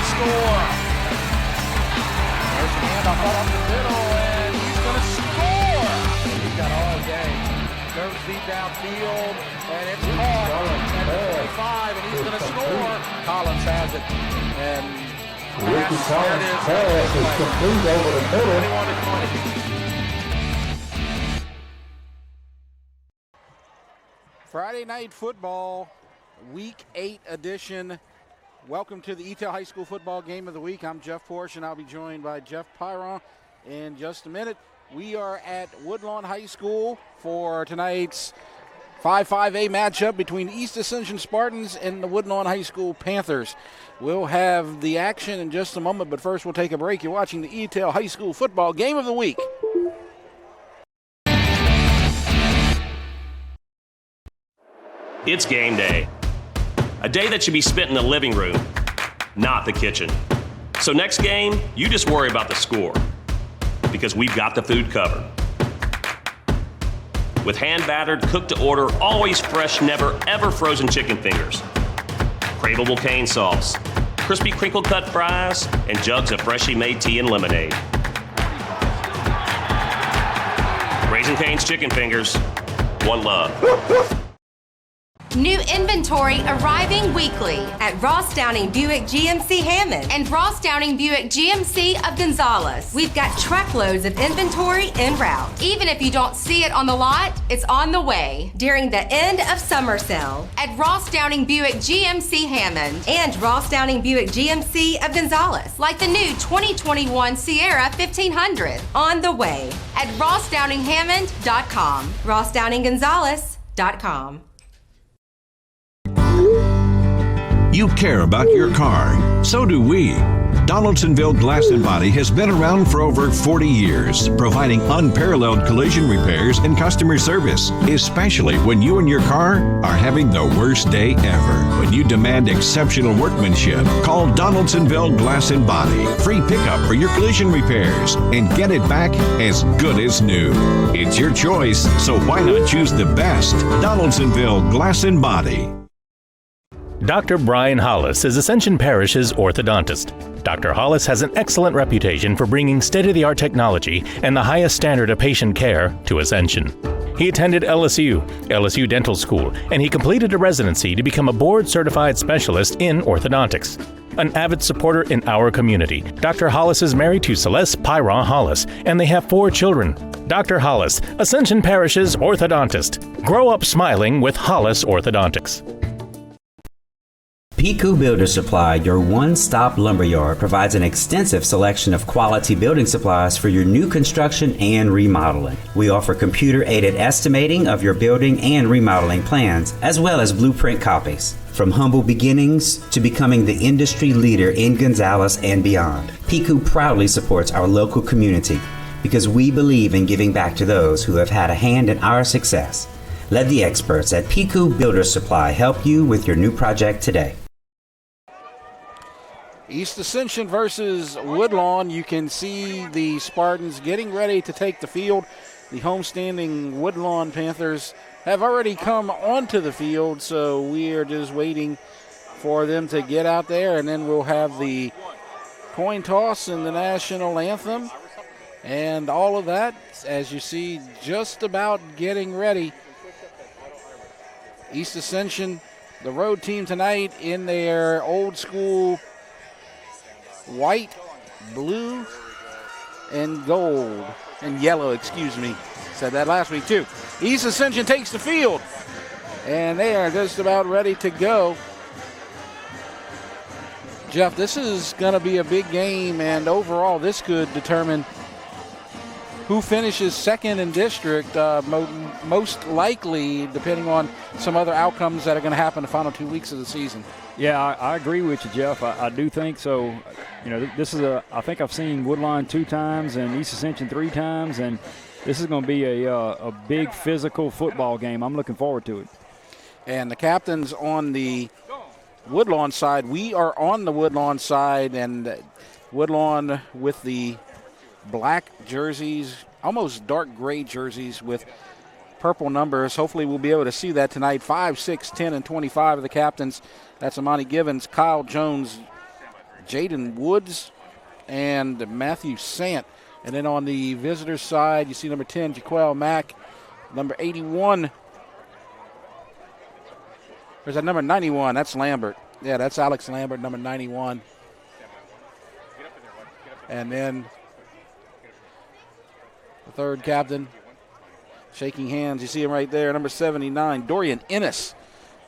score. There's a handoff up the middle, and he's going to score. He's got all game. Goes deep downfield, and it's caught at the 25, and he's going to score. Collins has it, and Ricky Collins' pass is complete over the middle. 21-20. Friday Night Football, Week 8 edition. Welcome to the EATEL High School Football Game of the Week. I'm Jeff Porsche, and I'll be joined by Jeff Pyron in just a minute. We are at Woodlawn High School for tonight's 5-5A matchup between East Ascension Spartans and the Woodlawn High School Panthers. We'll have the action in just a moment, but first we'll take a break. You're watching the EATEL High School Football Game of the Week. It's game day. A day that should be spent in the living room, not the kitchen. So next game, you just worry about the score, because we've got the food covered. With hand-battered, cooked-to-order, always fresh, never, ever frozen chicken fingers, craveable cane sauce, crispy crinkle-cut fries, and jugs of freshly made tea and lemonade. Raising Cane's Chicken Fingers, one love. New inventory arriving weekly at Ross Downing Buick GMC Hammond and Ross Downing Buick GMC of Gonzales. We've got truckloads of inventory en route. Even if you don't see it on the lot, it's on the way during the end of summer sale at Ross Downing Buick GMC Hammond and Ross Downing Buick GMC of Gonzales, like the new 2021 Sierra 1500 on the way at RossDowningHammond.com, RossDowningGonzales.com. You care about your car. So do we. Donaldsonville Glass and Body has been around for over 40 years, providing unparalleled collision repairs and customer service, especially when you and your car are having the worst day ever. When you demand exceptional workmanship, call Donaldsonville Glass and Body. Free pickup for your collision repairs and get it back as good as new. It's your choice, so why not choose the best? Donaldsonville Glass and Body. Dr. Brian Hollis is Ascension Parish's orthodontist. Dr. Hollis has an excellent reputation for bringing state-of-the-art technology and the highest standard of patient care to Ascension. He attended LSU Dental School, and he completed a residency to become a board-certified specialist in orthodontics. An avid supporter in our community, Dr. Hollis is married to Celeste Pyron Hollis, and they have 4 children. Dr. Hollis, Ascension Parish's orthodontist. Grow up smiling with Hollis Orthodontics. Piku Builder Supply, your one-stop lumberyard, provides an extensive selection of quality building supplies for your new construction and remodeling. We offer computer-aided estimating of your building and remodeling plans, as well as blueprint copies. From humble beginnings to becoming the industry leader in Gonzales and beyond, Piku proudly supports our local community because we believe in giving back to those who have had a hand in our success. Let the experts at Piku Builder Supply help you with your new project today. East Ascension versus Woodlawn. You can see the Spartans getting ready to take the field. The homestanding Woodlawn Panthers have already come onto the field, so we are just waiting for them to get out there, and then we'll have the coin toss and the national anthem and all of that, as you see, just about getting ready. East Ascension, the road team tonight, in their old school white, blue, and gold, and yellow, excuse me. Said that last week too. East Ascension takes the field, and they are just about ready to go. Jeff, this is going to be a big game, and overall this could determine who finishes second in district, most likely, depending on some other outcomes that are going to happen the final 2 weeks of the season. Yeah, I agree with you, Jeff. I do think so. You know, this is I think I've seen Woodlawn 2 times and East Ascension 3 times, and this is going to be a big physical football game. I'm looking forward to it. And the captains on the Woodlawn side, we are on the Woodlawn side, and Woodlawn with the black jerseys, almost dark gray jerseys with purple numbers. Hopefully we'll be able to see that tonight. 5, 6, 10, and 25 of the captains. That's Amani Givens, Kyle Jones, Jaden Woods and Matthew Sant. And then on the visitors side, you see number 10, Jaquel Mack, number 81. Or is that number 91? That's Lambert. Yeah, that's Alex Lambert, number 91. And then the third captain, shaking hands. You see him right there, number 79, Dorian Ennis.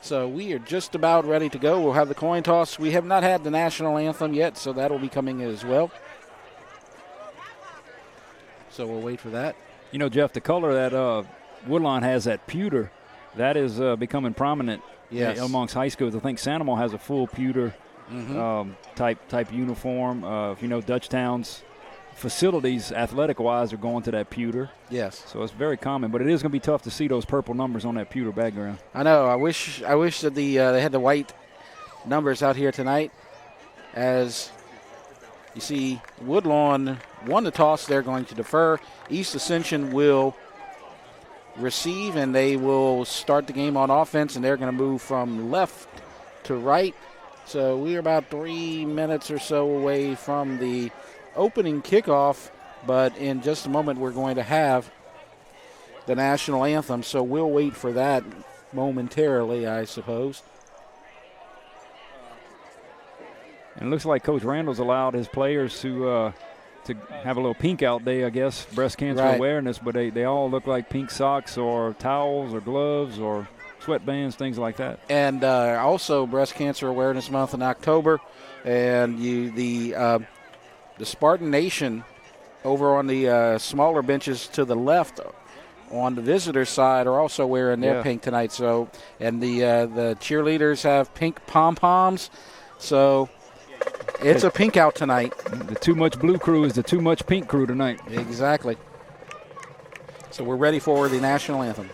So we are just about ready to go. We'll have the coin toss. We have not had the national anthem yet, so that will be coming as well. So we'll wait for that. You know, Jeff, the color that Woodlawn has, that pewter, that is becoming prominent amongst high schools. I think Sandoval has a full pewter type uniform. If you know, Dutchtown's facilities, athletic-wise, are going to that pewter. Yes. So it's very common, but it is going to be tough to see those purple numbers on that pewter background. I know. I wish that they had the white numbers out here tonight. As you see, Woodlawn won the toss. They're going to defer. East Ascension will receive, and they will start the game on offense, and they're going to move from left to right. So we are about 3 minutes or so away from the opening kickoff, but in just a moment we're going to have the national anthem, so we'll wait for that momentarily, I suppose. And it looks like Coach Randall's allowed his players to have a little pink out day, I guess, breast cancer awareness, but they all look like pink socks or towels or gloves or sweatbands, things like that. And also Breast Cancer Awareness Month in October, and the Spartan Nation over on the smaller benches to the left on the visitor side are also wearing their pink tonight. So, and the cheerleaders have pink pom-poms. So it's a pink out tonight. The Too Much Blue crew is the Too Much Pink crew tonight. Exactly. So we're ready for the national anthem.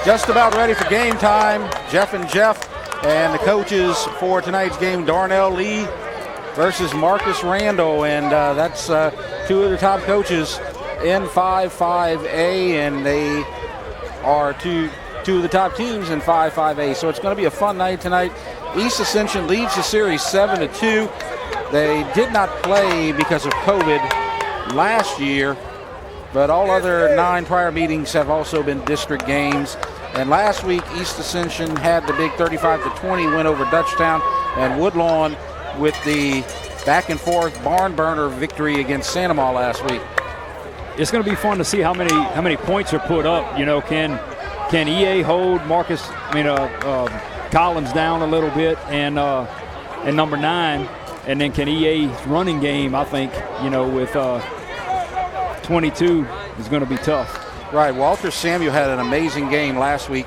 Just about ready for game time. Jeff and the coaches for tonight's game, Darnell Lee versus Marcus Randall. And that's two of the top coaches in 5-5A, and they are two of the top teams in 5-5A. So it's going to be a fun night tonight. East Ascension leads the series 7-2. They did not play because of COVID last year, but all other 9 prior meetings have also been district games. And last week, East Ascension had the big 35-20 win over Dutchtown, and Woodlawn with the back-and-forth barn burner victory against Sandoval last week. It's going to be fun to see how many points are put up. You know, can EA hold Collins down a little bit and number 9, and then can EA's running game, I think, with 22 is going to be tough. Right, Walter Samuel had an amazing game last week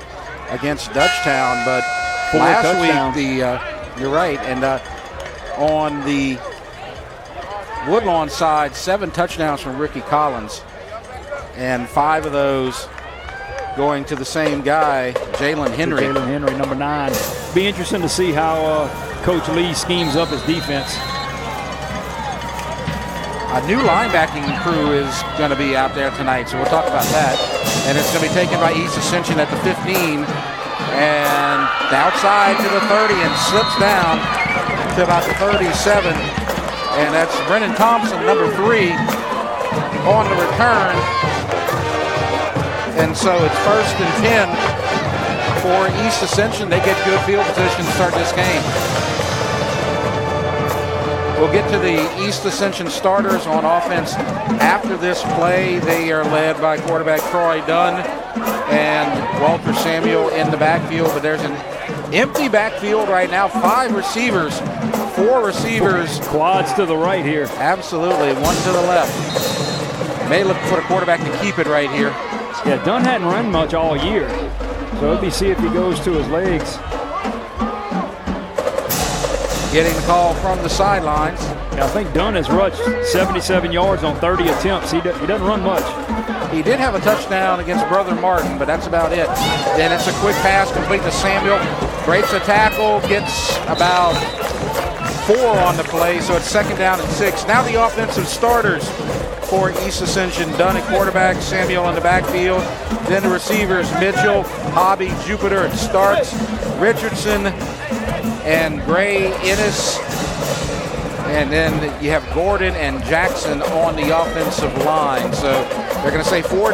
against Dutchtown, but 4 last touchdowns. week you're right, and on the Woodlawn side, 7 touchdowns from Ricky Collins, and 5 of those going to the same guy, Jalen Henry. Jalen Henry, number 9. Be interesting to see how Coach Lee schemes up his defense. A new linebacking crew is going to be out there tonight, so we'll talk about that. And it's going to be taken by East Ascension at the 15. And outside to the 30 and slips down to about the 37. And that's Brennan Thompson, number 3, on the return. And so it's 1st and 10 for East Ascension. They get good field position to start this game. We'll get to the East Ascension starters on offense after this play. They are led by quarterback Troy Dunn and Walter Samuel in the backfield, but there's an empty backfield right now. 5 receivers, 4 receivers. Quads to the right here. Absolutely, 1 to the left. May look for the quarterback to keep it right here. Yeah, Dunn hadn't run much all year, so let me see if he goes to his legs. Getting the call from the sidelines. Yeah, I think Dunn has rushed 77 yards on 30 attempts. He doesn't run much. He did have a touchdown against Brother Martin, but that's about it. Then it's a quick pass complete to Samuel. Breaks a tackle, gets about 4 on the play, so it's 2nd down and 6. Now the offensive starters for East Ascension. Dunn at quarterback, Samuel in the backfield. Then the receivers, Mitchell, Hobby, Jupiter, and Starks, Richardson, and Gray, Ennis. And then you have Gordon and Jackson on the offensive line. So they're going to say 4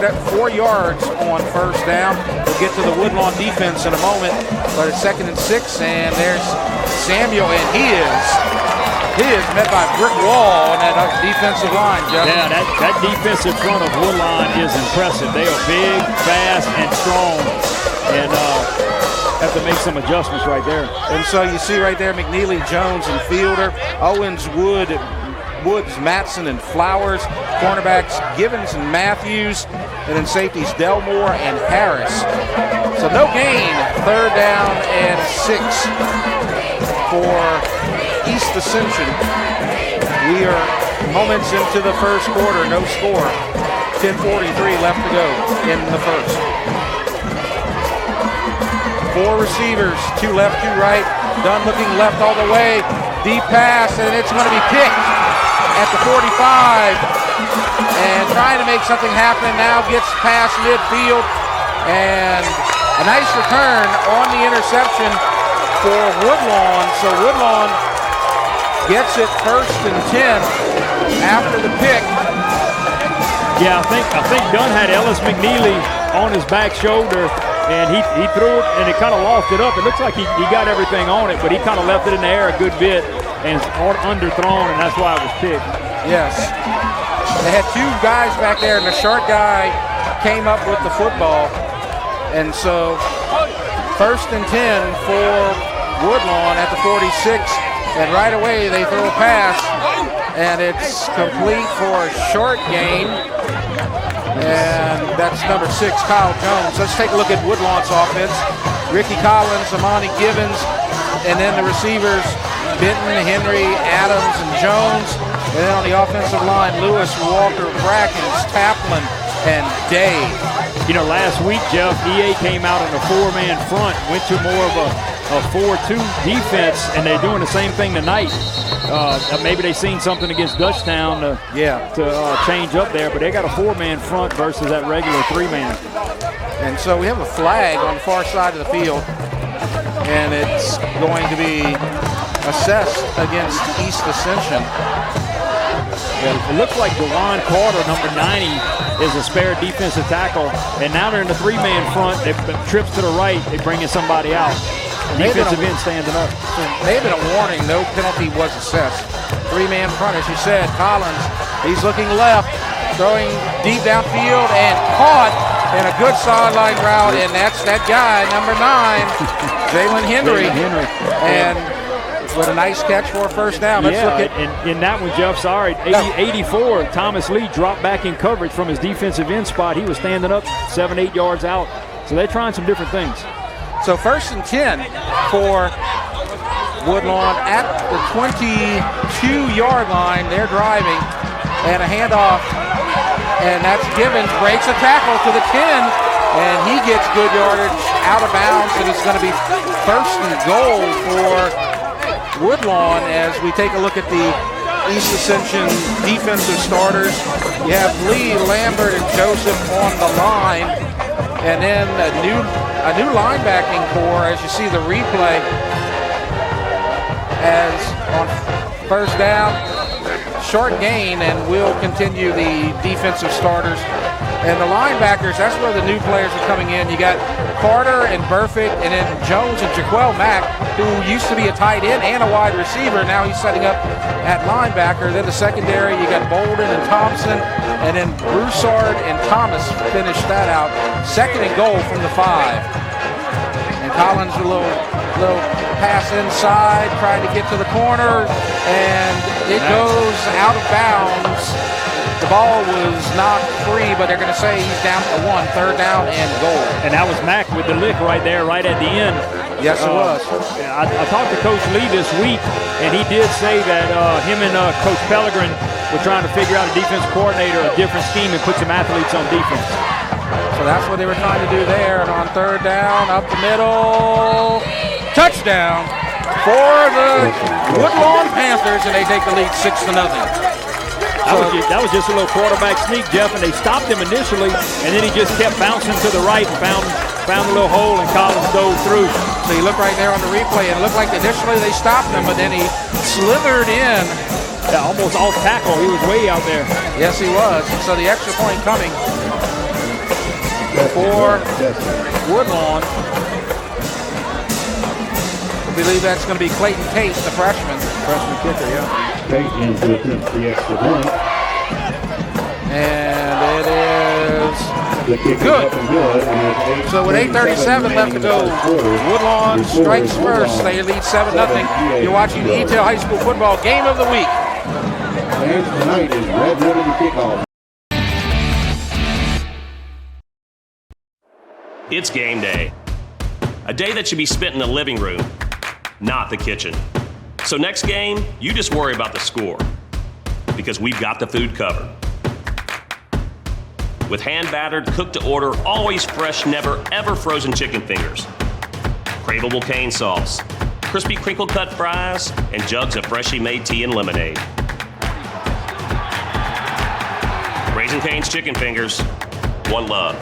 yards on 1st down. We'll get to the Woodlawn defense in a moment, but it's 2nd and 6, and there's Samuel, and he is met by a brick wall on that defensive line, Jeff. Yeah, that defensive front of Woodlawn is impressive. They are big, fast, and strong, and have to make some adjustments right there. And so you see right there McNeely, Jones, and Fielder, Owens, Woods, Matson, and Flowers, cornerbacks Givens and Matthews, and then safeties Delmore and Harris. So no gain, 3rd down and 6 for East Ascension. We are moments into the 1st quarter, no score. 10:43 left to go in the 1st. 4 receivers, 2 left, 2 right. Dunn looking left all the way. Deep pass, and it's going to be picked at the 45. And trying to make something happen now, gets past midfield. And a nice return on the interception for Woodlawn. So Woodlawn gets it 1st and 10 after the pick. Yeah, I think Dunn had Ellis McNeely on his back shoulder, and he threw it, and it kind of lofted up. It looks like he got everything on it, but he kind of left it in the air a good bit, and it's underthrown, and that's why it was picked. Yes. They had 2 guys back there, and the short guy came up with the football. And so 1st and 10 for Woodlawn at the 46, and right away they throw a pass, and it's complete for a short gain. And that's number 6, Kyle Jones. Let's take a look at Woodlawn's offense. Ricky Collins, Amani Givens, and then the receivers, Benton, Henry, Adams, and Jones. And then on the offensive line, Lewis, Walker, Brackens, Taplin, and Day. You know, last week, Jeff, EA came out in a 4-man front, went to more of a 4-2 defense, and they're doing the same thing tonight. Maybe they seen something against Dutchtown to change up there, but they got a 4-man front versus that regular 3-man. And so we have a flag on the far side of the field, and it's going to be assessed against East Ascension. It looks like DeJuan Carter, number 90, is a spare defensive tackle, and now they're in the 3-man front. They trips to the right, they bring in somebody out. Defensive end standing up. So maybe a warning, no penalty was assessed. 3-man front, as you said. Collins, he's looking left, throwing deep downfield, and caught in a good sideline route, and that's that guy, number 9, Jalen Henry. And with a nice catch for a 1st down. Let's look at in that one, Jeff, 84, Thomas Lee dropped back in coverage from his defensive end spot. He was standing up 7-8 yards out. So they're trying some different things. So 1st and 10 for Woodlawn at the 22-yard line. They're driving, and a handoff, and that's Givens, breaks a tackle to the 10, and he gets good yardage out of bounds, and it's going to be 1st and goal for Woodlawn as we take a look at the East Ascension defensive starters. You have Lee, Lambert, and Joseph on the line, and then a new a new linebacking core, as you see the replay, as on first down, short gain, and will continue the defensive starters. And the linebackers, that's where the new players are coming in. You got Carter and Burfict, and then Jones and Jaquel Mack, who used to be a tight end and a wide receiver. Now he's setting up at linebacker. Then the secondary, you got Bolden and Thompson, and then Broussard and Thomas finished that out. Second and goal from the 5. And Collins a little pass inside, trying to get to the corner, and it goes out of bounds. The ball was knocked free, but they're going to say he's down to 1, third down and goal. And that was Mack with the lick right there, right at the end. Yes, it was. I talked to Coach Lee this week, and he did say that him and Coach Pellegrin were trying to figure out a defense coordinator, a different scheme, and put some athletes on defense. So that's what they were trying to do there. And on third down, up the middle, touchdown for the Woodlawn Panthers, and they take the lead 6-0. That was just a little quarterback sneak, Jeff, and they stopped him initially, and then he just kept bouncing to the right and found a little hole, and Collins dove through. So you look right there on the replay, and it looked like initially they stopped him, but then he slithered in. Yeah, almost off tackle. He was way out there. Yes, he was. So the extra point coming for Woodlawn. I believe that's going to be Clayton Tate, the freshman kicker, yeah. Tate to attempt the extra point. And it is good. So with 8:37 left to go, Woodlawn strikes first. They lead 7-0. You're watching the EATEL High School Football Game of the Week. And tonight is Red Ribbon Kickoff. It's game day. A day that should be spent in the living room, not the kitchen. So next game, you just worry about the score, because we've got the food covered. With hand-battered, cooked-to-order, always fresh, never ever frozen chicken fingers, craveable cane sauce, crispy crinkle-cut fries, and jugs of freshly made tea and lemonade. Raising Cane's Chicken Fingers, one love.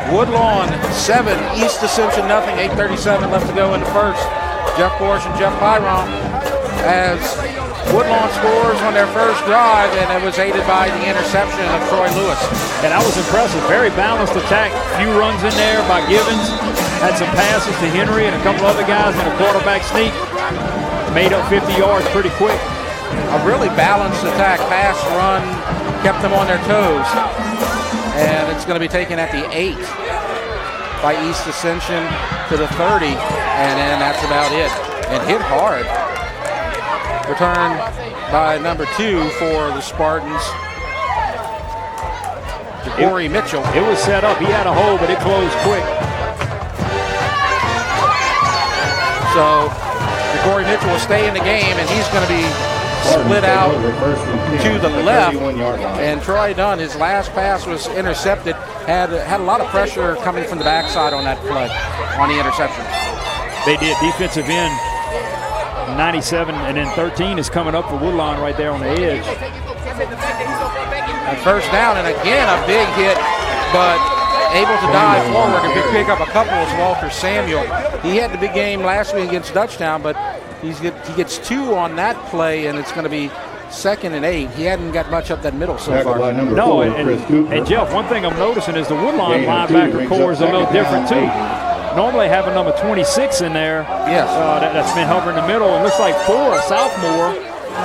Woodlawn 7, East Ascension 0, 8:37 left to go in the first. Jeff Porsche and Jeff Pyron as Woodlawn scores on their first drive, and it was aided by the interception of Troy Lewis. And that was impressive. Very balanced attack. Few runs in there by Givens. Had some passes to Henry and a couple other guys in a quarterback sneak. Made up 50 yards pretty quick. A really balanced attack, pass, run, kept them on their toes. And it's going to be taken at the 8 by East Ascension to the 30, and then that's about it. And hit hard. Return by number 2 for the Spartans. Corey Mitchell. It was set up. He had a hole, but it closed quick. So Corey Mitchell will stay in the game, and he's going to be split out to the left, and Troy Dunn, his last pass was intercepted, had a lot of pressure coming from the backside on that play, on the interception. They did. Defensive end 97, and then 13 is coming up for Woodlawn right there on the edge. And first down, and again a big hit, but able to dive forward and pick up a couple was Walter Samuel. He had the big game last week against Dutchtown, but he gets 2 on that play, and it's going to be 2nd and 8. He hadn't got much up that middle so far. No, and Jeff, one thing I'm noticing is the Woodlawn linebacker core is a little different too. Normally having number 26 in there. Yes. That's been hovering in the middle. It looks like 4, a sophomore.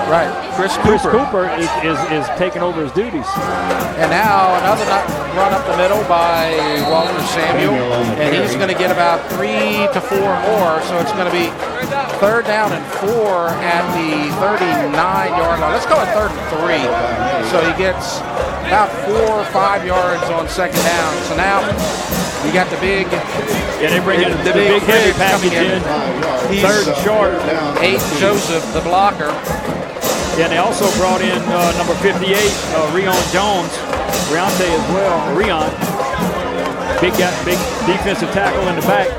Right, Chris Cooper is taking over his duties. And now another run up the middle by Walter Samuel, and he's going to get about 3 to 4 more, so it's going to be 3rd down and 4 at the 39-yard line. Let's go at 3rd and 3. So he gets about 4 or 5 yards on 2nd down. So now you got the big, they bring in the big heavy package in. 3rd and short. 8 Joseph, the blocker. Yeah, and they also brought in number 58, Rion Jones, Riante as well. Rion, big defensive tackle in the back.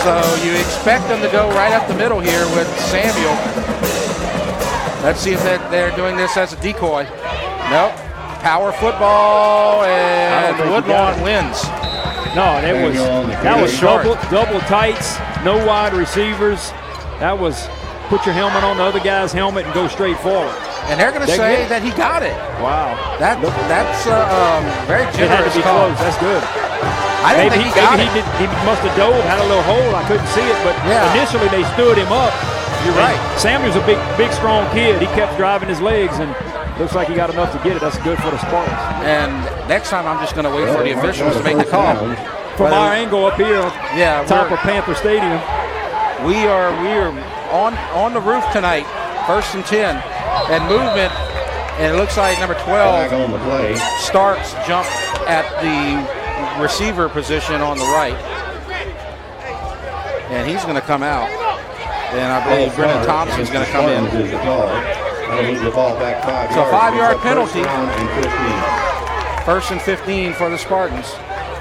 So you expect them to go right up the middle here with Samuel. Let's see if they're doing this as a decoy. Nope. Power football, and Woodlawn wins. No, that was double tights, no wide receivers. That was put your helmet on the other guy's helmet and go straight forward. And they're going to say that he got it. Wow. That's very generous. It had to be call. close. That's good. I didn't think he got it. He must have dove, had a little hole. I couldn't see it, but initially they stood him up. You're right. Samuel's a big, strong kid. He kept driving his legs, and looks like he got enough to get it. That's good for the Spartans. And next time I'm just going to wait for the officials to make the call. From our angle up here, top of Panther Stadium. We are on the roof tonight, 1st and 10, and movement, and it looks like number 12, Starks jumped at the receiver position on the right, and he's going to come out, and I believe Brennan Thompson's going to come in. So a 5-yard penalty, 1st and 15 for the Spartans.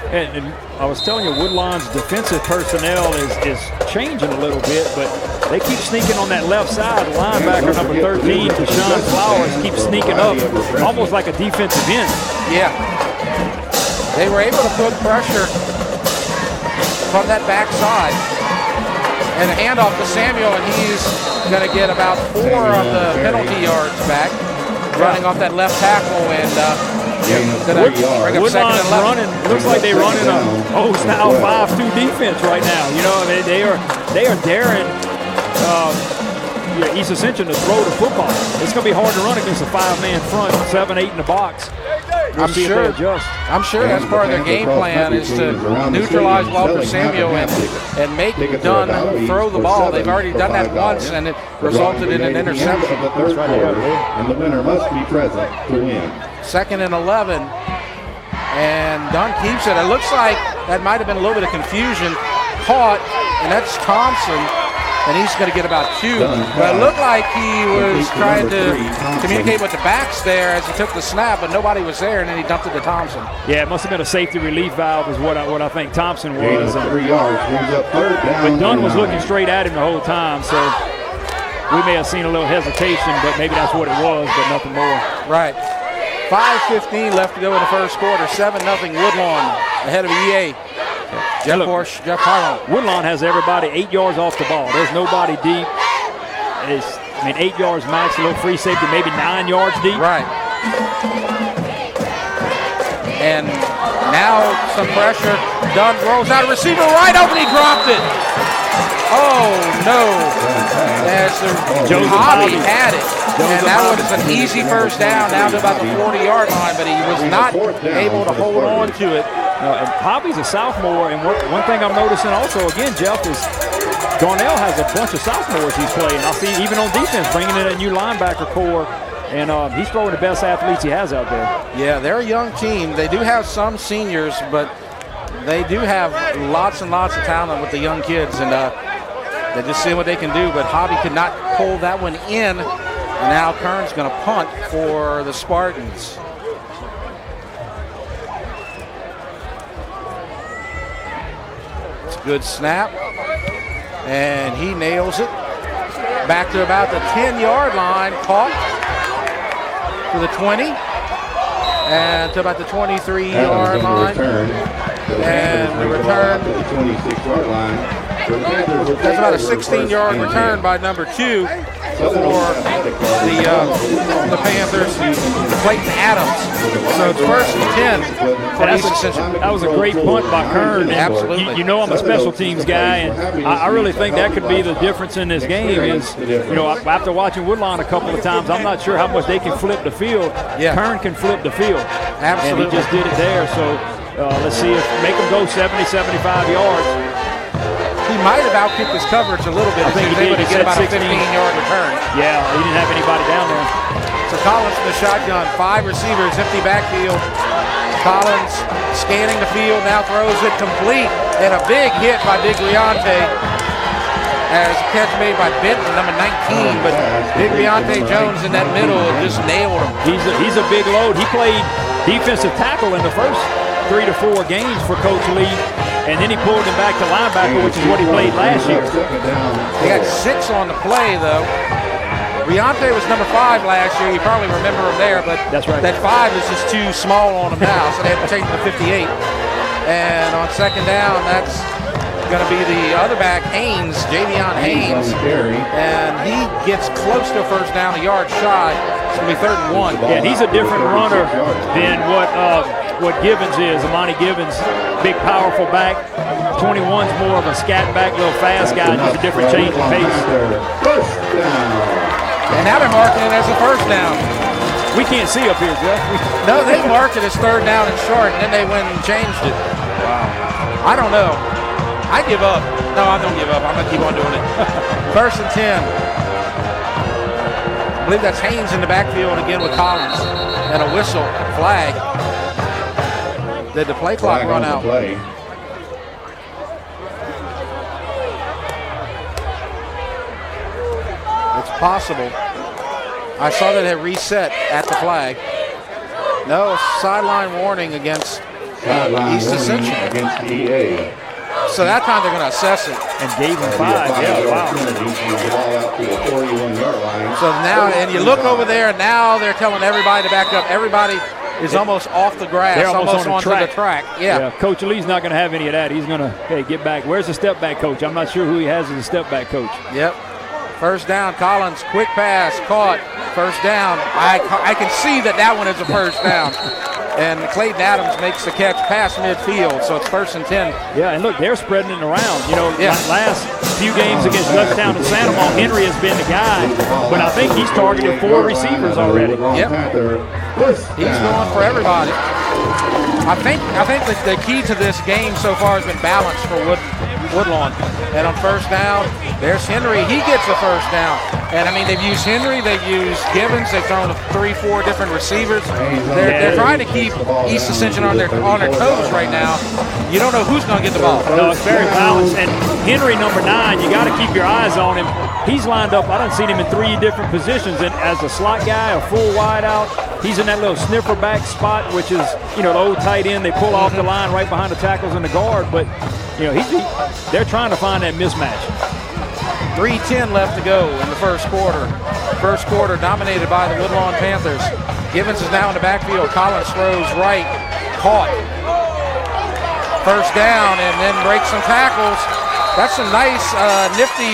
And I was telling you, Woodlawn's defensive personnel is changing a little bit, but they keep sneaking on that left side. Linebacker number 13, Deshaun Flowers, keeps sneaking up, almost like a defensive end. Yeah. They were able to put pressure from that backside. And a handoff to Samuel, and he's going to get about 4 of the penalty yards back, running off that left tackle, and Woodlawn's running. Looks like they're running a style 5-2 defense right now. You know, they are daring East Ascension to throw the football. It's going to be hard to run against a 5-man front, 7-8 in the box. I'm sure that's part of their game plan is to neutralize Walter Samuel and make Dunn throw the ball. They've already done that once, and it resulted in an interception. And the winner must be present to win. 2nd and 11, and Dunn keeps it. It looks like that might have been a little bit of confusion. Caught, and that's Thompson, and he's going to get about 2. But it looked like he was trying to communicate with the backs there as he took the snap, but nobody was there, and then he dumped it to Thompson. Yeah, it must have been a safety relief valve is what I think Thompson was. 3 yards, brings up 3rd down. But Dunn was looking straight at him the whole time, so we may have seen a little hesitation, but maybe that's what it was, but nothing more. Right. 5:15 left to go in the first quarter. 7-0 Woodlawn ahead of EA. Jeff Porsche, Jeff Pyron. Woodlawn has everybody 8 yards off the ball. There's nobody deep. 8 yards max, a little free safety, maybe 9 yards deep. Right. And now some pressure. Dunn rolls out a receiver wide open. He dropped it. Oh, no. That's Hobby had it. And that was an easy first down down to about the 40-yard line, but he was not able to hold on to it. And Hobby's a sophomore, and one thing I'm noticing also, again, Jeff, is Darnell has a bunch of sophomores he's playing. I see even on defense bringing in a new linebacker core, and he's throwing the best athletes he has out there. Yeah, they're a young team. They do have some seniors, but they do have lots and lots of talent with the young kids, and they're just seeing what they can do, but Hobby could not pull that one in. And now Kern's going to punt for the Spartans. It's a good snap. And he nails it. Back to about the 10-yard line. Caught to the 20. And to about the 23-yard line. And the return. To the 26-yard line. That's about a 16-yard return by number 2. For the Panthers, Clayton Adams. So it's 1st and 10 for East Ascension. That was a great punt by Kern. Absolutely. You know I'm a special teams guy, and I really think that could be the difference in this game is, after watching Woodlawn a couple of times, I'm not sure how much they can flip the field. Yeah. Kern can flip the field. Absolutely. And he just did it there. So let's see if make them go 70, 75 yards. He might have outkicked his coverage a little bit. I think he able to get about a 15-yard return. Yeah, he didn't have anybody down there. So Collins in the shotgun, 5 receivers, empty backfield. Collins scanning the field, now throws it complete, and a big hit by Bigliante. As a catch made by Benton, number 19, but Bigliante Jones in that middle just nailed him. He's a big load. He played defensive tackle in the first 3 to 4 games for Coach Lee. And then he pulled him back to linebacker, which is what he played last year. He got 6 on the play, though. Briante was number 5 last year. You probably remember him there, but that's right. That 5 is just too small on him now, so they have to change him to 58. And on second down, that's going to be the other back, Haynes, Javion Haynes. And he gets close to a first down, a yard shy. It's going to be 3rd and 1. Yeah, he's a different runner than what Gibbons is. Amani Gibbons, big, powerful back. 21's more of a scat back, little fast guy, just a different change of pace. And now they're marking it as a first down. We can't see up here, Jeff. No, they marked it as 3rd down and short, and then they went and changed it. Wow. I don't know. I give up. No, I don't give up. I'm going to keep on doing it. 1st and 10. I believe that's Haynes in the backfield again with Collins. And a whistle, flag. Did the play clock run out? It's possible. I saw that it reset at the flag. No, sideline warning against East Ascension. Against EA. So that time they're going to assess it. And gave him 5. Yeah, wow. So now, and you look over there, and now they're telling everybody to back up. Everybody is almost off the grass, they're almost onto the track. Yeah. Coach Lee's not going to have any of that. He's going to, hey, get back. Where's the step back coach? I'm not sure who he has as a step back coach. Yep. First down, Collins, quick pass, caught. First down. I can see that one is a first down. And Clayton Adams makes the catch past midfield, so it's 1st and 10. Yeah, and look, they're spreading it around. You know, last few games against Dutchtown and Sandoval, Henry has been the guy, but I think he's targeted 4 receivers already. Yep. He's going for everybody. I think that the key to this game so far has been balance for Woodlawn. And on first down, there's Henry. He gets the first down. And, I mean, they've used Henry. They've used Gibbons. They've thrown 3-4 different receivers. They're trying to keep East Ascension on their toes right now. You don't know who's going to get the ball. No, it's very balanced. And Henry, number 9, you got to keep your eyes on him. He's lined up. I done seen him in 3 different positions. And as a slot guy, a full wide out, he's in that little sniffer back spot, which is, you know, the old tight end. They pull off the line right behind the tackles and the guard. But, you know, they're trying to find that mismatch. 3:10 left to go in the first quarter. First quarter dominated by the Woodlawn Panthers. Gibbons is now in the backfield. Collins throws right, caught. First down, and then breaks some tackles. That's some nice, nifty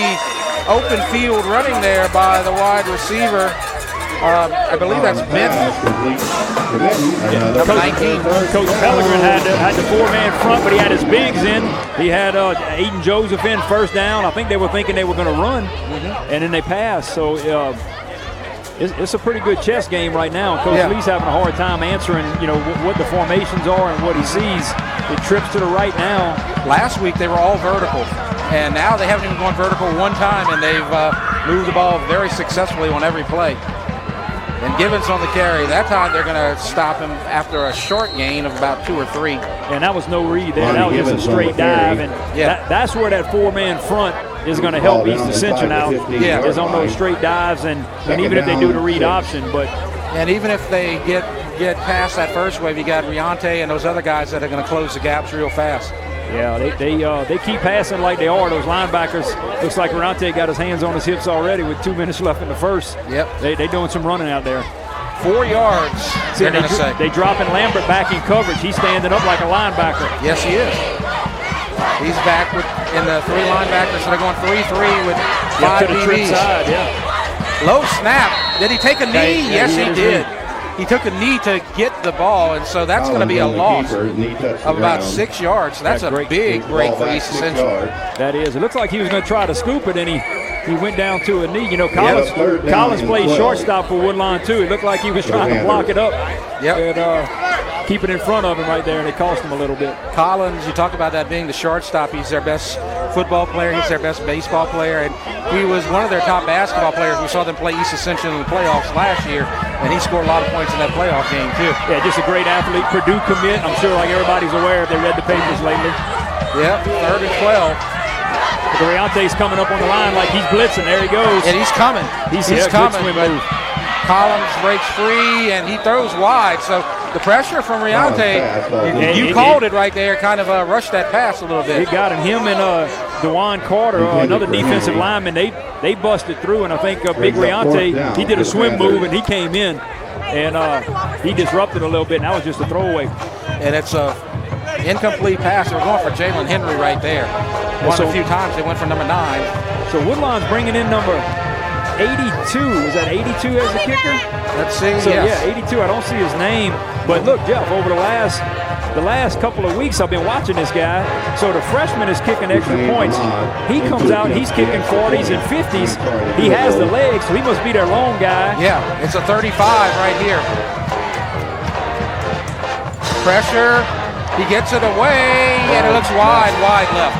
open field running there by the wide receiver. I believe that's Benton. Number 19. Coach Pellegrin had the 4-man front, but he had his bigs in. He had Aiden Joseph in first down. I think they were thinking they were going to run, and then they passed. So it's a pretty good chess game right now. Coach Lee's having a hard time answering, you know, what the formations are and what he sees. It trips to the right now. Last week they were all vertical, and now they haven't even gone vertical one time, and they've moved the ball very successfully on every play. And Gibbons on the carry. That time they're going to stop him after a short gain of about 2 or 3. And that was no read there. That was just a straight dive. And that's where that 4-man front is going to help East Ascension out. Yeah. Is on those straight dives, and even if they do the read option. And even if they get past that first wave, you got Riante and those other guys that are going to close the gaps real fast. Yeah, they keep passing like they are. Those linebackers, looks like Riante got his hands on his hips already with 2 minutes left in the first. Yep. They doing some running out there. 4 yards, See, they dropping Lambert back in coverage. He's standing up like a linebacker. Yes, he is. He's back in the 3 linebackers, so they're going 3-3 with 5 DBs. Side, yeah. Low snap. Did he take a knee? Yes, he did. He took a knee to get the ball, and so that's going to be a loss of about 6 yards. So that's a big break for East Ascension. That is. It looks like he was going to try to scoop it, and he went down to a knee. You know, Collins played shortstop for Woodlawn, too. It looked like he was trying to block it up. Yep. And keep it in front of him right there, and it cost him a little bit. Collins, you talk about that being the shortstop. He's their best football player. He's their best baseball player, and he was one of their top basketball players. We saw them play East Ascension in the playoffs last year, and he scored a lot of points in that playoff game, too. Yeah, just a great athlete. Purdue commit. I'm sure like everybody's aware if they read the papers lately. Yep, 3rd and 12. Riante's coming up on the line like he's blitzing. There he goes. And he's coming. He's coming. Swim move. Collins breaks free, and he throws wide. So the pressure from Riante, you called it right there, kind of rushed that pass a little bit. It got him and DeJuan Carter, another defensive lineman. They busted through, and I think Big Riante, he did a swim move, and he came in, and he disrupted a little bit, and that was just a throwaway. And it's a Incomplete pass. They were going for Jalen Henry right there. Won a few times. They went for number 9. So Woodlawn's bringing in number 82. Is that 82 as a kicker? Let's see. So yes. yeah, 82. I don't see his name, but look, Jeff, over the last couple of weeks I've been watching this guy. So the freshman is kicking extra points. He comes out, he's kicking 40s and 50s. He has the legs, so he must be their long guy. Yeah, it's a 35 right here. Pressure. He gets it away, and it looks wide left.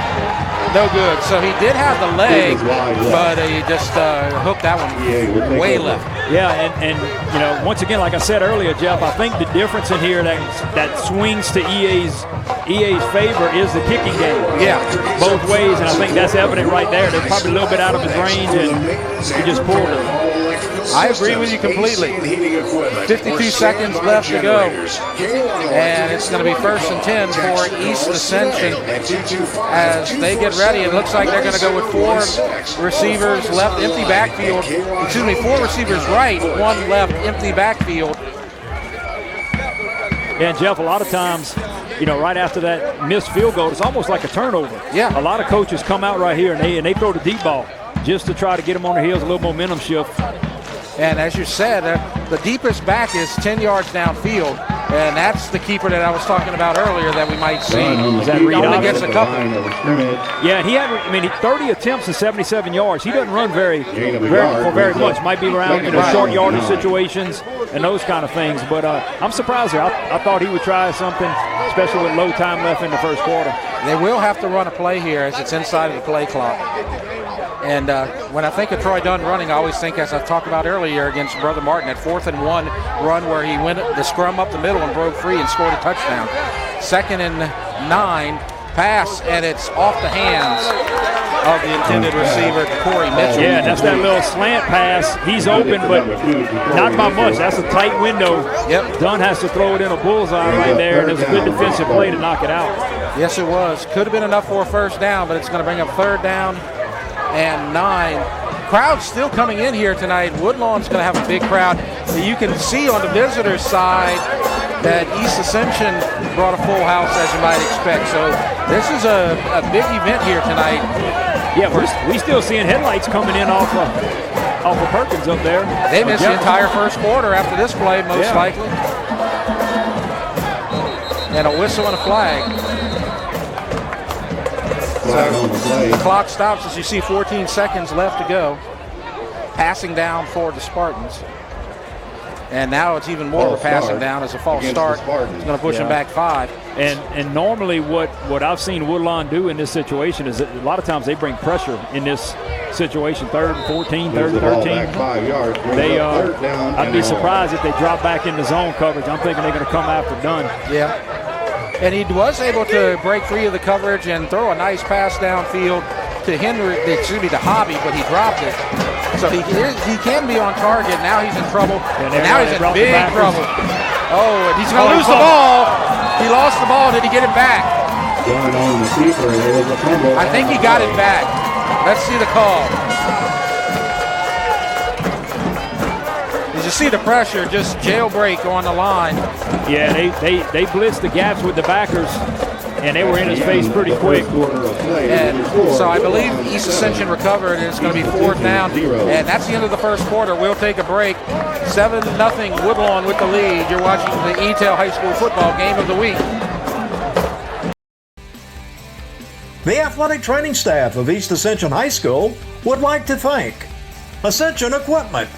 No good. So he did have the leg, but he just hooked that one way left. Yeah, and you know, once again, like I said earlier, Jeff, I think the difference in here that swings to EA's favor is the kicking game. Yeah. Both ways, and I think that's evident right there. They're probably a little bit out of his range, and he just pulled it. I agree with you completely. 52 seconds left to go. And it's going to be 1st and 10 for East Ascension as they get ready. It looks like they're going to go with 4 receivers left, empty backfield. 4 receivers right, 1 left, empty backfield. And Jeff, a lot of times, you know, right after that missed field goal, it's almost like a turnover. Yeah. A lot of coaches come out right here and they throw the deep ball just to try to get them on their heels, a little momentum shift. And as you said, the deepest back is 10 yards downfield, and that's the keeper that I was talking about earlier that we might see. He only gets a couple. Yeah, and he had, 30 attempts and 77 yards. He doesn't run very much. Might be around short yardage situations and those kind of things. But I'm surprised here. I thought he would try something, especially with low time left in the first quarter. They will have to run a play here as it's inside of the play clock. And when I think of Troy Dunn running, I always think, as I've talked about earlier against Brother Martin, that 4th and 1 run where he went the scrum up the middle and broke free and scored a touchdown. 2nd and 9, pass, and it's off the hands of the intended receiver, Corey Mitchell. Yeah, that's that little slant pass. He's open, but not by much. That's a tight window. Yep. Dunn has to throw it in a bullseye right there, and it was a good defensive play to knock it out. Yes, it was. Could have been enough for a first down, but it's going to bring up 3rd down and 9. Crowd's still coming in here tonight. Woodlawn's going to have a big crowd. You can see on the visitors' side that East Ascension brought a full house, as you might expect. So this is a big event here tonight. Yeah, we still seeing headlights coming in off of Perkins up there. They missed the entire first quarter after this play, most likely. And a whistle and a flag. So the clock stops as you see 14 seconds left to go. Passing down for the Spartans. And now it's even more of a passing down as a false start. It's going to push them back 5. And normally what I've seen Woodlawn do in this situation is that a lot of times they bring pressure in this situation. 3rd and 14, 3rd and 13. 5 yards. I'd be surprised if they drop back into zone coverage. I'm thinking they're going to come after Dunn. Yeah. And he was able to break free of the coverage and throw a nice pass downfield to Hobby, but he dropped it. So he can be on target. Now he's in trouble. And now he's in big trouble. Oh, and he's going to lose the ball. He lost the ball. Did he get it back? I think he got it back. Let's see the call. Did you see the pressure? Just jailbreak on the line. Yeah, they blitzed the gaps with the backers, and they were in his face pretty quick. And so I believe East Ascension recovered, and it's going to be 4th down. And that's the end of the first quarter. We'll take a break. 7-0 Woodlawn with the lead. You're watching the EATEL High School Football Game of the Week. The athletic training staff of East Ascension High School would like to thank Ascension Equipment,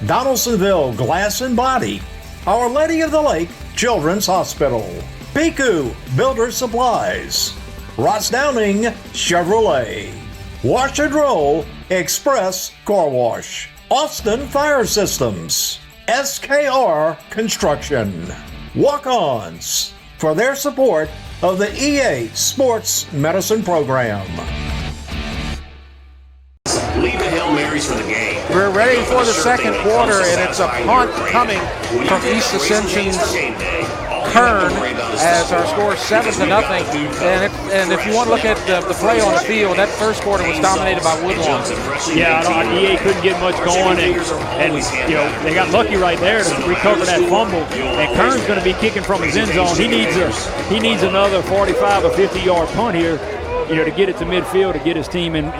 Donaldsonville Glass and Body, Our Lady of the Lake Children's Hospital, Piku Builder Supplies, Ross Downing Chevrolet, Wash and Roll Express Car Wash, Austin Fire Systems, SKR Construction, Walk-Ons for their support of the EA Sports Medicine Program. Leave the Hail Marys for the game. We're ready for the second quarter, and it's a punt coming from East Ascension's Kern as our score 7-0. And if you want to look at the play on the field, that first quarter was dominated by Woodlawn. Yeah, EA couldn't get much going, and you know, they got lucky right there to recover that fumble. And Kern's going to be kicking from his end zone. He needs another 45 or 50-yard punt here, you know, to get it to midfield, to get his team in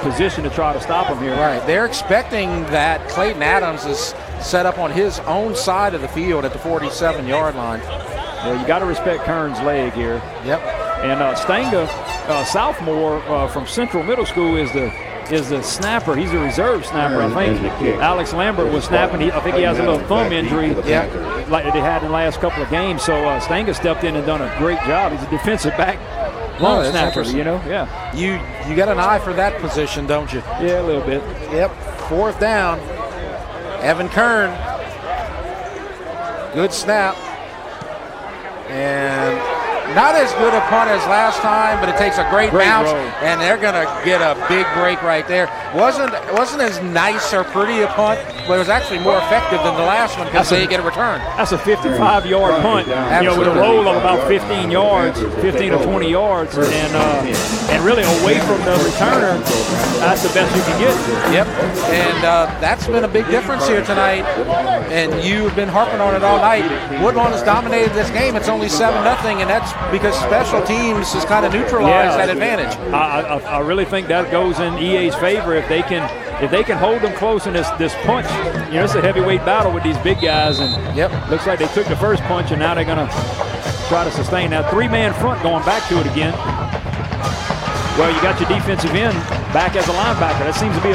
position to try to stop him here. Right. They're expecting that Clayton Adams is set up on his own side of the field at the 47-yard line. Well, you got to respect Kern's leg here. Yep. And Stanga, sophomore from Central Middle School, is the snapper. He's a reserve snapper, I think. Alex Lambert was snapping. I think he has a little thumb injury like they had in the last couple of games. So Stanga stepped in and done a great job. He's a defensive back long snapper, you know. Yeah. You got an eye for that position, don't you? Yeah, a little bit. Yep. 4th down. Evan Kern. Good snap. And not as good a punt as last time, but it takes a great bounce, and they're going to get a big break right there. Wasn't as nice or pretty a punt, but it was actually more effective than the last one because they get a return. That's a 55-yard punt, you know, with a roll of about 15 yards, 15 or 20 yards, and really away from the returner. That's the best you can get. Yep, and that's been a big difference here tonight, and you've been harping on it all night. Woodlawn has dominated this game. It's only 7-0, and that's because special teams has kind of neutralized that advantage. I really think that goes in EA's favor if they can hold them close in this punch. You know, it's a heavyweight battle with these big guys, and looks like they took the first punch, and now they're going to try to sustain that 3-man front going back to it again. Well, you got your defensive end back as a linebacker. That seems to be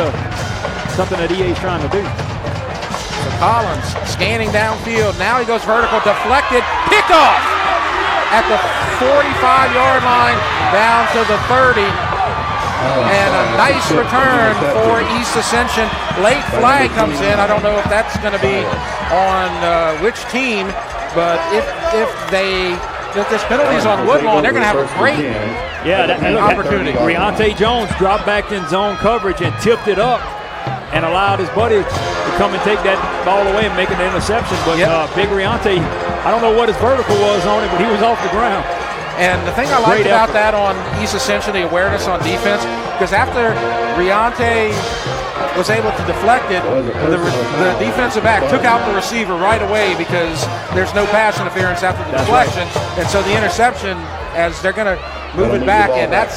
something that EA's trying to do. So Collins scanning downfield. Now he goes vertical, deflected, pick off at the 45-yard line down to the 30. And a nice return for East Ascension. Late flag comes in. I don't know if that's going to be on which team, but if this penalty is on Woodlawn, they're going to have a great opportunity. Riante Jones dropped back in zone coverage and tipped it up and allowed his buddy to come and take that ball away and make an interception. But Big Riante, I don't know what his vertical was on it, but he was off the ground. And the thing I liked about that on East Ascension, the awareness on defense, because after Riante was able to deflect it, the defensive back took out the receiver right away because there's no pass interference after the deflection. And so the interception, as they're going to move it back, and there's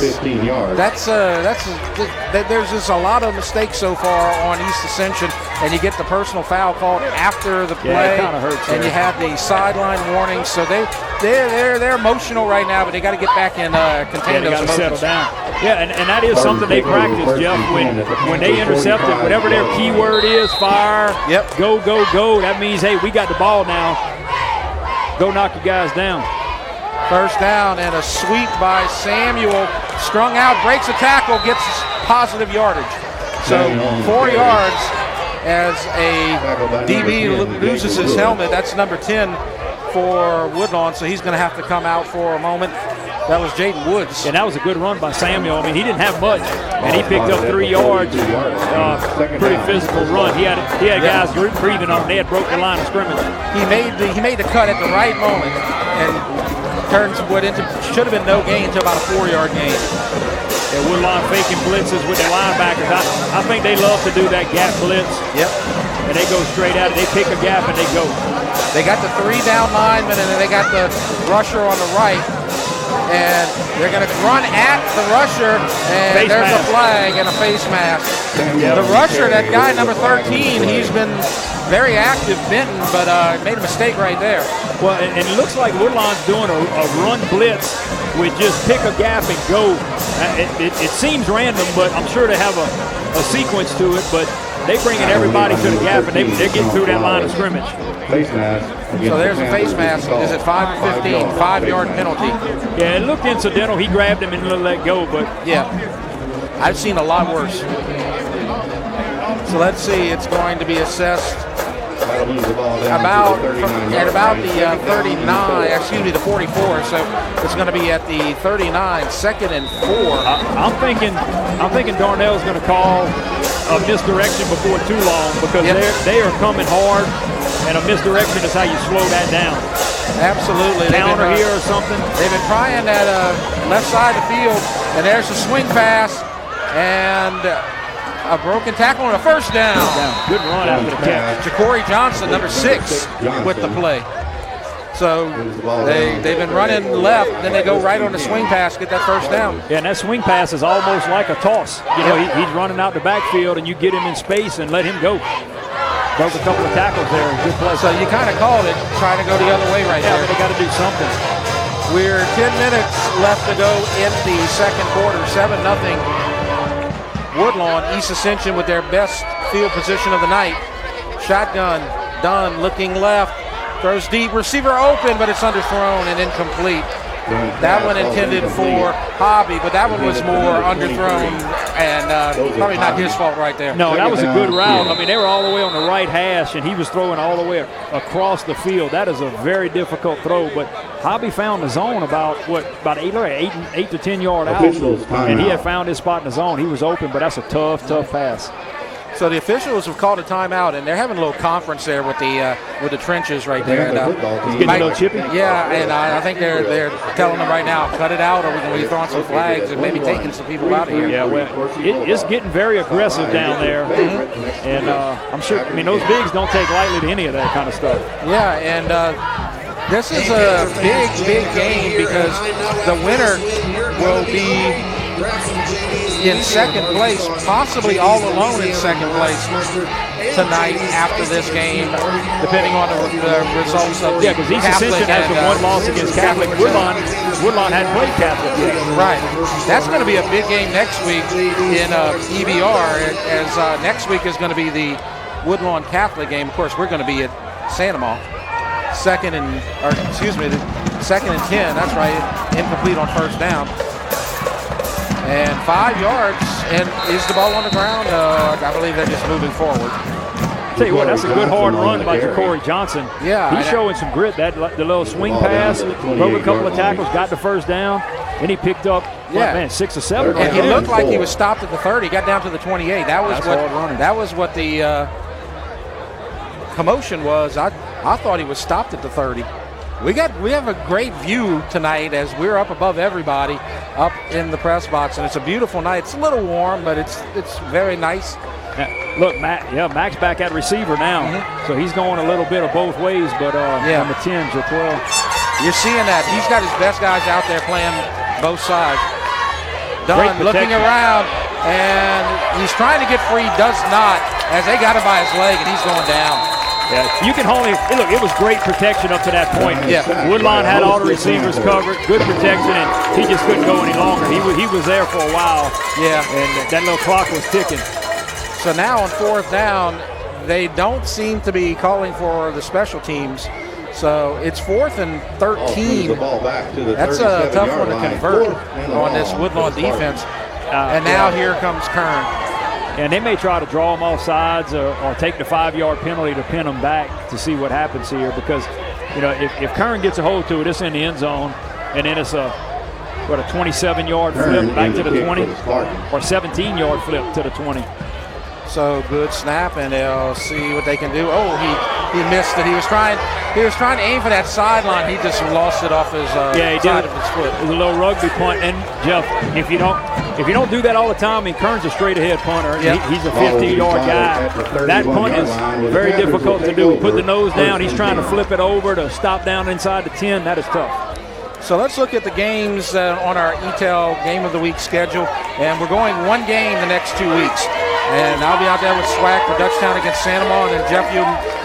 just a lot of mistakes so far on East Ascension, and you get the personal foul called after the play, and you have the sideline warning. So they're emotional right now, but they got to get back and contain those emotions. Settle down. Yeah, and that is something they practice, Jeff. When they intercept it, whatever their key word is, fire, go, that means, hey, we got the ball now. Go knock you guys down. First down and a sweep by Samuel. Strung out, breaks a tackle, gets positive yardage. So 4 yards as a DB loses his helmet. That's number 10 for Woodlawn, so he's going to have to come out for a moment. That was Jaden Woods. And that was a good run by Samuel. I mean, he didn't have much, and he picked up 3 yards. Pretty physical run. He had guys breathing on him. They had broke the line of scrimmage. He made the cut at the right moment and turns what should have been no gain to about a 4-yard gain. Yeah, Woodlawn faking blitzes with their linebackers. I think they love to do that gap blitz. Yep. And they go straight at it. They pick a gap and they go. They got the 3 down linemen, and then they got the rusher on the right. And they're going to run at the rusher, and there's a flag and a face mask. The rusher, that guy, number 13, he's been very active, Benton, but made a mistake right there. Well, and it looks like Woodlawn's doing a run blitz with just pick a gap and go. It seems random, but I'm sure they have a sequence to it, but they bringing everybody to the gap, and they're getting through that line of scrimmage. Face mask. So there's a face mask. Is it 5-15, 5-yard penalty? Yeah, it looked incidental. He grabbed him and let go, but yeah, I've seen a lot worse. So let's see. It's going to be assessed about the 39. Excuse me, the 44. So it's going to be at the 39, 2nd and 4. I'm thinking Darnell's going to call a misdirection before too long because they are coming hard, and a misdirection is how you slow that down. Absolutely. Counter here or something. They've been trying that left side of the field, and there's a swing pass and a broken tackle and a first down. Good run after the catch. Ja'Cory Johnson, number 6, with the play. So they've been running left, then they go right on the swing pass, get that first down. Yeah, and that swing pass is almost like a toss. You know, he's running out the backfield, and you get him in space and let him go. Broke a couple of tackles there. Good play. So you kind of called it, trying to go the other way right there. Yeah, they got to do something. We're 10 minutes left to go in the second quarter. 7-0. Woodlawn, East Ascension with their best field position of the night. Shotgun, Dunn looking left. Throws deep, receiver open, but it's underthrown and incomplete. That one intended for Hobby, but that one was more underthrown and probably not his fault right there. No, that was a good route. I mean, they were all the way on the right hash, and he was throwing all the way across the field. That is a very difficult throw, but Hobby found the zone about 8 to 10 yard out, and he had found his spot in the zone. He was open, but that's a tough pass. So the officials have called a timeout, and they're having a little conference there with the trenches right there. And, it's getting a little chippy. Yeah, and I think they're telling them right now, cut it out, or we're going to be throwing some flags and maybe taking some people out of here. Yeah, well, it's getting very aggressive down there, and I'm sure. I mean, those bigs don't take lightly to any of that kind of stuff. Yeah, and this is a big game because the winner will be in second place, possibly all alone in second place tonight after this game, depending on the results of because East Ascension has the one loss against Catholic. Woodlawn hadn't played Catholic yet. Right. That's going to be a big game next week in EBR, as next week is going to be the Woodlawn Catholic game. Of course, we're going to be at Santamon. Second and 10. That's right. Incomplete on first down. And 5 yards, and is the ball on the ground? I believe they're just moving forward. Tell you what, that's a good hard run by Ja'Cory Johnson. Yeah, he's showing some grit. The little swing pass, broke a couple of tackles, got the first down, and he picked up 6 or 7. And he looked like he was stopped at the 30. He got down to the 28. That was what the commotion was. I thought he was stopped at the 30. We have a great view tonight as we're up above everybody up in the press box, and it's a beautiful night. It's a little warm, but it's very nice. Look, Mac's back at receiver now, so he's going a little bit of both ways, but number 10, Jaquel. You're seeing that. He's got his best guys out there playing both sides. Dunn looking around, and he's trying to get free, does not, as they got him by his leg, and he's going down. Yeah, you can only look. It was great protection up to that point. Yeah, Woodlawn had all the receivers covered, good protection, and he just couldn't go any longer. He was there for a while. Yeah, and that little clock was ticking. So now on fourth down, they don't seem to be calling for the special teams. So it's 4th and 13. That's a tough one to convert on this Woodlawn defense. And now here comes Kern. And they may try to draw them off sides or take the 5-yard penalty to pin them back to see what happens here, because, if Kern gets a hold to it, it's in the end zone, and then it's a 27-yard flip back to the 20 or 17-yard flip to the 20. So good snap, and they'll see what they can do. Oh, he missed it. He was trying to aim for that sideline. He just lost it off his side of his foot. It was a little rugby punt. And Jeff, if you don't do that all the time, Kern's a straight ahead punter. Yep. He's a 15-yard guy. That punt is very difficult to do. Put the nose down. He's trying to flip it over to stop down inside the 10. That is tough. So let's look at the games on our EATEL Game of the Week schedule. And we're going one game the next 2 weeks. And I'll be out there with SWAC for Dutchtown against Santamon. And Jeff,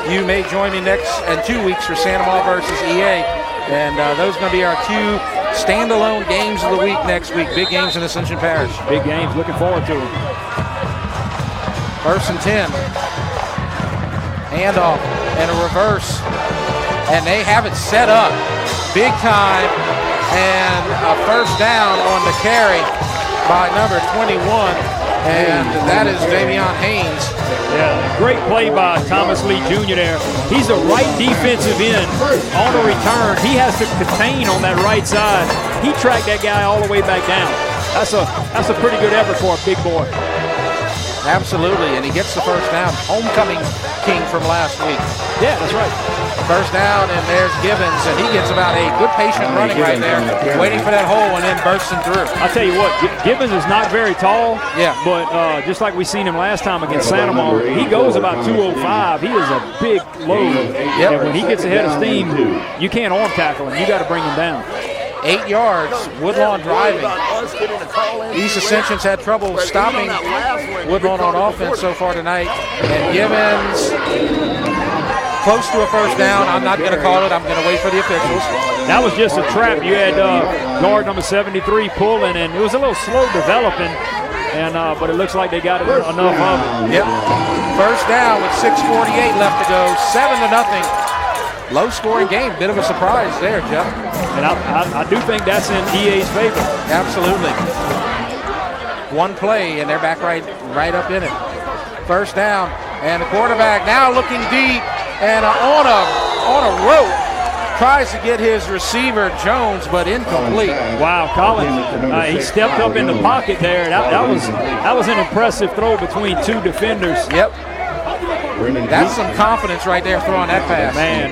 you may join me next in 2 weeks for Santamon versus EA. And those are going to be our 2 standalone games of the week next week. Big games in Ascension Parish. Big games. Looking forward to them. 1st and 10. Handoff and a reverse. And they have it set up big time. And a first down on the carry by number 21. And that is Davion Haynes. Yeah, great play by Thomas Lee Jr. there. He's a right defensive end on a return. He has to contain on that right side. He tracked that guy all the way back down. That's a pretty good effort for a big boy. Absolutely, and he gets the first down. Homecoming king from last week. Yeah, that's right. First down, and there's Gibbons, and he gets about a good patient running right there, waiting for that hole and then bursting through. I'll tell you what, Gibbons is not very tall, yeah, but just like we seen him last time against Santa Monica, he goes about 205. He is a big load, and when he gets ahead of steam, you can't arm tackle him. You got to bring him down. 8 yards, Woodlawn driving. East Ascension's had trouble stopping Woodlawn on offense so far tonight. And Gibbons close to a first down. I'm not going to call it. I'm going to wait for the officials. That was just a trap. You had guard number 73 pulling, and it was a little slow developing. But it looks like they got enough of it. Yep. First down with 6:48 left to go. 7-0. Low-scoring game. Bit of a surprise there, Jeff. And I do think that's in EA's favor. Absolutely. One play, and they're back right up in it. First down, and the quarterback now looking deep, and on a rope. Tries to get his receiver, Jones, but incomplete. Wow, Collins, he stepped up in the pocket there. That was an impressive throw between two defenders. Yep. That's some confidence right there throwing that pass. Man,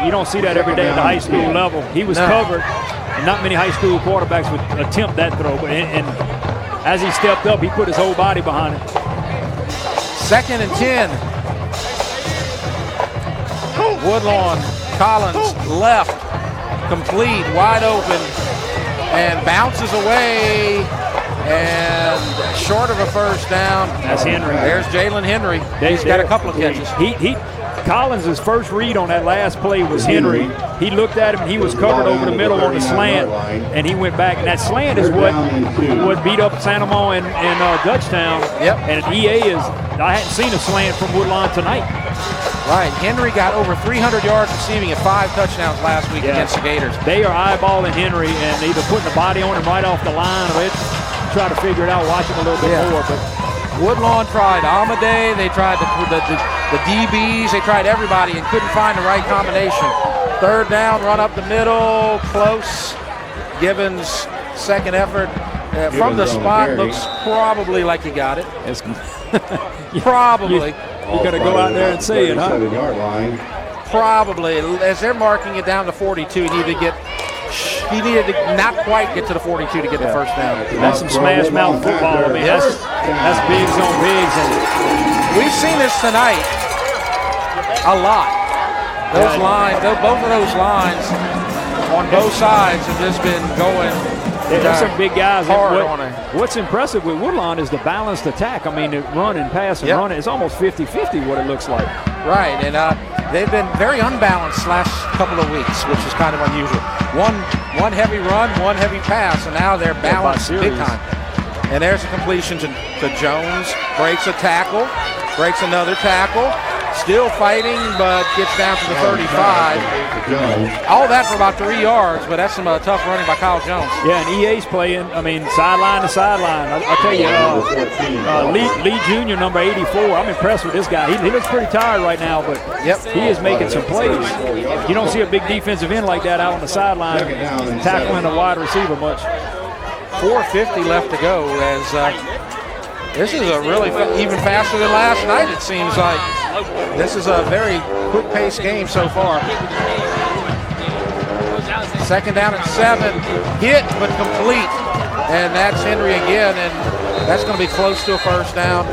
you don't see that every day at the high school level. He was covered, and not many high school quarterbacks would attempt that throw. And as he stepped up, he put his whole body behind it. 2nd and 10. Woodlawn, Collins left, complete, wide open, and bounces away. And short of a first down. That's Henry. There's Jalen Henry. He's got a couple of catches. Collins' first read on that last play was Henry. He looked at him, and he was covered over the middle on the slant, and he went back. And that slant is what beat up Santa Monica and Dutchtown. Yep. And EA I hadn't seen a slant from Woodlawn tonight. Right. Henry got over 300 yards receiving and 5 touchdowns last week against the Gators. They are eyeballing Henry and either putting the body on him right off the line or try to figure it out, watch him a little bit more. But Woodlawn tried Amadei, they tried the DBs, they tried everybody and couldn't find the right combination. Third down, run up the middle, close. Gibbons' second effort from the spot looks probably like he got it. Probably. You got to go out there and see it, huh? Probably. As they're marking it down to 42, he needed to not quite get to the 42 to get the first down. That's some smash mouth football. I mean, that's bigs on bigs. And we've seen this tonight a lot. Those lines, both of those lines on both sides have just been going. There's some big guys. Hard on it. What's impressive with Woodlawn is the balanced attack. I mean, the run and pass and run. It's almost 50-50 what it looks like. Right, and they've been very unbalanced last couple of weeks, which is kind of unusual. One heavy run, one heavy pass, and now they're balanced big time. And there's a completion to Jones. Breaks a tackle, breaks another tackle. Still fighting, but gets down to the 35. All that for about 3 yards, but that's some tough running by Kyle Jones. Yeah, and EA's playing, sideline to sideline. I'll tell you, Lee Jr., number 84, I'm impressed with this guy. He looks pretty tired right now, but he is making some plays. You don't see a big defensive end like that out on the sideline tackling a wide receiver much. 4:50 left to go as this is a really even faster than last night, it seems like. This is a very quick-paced game so far. Second down and 7. Hit, but complete. And that's Henry again, and that's going to be close to a first down.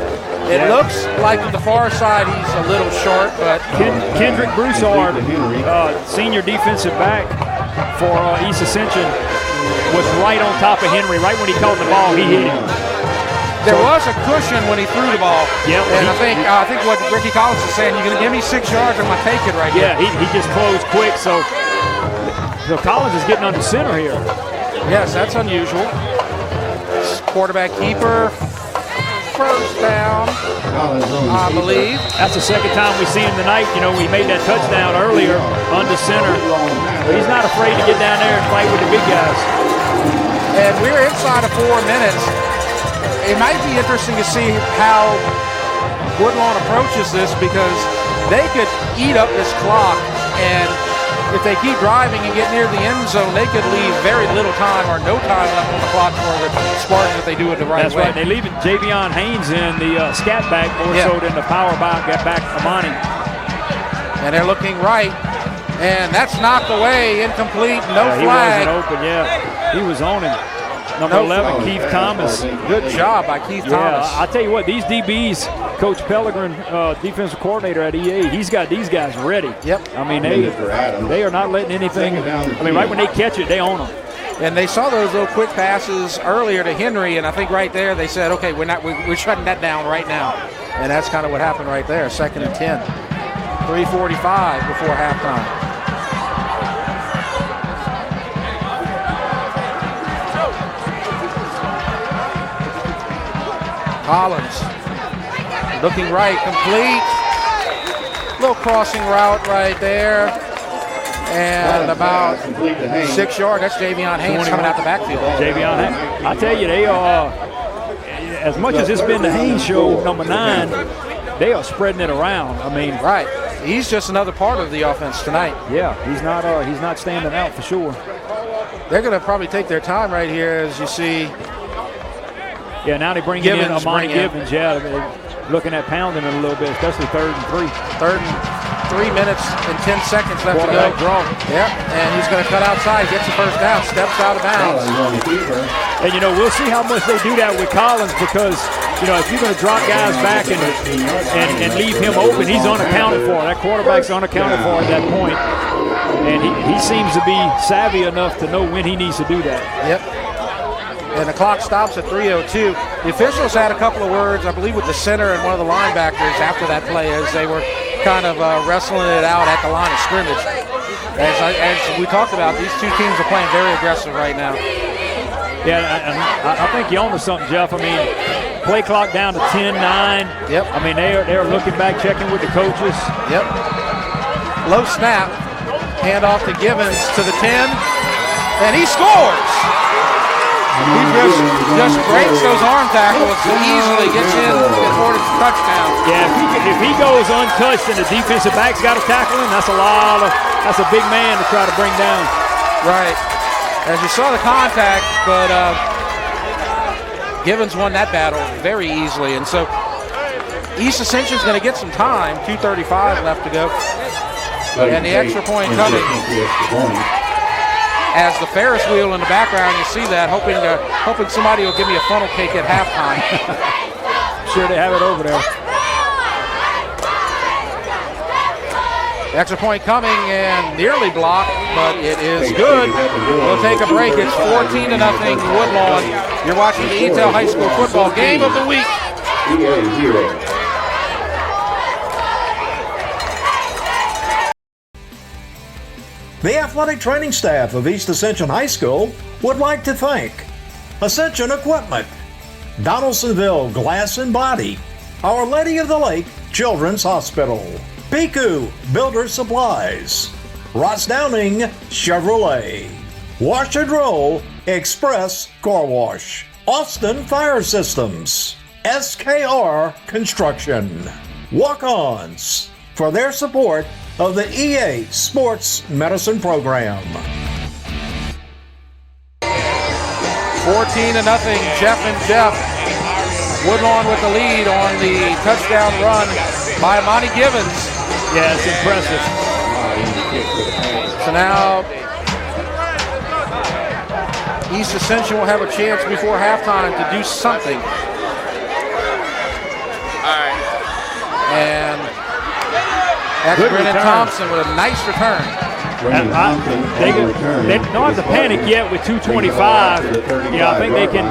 It looks like on the far side he's a little short, but Kendrick Broussard, senior defensive back for East Ascension, was right on top of Henry. Right when he caught the ball, he hit him. There was a cushion when he threw the ball. Yep. And I think what Ricky Collins is saying, you're going to give me 6 yards, I'm going to take it right here. Yeah, he just closed quick, so Collins is getting under center here. Yes, that's unusual. Quarterback keeper, first down, I believe. That's the second time we see him tonight. We made that touchdown earlier under center. But he's not afraid to get down there and fight with the big guys. And we're inside of 4 minutes. It might be interesting to see how Woodlawn approaches this because they could eat up this clock and if they keep driving and get near the end zone, they could leave very little time or no time left on the clock for the Spartans if they do it the right That's way. right. They're leaving Javion Haynes in the scat back more so than the power back Amani. And they're looking right. And that's knocked away, incomplete, no flag. He wasn't open, He was on him. Number 11, Keith Thomas. Good job by Keith Thomas. I tell you what, these DBs, Coach Pellegrin, defensive coordinator at EA, he's got these guys ready. Yep. I mean, they are not letting anything. I mean, right when they catch it, they own them. And they saw those little quick passes earlier to Henry, and I think right there they said, okay, we're shutting that down right now. And that's kind of what happened right there. 2nd and 10. 3:45 before halftime. Collins looking right, complete. Little crossing route right there. And about 6 yards. That's Javion Haynes coming out the backfield. Javion Haynes. I tell you, they are, as much as it's been the Haynes show, number 9, they are spreading it around. I mean, right. He's just another part of the offense tonight. Yeah, he's not standing out for sure. They're going to probably take their time right here, as you see. Yeah, now they bring in Amani Gibbons. Yeah, looking at pounding it a little bit, especially 3rd and 3. 3rd and 3 minutes and 10 seconds left to go. Draw. Yep, and he's going to cut outside, gets the first down, steps out of bounds. And, we'll see how much they do that with Collins because, if you're going to drop guys back and leave him open, he's unaccounted for. That quarterback's unaccounted for at that point. And he seems to be savvy enough to know when he needs to do that. Yep. And the clock stops at 3:02. The officials had a couple of words, I believe, with the center and one of the linebackers after that play as they were kind of wrestling it out at the line of scrimmage. As we talked about, these two teams are playing very aggressive right now. Yeah, I think you're on to something, Jeff. I mean, play clock down to 10-9. Yep. I mean, they're looking back, checking with the coaches. Yep. Low snap. Hand off to Gibbons to the 10. And he scores! He just breaks those arm tackles and easily gets in for the touchdown. Yeah, if he goes untouched and the defensive back's got to tackle him, that's a big man to try to bring down. Right. As you saw the contact, but Gibbons won that battle very easily. And so East Ascension's going to get some time. 2:35 left to go. And the extra point coming. As the Ferris wheel in the background, you see that, hoping somebody will give me a funnel cake at halftime. Sure they have it over there. Extra point coming and nearly blocked, but it is good. We'll take a break. It's 14-0 Woodlawn. You're watching the EATEL High School Football Game of the Week. The athletic training staff of East Ascension High School would like to thank Ascension Equipment, Donaldsonville Glass and Body, Our Lady of the Lake Children's Hospital, Piku Builder Supplies, Ross Downing Chevrolet, Wash and Roll Express Car Wash, Austin Fire Systems, SKR Construction, Walk-Ons for their support of the EA Sports Medicine Program. 14-0, Jeff and Jeff. Woodlawn with the lead on the touchdown run by Monty Gibbons. Yeah, it's impressive. So now East Ascension will have a chance before halftime to do something. All right. And that's Brennan Thompson with a nice return. They don't have to panic yet with 2:25. Yeah, I think they can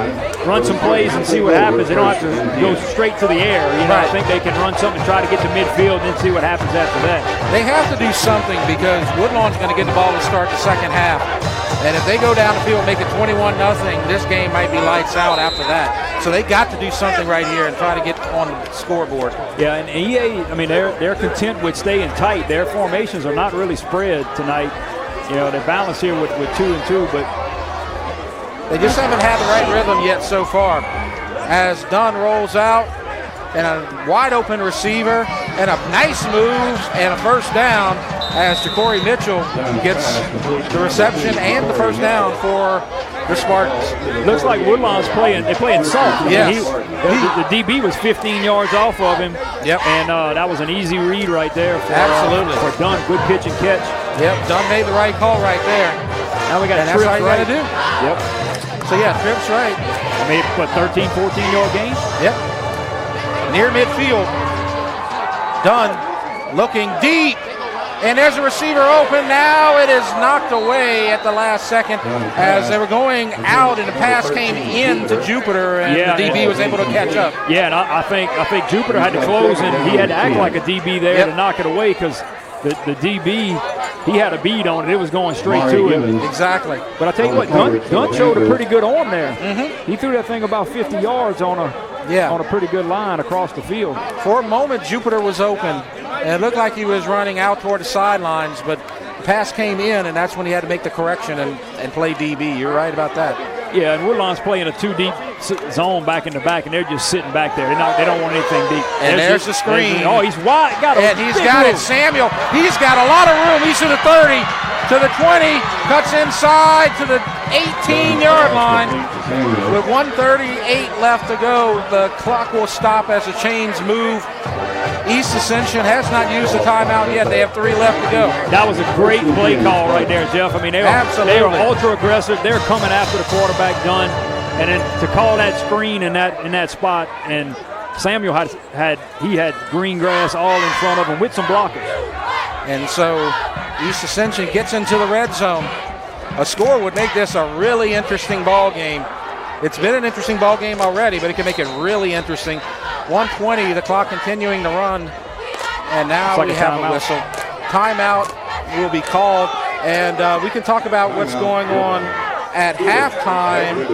run some plays and see what happens. They don't have to go straight to the air. I think they can run something, try to get to midfield, and then see what happens after that. They have to do something because Woodlawn's going to get the ball to start the second half. And if they go down the field and make it 21-0, this game might be lights out after that. So they got to do something right here and try to get on the scoreboard. Yeah, and EA, I mean, they're content with staying tight. Their formations are not really spread tonight. They're balanced here with 2 and 2, but they just haven't had the right rhythm yet so far. As Dunn rolls out and a wide open receiver and a nice move and a first down. as Ja'Cory Mitchell gets the reception and the first down for the Spartans. Looks like Woodlawn's playing soft. Yes. The DB was 15 yards off of him. Yep. And that was an easy read right there for Dunn. Good pitch and catch. Yep, Dunn made the right call right there. Now we got and that's Trips how you right. got to do. Yep. So, yeah, Trips right. I mean, 13, 14-yard gain? Yep. Near midfield. Dunn looking deep. And there's a receiver open. Now it is knocked away at the last second as they were going out and the pass came in to Jupiter and the DB was able to catch up. Yeah, and I think Jupiter had to close and he had to act like a DB there to knock it away because the DB, he had a bead on it. It was going straight to him. Exactly. But I tell you what, Dunn showed a pretty good arm there. He threw that thing about 50 yards on a pretty good line across the field. For a moment, Jupiter was open. And it looked like he was running out toward the sidelines, but the pass came in, and that's when he had to make the correction and play DB. You're right about that. Yeah, and Woodlawn's playing a 2-deep zone back in the back, and they're just sitting back there. They don't want anything deep. And there's the screen. He's wide. He's got it. Samuel, he's got a lot of room. He's to the 30, to the 20, cuts inside to the 18-yard line. With 1:38 left to go, the clock will stop as the chains move. East Ascension has not used the timeout yet. They have 3 left to go. That was a great play call right there, Jeff. I mean, they were ultra aggressive. They're coming after the quarterback, Dunn, and then to call that screen in that spot. And Samuel had green grass all in front of him with some blockers. And so East Ascension gets into the red zone. A score would make this a really interesting ball game. It's been an interesting ball game already, but it can make it really interesting. 1:20, the clock continuing to run, and now we have a whistle. Timeout will be called, and we can talk about what's going on at halftime.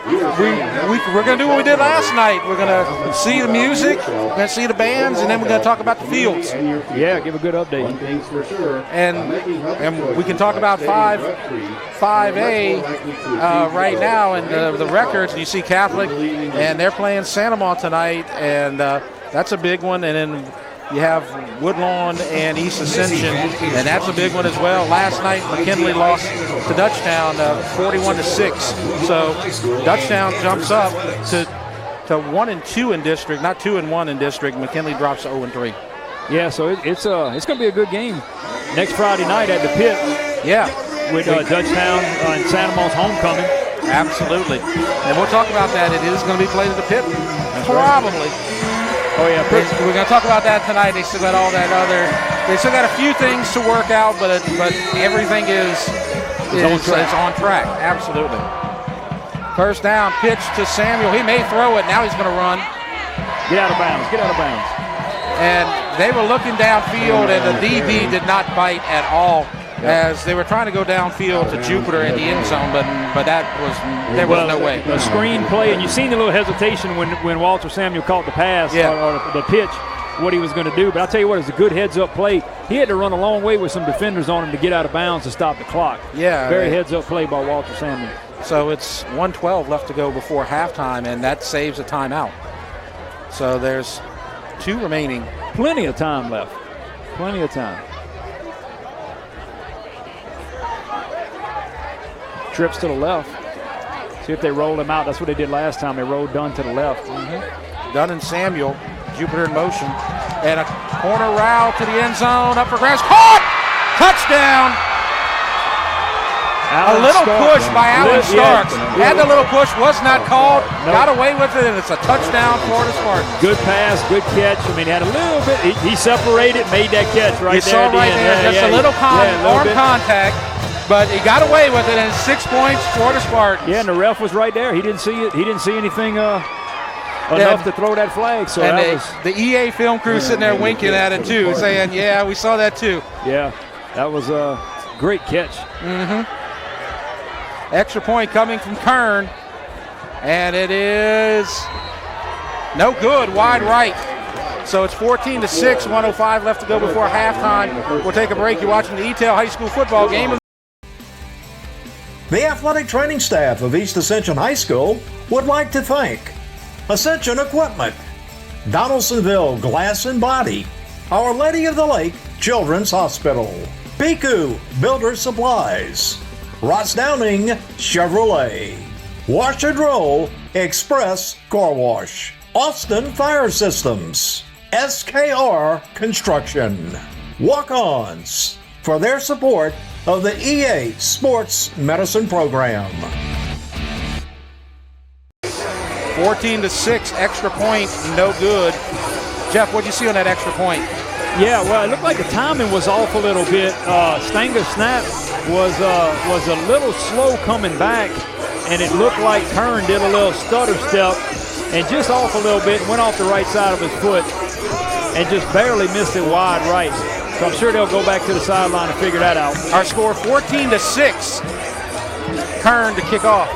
We're going to do what we did last night. We're going to see the music, we're going to see the bands, and then we're going to talk about the fields. Yeah, give a good update. And we can talk about 5A right now and the records. You see Catholic, and they're playing Santamont tonight, and that's a big one. And then you have Woodlawn and East Ascension, and that's a big one as well. Last night, McKinley lost to Dutchtown 41-6. So Dutchtown jumps up to 1-2 in district, not 2-1 in district. McKinley drops to 0-3. Yeah, so it's going to be a good game next Friday night at the Pit. Yeah, with Dutchtown and Santamont's homecoming. Absolutely, and we'll talk about that. It is going to be played at the Pit, probably. Oh yeah, we're going to talk about that tonight. They still got all that other. They still got a few things to work out, but everything is on track. Absolutely. First down, pitch to Samuel. He may throw it. Now he's going to run. Get out of bounds. Get out of bounds. And they were looking downfield, and the DB did not bite at all. As they were trying to go downfield to Jupiter in the end zone, but there was no way. A screen play, and you've seen the little hesitation when Walter Samuel caught the pass or the pitch, what he was going to do. But I'll tell you what, it's a good heads-up play. He had to run a long way with some defenders on him to get out of bounds to stop the clock. Yeah. Very heads-up play by Walter Samuel. So it's 1:12 left to go before halftime, and that saves a timeout. So there's 2 remaining. Plenty of time left. Plenty of time. Trips to the left. See if they roll him out. That's what they did last time. They rolled Dunn to the left. Dunn and Samuel, Jupiter in motion. And a corner route to the end zone, up for grabs. Caught! Touchdown! A little push by Alan Starks. Had the little push, was not called. Got away with it, and it's a touchdown for the Spartans. Good pass, good catch. I mean, he had a little bit. He separated, made that catch right there. You saw right there, just a little arm contact. But he got away with it, and 6 points for the Spartans. Yeah, and the ref was right there. He didn't see it. He didn't see anything enough to throw that flag. So and that was the EA film crew sitting there winking at it too, saying, "Yeah, we saw that too." Yeah, that was a great catch. Extra point coming from Kern, and it is no good. Wide right. So it's 14-6. 1:05 left to go before halftime. We'll take a break. You're watching the EATEL High School football game. The athletic training staff of East Ascension High School would like to thank Ascension Equipment, Donaldsonville Glass and Body, Our Lady of the Lake Children's Hospital, Piku Builder Supplies, Ross Downing Chevrolet, Wash and Roll Express Car Wash, Austin Fire Systems, SKR Construction, Walk-Ons for their support of the EA Sports Medicine Program. 14-6, extra point, no good. Jeff, what'd you see on that extra point? Yeah, well, it looked like the timing was off a little bit. Stanger's snap was a little slow coming back, and it looked like Kern did a little stutter step and just off a little bit, went off the right side of his foot and just barely missed it wide right. So I'm sure they'll go back to the sideline and figure that out. Our score 14-6. Kern to kick off.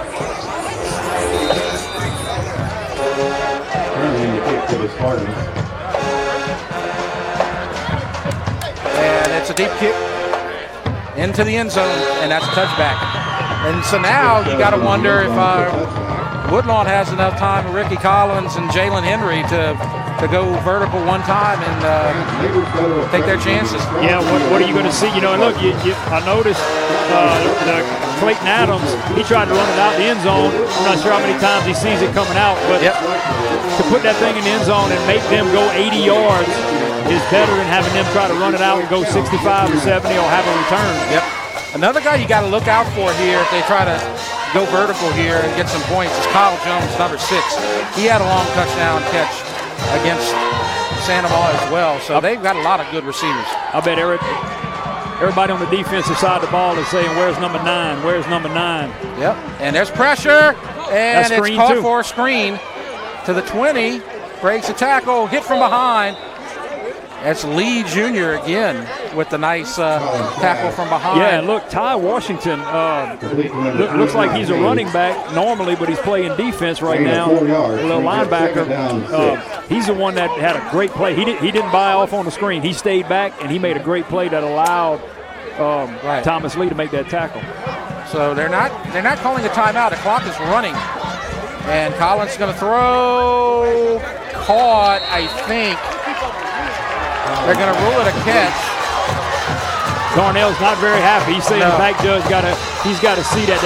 And it's a deep kick into the end zone, and that's a touchback. And so now you got to wonder if Woodlawn has enough time with Ricky Collins and Jalen Henry to go vertical one time and take their chances. Yeah, what are you going to see? You know, look, I noticed Clayton Adams, he tried to run it out the end zone. I'm not sure how many times he sees it coming out, but to put that thing in the end zone and make them go 80 yards is better than having them try to run it out and go 65 or 70 or have a return. Yep. Another guy you got to look out for here if they try to go vertical here and get some points is Kyle Jones, number 6. He had a long touchdown catch against Santa Maria as well. So they've got a lot of good receivers. I bet everybody on the defensive side of the ball is saying, where's number 9? Where's number 9? Yep. And there's pressure. And it's called for a screen to the 20. Breaks a tackle. Hit from behind. That's Lee Jr. again with the nice tackle from behind. Yeah, and look, Ty Washington looks like he's a running back normally, but he's playing defense right now. A little linebacker. He's the one that had a great play. He didn't buy off on the screen. He stayed back, and he made a great play that allowed Thomas Lee to make that tackle. So they're not calling a timeout. The clock is running. And Collins is going to throw. Caught, I think. They're going to rule it a catch. Darnell's not very happy. He's saying the back judge he's got to see that.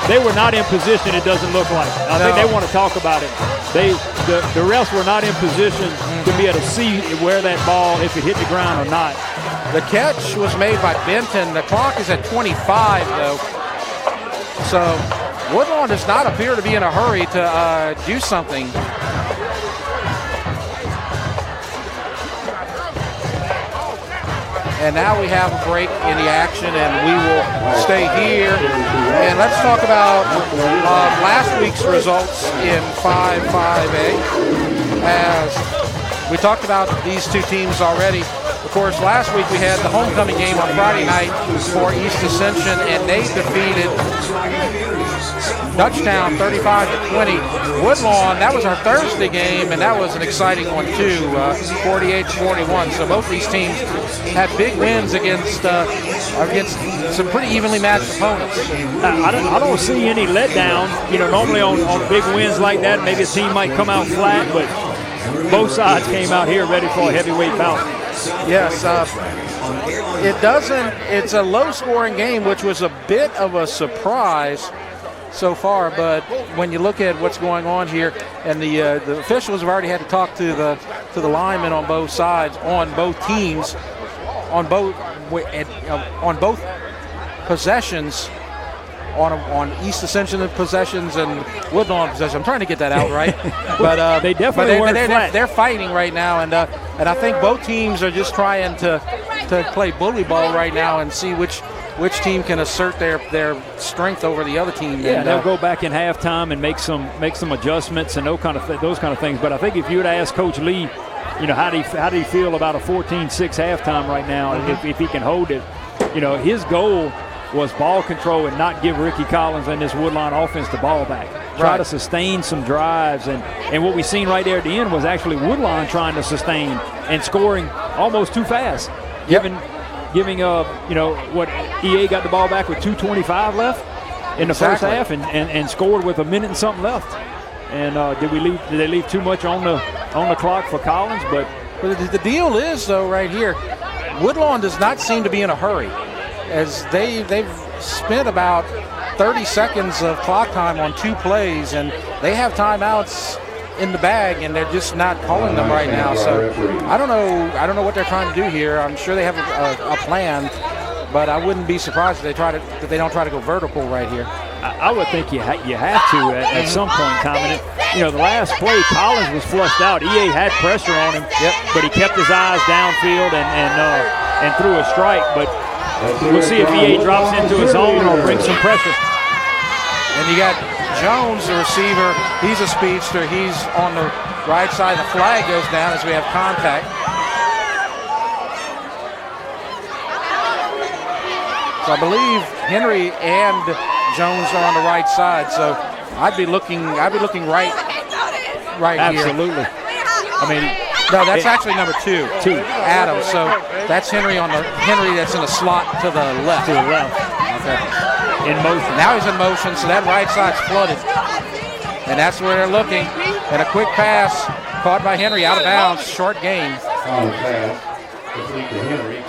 They were not in position, it doesn't look like. I think they want to talk about it. The refs were not in position to be able to see where that ball, if it hit the ground or not. The catch was made by Benton. The clock is at 25, though. So Woodlawn does not appear to be in a hurry to do something. And now we have a break in the action, and we will stay here. And let's talk about last week's results in 5-5A. As we talked about these two teams already. Of course, last week we had the homecoming game on Friday night for East Ascension, and they defeated Dutchtown 35-20. Woodlawn, that was our Thursday game, and that was an exciting one too, 48-41. So both these teams had big wins against some pretty evenly matched opponents. I don't see any letdown. You know, normally on big wins like that, maybe a team might come out flat, but both sides came out here ready for a heavyweight bout. Yes, it's a low-scoring game, which was a bit of a surprise so far, but when you look at what's going on here, and the officials have already had to talk to the linemen on both sides, on both teams, on both possessions, on East Ascension possessions and Woodlawn possessions. I'm trying to get that out right, but they definitely weren't flat. They're fighting right now, and I think both teams are just trying to play bully ball right now and see which team can assert their strength over the other team. Yeah, and they'll go back in halftime and make some adjustments and those kind of things. But I think if you would ask Coach Lee, you know, how do you feel about a 14-6 halftime right now? Mm-hmm. If he can hold it, you know, his goal was ball control and not give Ricky Collins and this Woodlawn offense the ball back. Try to sustain some drives, and what we seen right there at the end was actually Woodlawn trying to sustain and scoring almost too fast. Giving what EA got the ball back with 2:25 left in the first half and scored with a minute and something left. And did they leave too much on the clock for Collins? But But the deal is, though, right here, Woodlawn does not seem to be in a hurry, as they've spent about 30 seconds of clock time on 2 plays, and they have timeouts in the bag, and they're just not calling them right now. So I don't know what they're trying to do here. I'm sure they have a plan, but I wouldn't be surprised if they don't try to go vertical right here. I would think you have to at some point in time. And the last play, Collins was flushed out. EA had pressure on him, but he kept his eyes downfield and threw a strike. But we'll see if EA drops into his zone or brings some pressure. And you got Jones, the receiver. He's a speedster. He's on the right side. The flag goes down as we have contact. So I believe Henry and Jones are on the right side. So I'd be looking right Absolutely. here. I mean, no, that's actually number 2. Adams. So that's Henry that's in the slot to the left. Okay. In motion. Now he's in motion, so that right side's flooded. And that's where they're looking. And a quick pass caught by Henry out of bounds, short gain.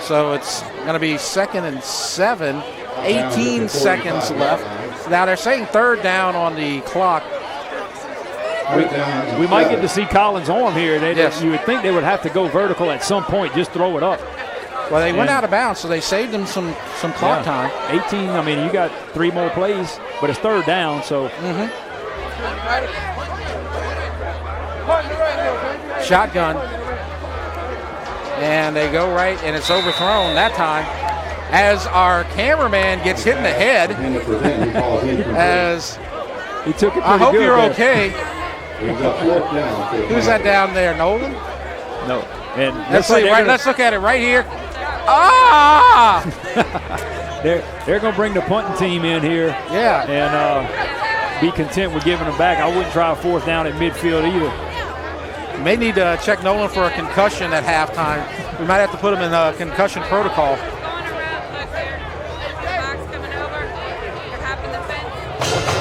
So it's going to be 2nd and 7, 18 seconds left. Now they're saying 3rd down on the clock. We might get to see Collins' arm here. Yes. You would think they would have to go vertical at some point, just throw it up. Well, they went out of bounds, so they saved them some clock time. 18, I mean, you got 3 more plays, but it's 3rd down, so. Shotgun. And they go right, and it's overthrown that time as our cameraman gets hit in the head. As he took it. I hope good you're there. okay. Who's that down there, Nolan? No. And let's look at it right here. Ah! they're going to bring the punting team in here. Yeah. And be content with giving them back. I wouldn't try a 4th down at midfield either. We may need to check Nolan for a concussion at halftime. We might have to put him in a concussion protocol.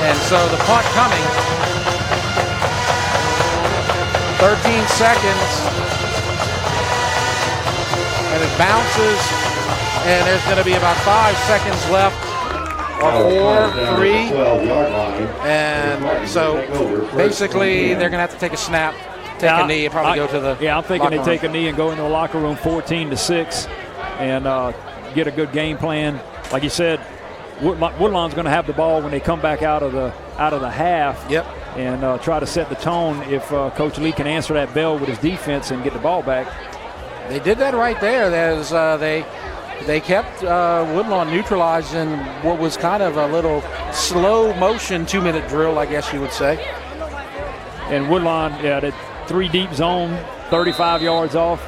And so the punt coming. 13 seconds. And it bounces. And there's going to be about 5 seconds left. Or 4, 3. And so basically they're going to have to take a snap. Take a knee and probably go to the I'm thinking they take room. a knee and go into the locker room 14-6 and get a good game plan. Like you said, Woodlawn's going to have the ball when they come back out of the half. Yep. And try to set the tone if Coach Lee can answer that bell with his defense and get the ball back. They did that right there. As they kept Woodlawn neutralized in what was kind of a little slow motion 2-minute drill, I guess you would say. And Woodlawn, that 3 deep zone, 35 yards off.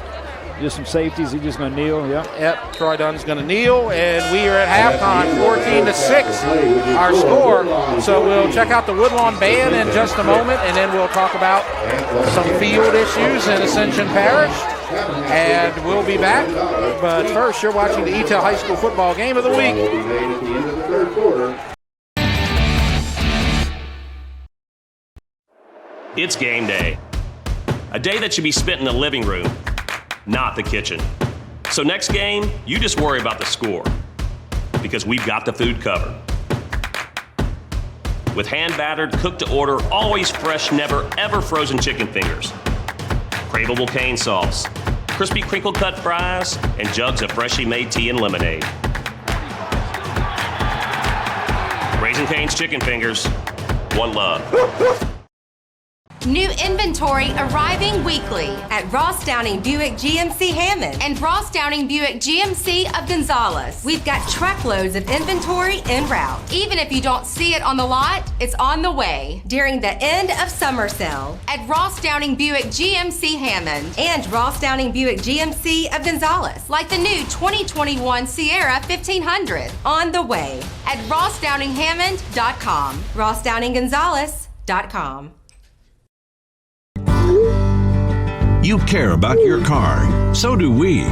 Just some safeties. He's just going to kneel. Yep. Troy Dunn's going to kneel, and we are at halftime, 14-6, our score. So we'll check out the Woodlawn band in just a moment, and then we'll talk about some field issues in Ascension Parish, and we'll be back. But first, you're watching the EATEL High School Football Game of the Week. It's game day. A day that should be spent in the living room, not the kitchen. So next game, you just worry about the score, because we've got the food covered. With hand-battered, cooked-to-order, always fresh, never, ever frozen chicken fingers, craveable cane sauce, crispy crinkle-cut fries, and jugs of freshly made tea and lemonade. Raising Cane's Chicken Fingers, one love. New inventory arriving weekly at Ross Downing Buick GMC Hammond and Ross Downing Buick GMC of Gonzales. We've got truckloads of inventory en route. Even if you don't see it on the lot, it's on the way during the end of summer sale at Ross Downing Buick GMC Hammond and Ross Downing Buick GMC of Gonzales, like the new 2021 Sierra 1500 on the way at rossdowninghammond.com, rossdowninggonzales.com. You care about your car. So do we.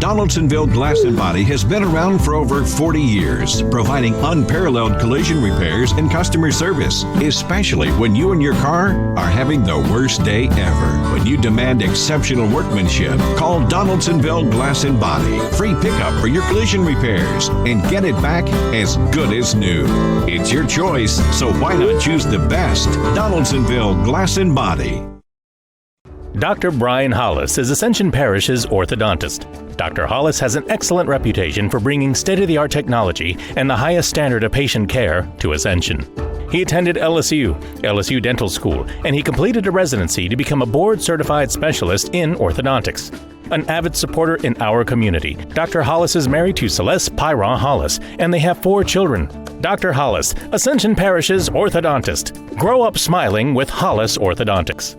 Donaldsonville Glass and Body has been around for over 40 years, providing unparalleled collision repairs and customer service, especially when you and your car are having the worst day ever. When you demand exceptional workmanship, call Donaldsonville Glass and Body. Free pickup for your collision repairs and get it back as good as new. It's your choice, so why not choose the best? Donaldsonville Glass and Body. Dr. Brian Hollis is Ascension Parish's orthodontist. Dr. Hollis has an excellent reputation for bringing state-of-the-art technology and the highest standard of patient care to Ascension. He attended LSU Dental School, and he completed a residency to become a board-certified specialist in orthodontics. An avid supporter in our community, Dr. Hollis is married to Celeste Pyron Hollis, and they have 4 children. Dr. Hollis, Ascension Parish's orthodontist. Grow up smiling with Hollis Orthodontics.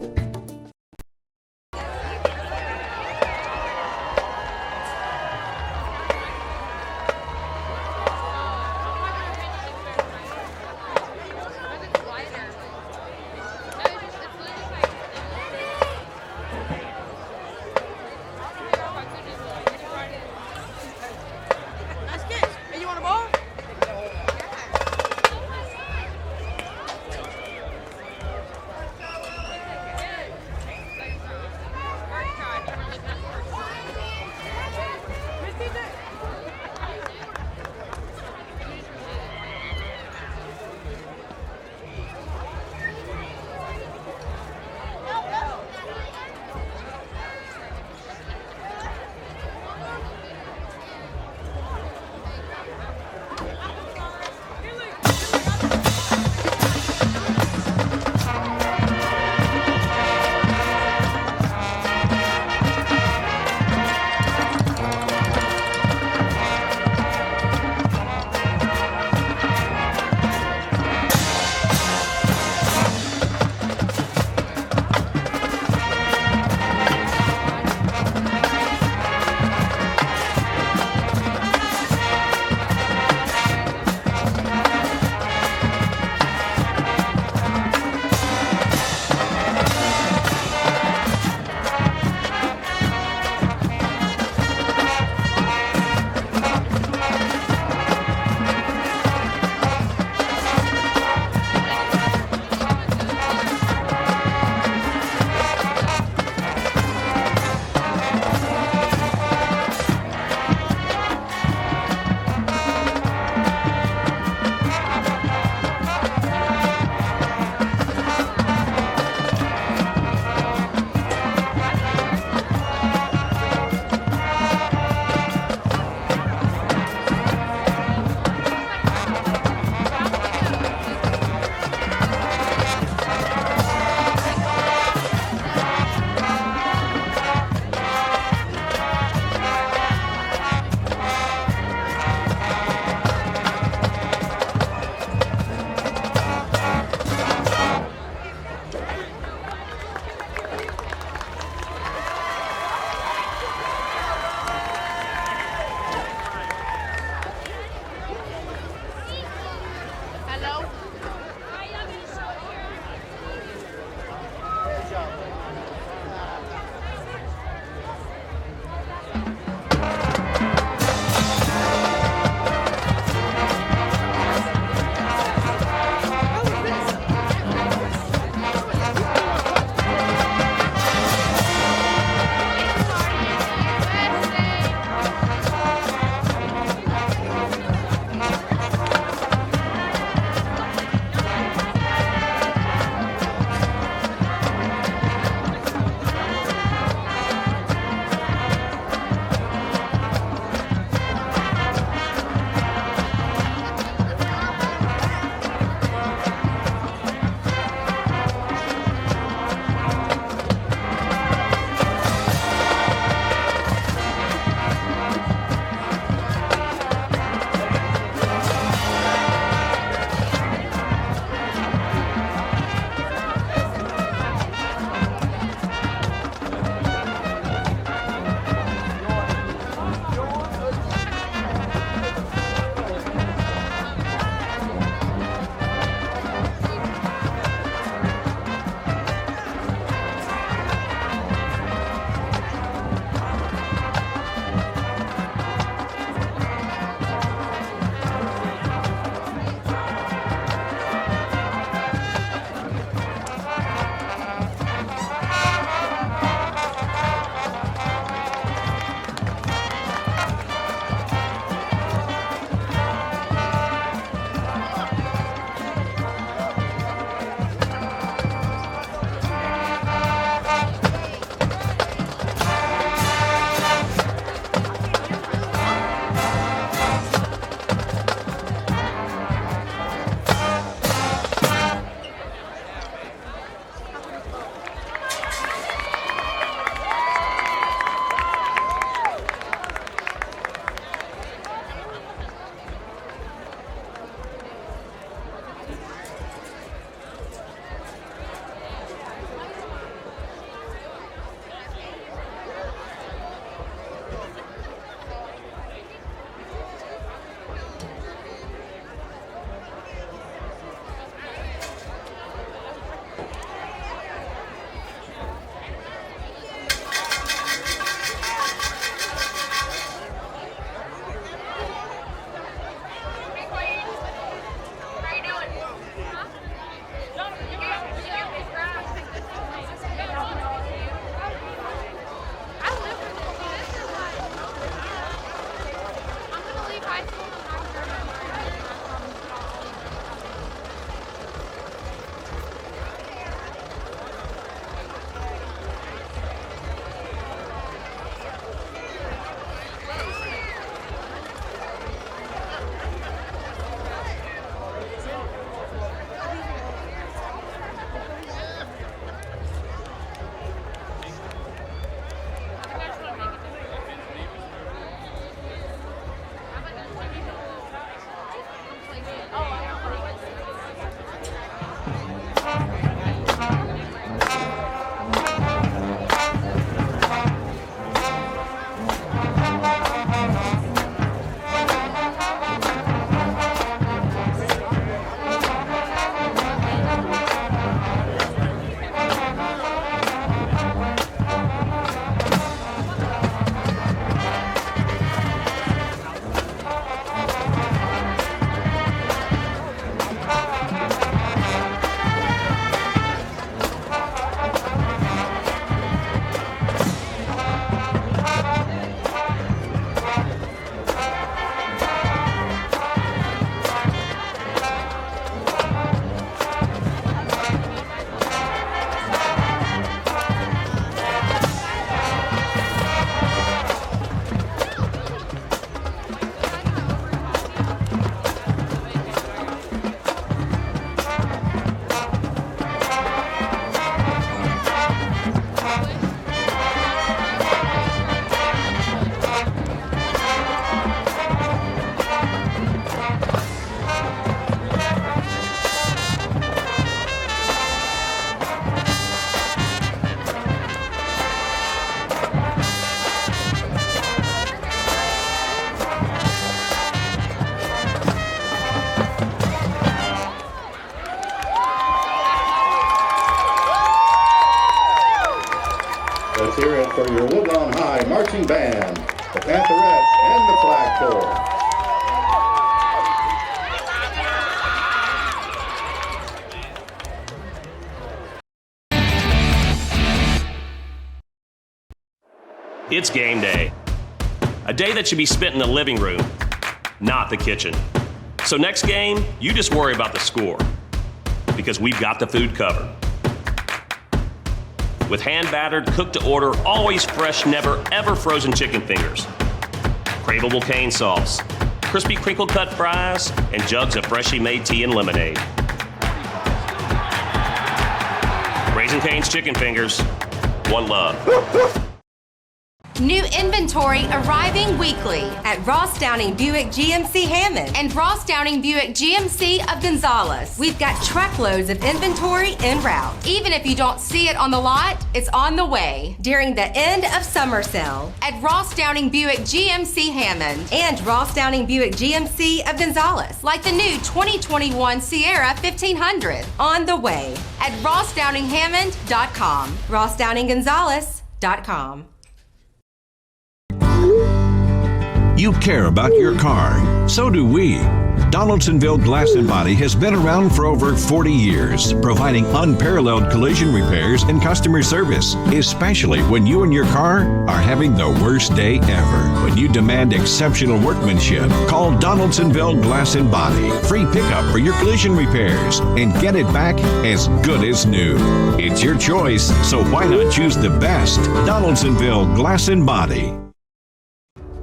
Let's hear it for your Woodlawn High Marching Band, the Pantherettes, and the Flag Corps. It's game day. A day that should be spent in the living room, not the kitchen. So next game, you just worry about the score, because we've got the food covered. With hand-battered, cooked-to-order, always fresh, never, ever frozen chicken fingers, craveable cane sauce, crispy crinkle-cut fries, and jugs of freshly made tea and lemonade. Raising Cane's Chicken Fingers, one love. New inventory arriving weekly at Ross Downing Buick GMC Hammond and Ross Downing Buick GMC of Gonzales. We've got truckloads of inventory en route. Even if you don't see it on the lot, it's on the way during the end of summer sale at Ross Downing Buick GMC Hammond and Ross Downing Buick GMC of Gonzales. Like the new 2021 Sierra 1500 on the way at rossdowninghammond.com, rossdowninggonzales.com. You care about your car. So do we. Donaldsonville Glass and Body has been around for over 40 years, providing unparalleled collision repairs and customer service, especially when you and your car are having the worst day ever. When you demand exceptional workmanship, call Donaldsonville Glass and Body. Free pickup for your collision repairs and get it back as good as new. It's your choice, so why not choose the best? Donaldsonville Glass and Body.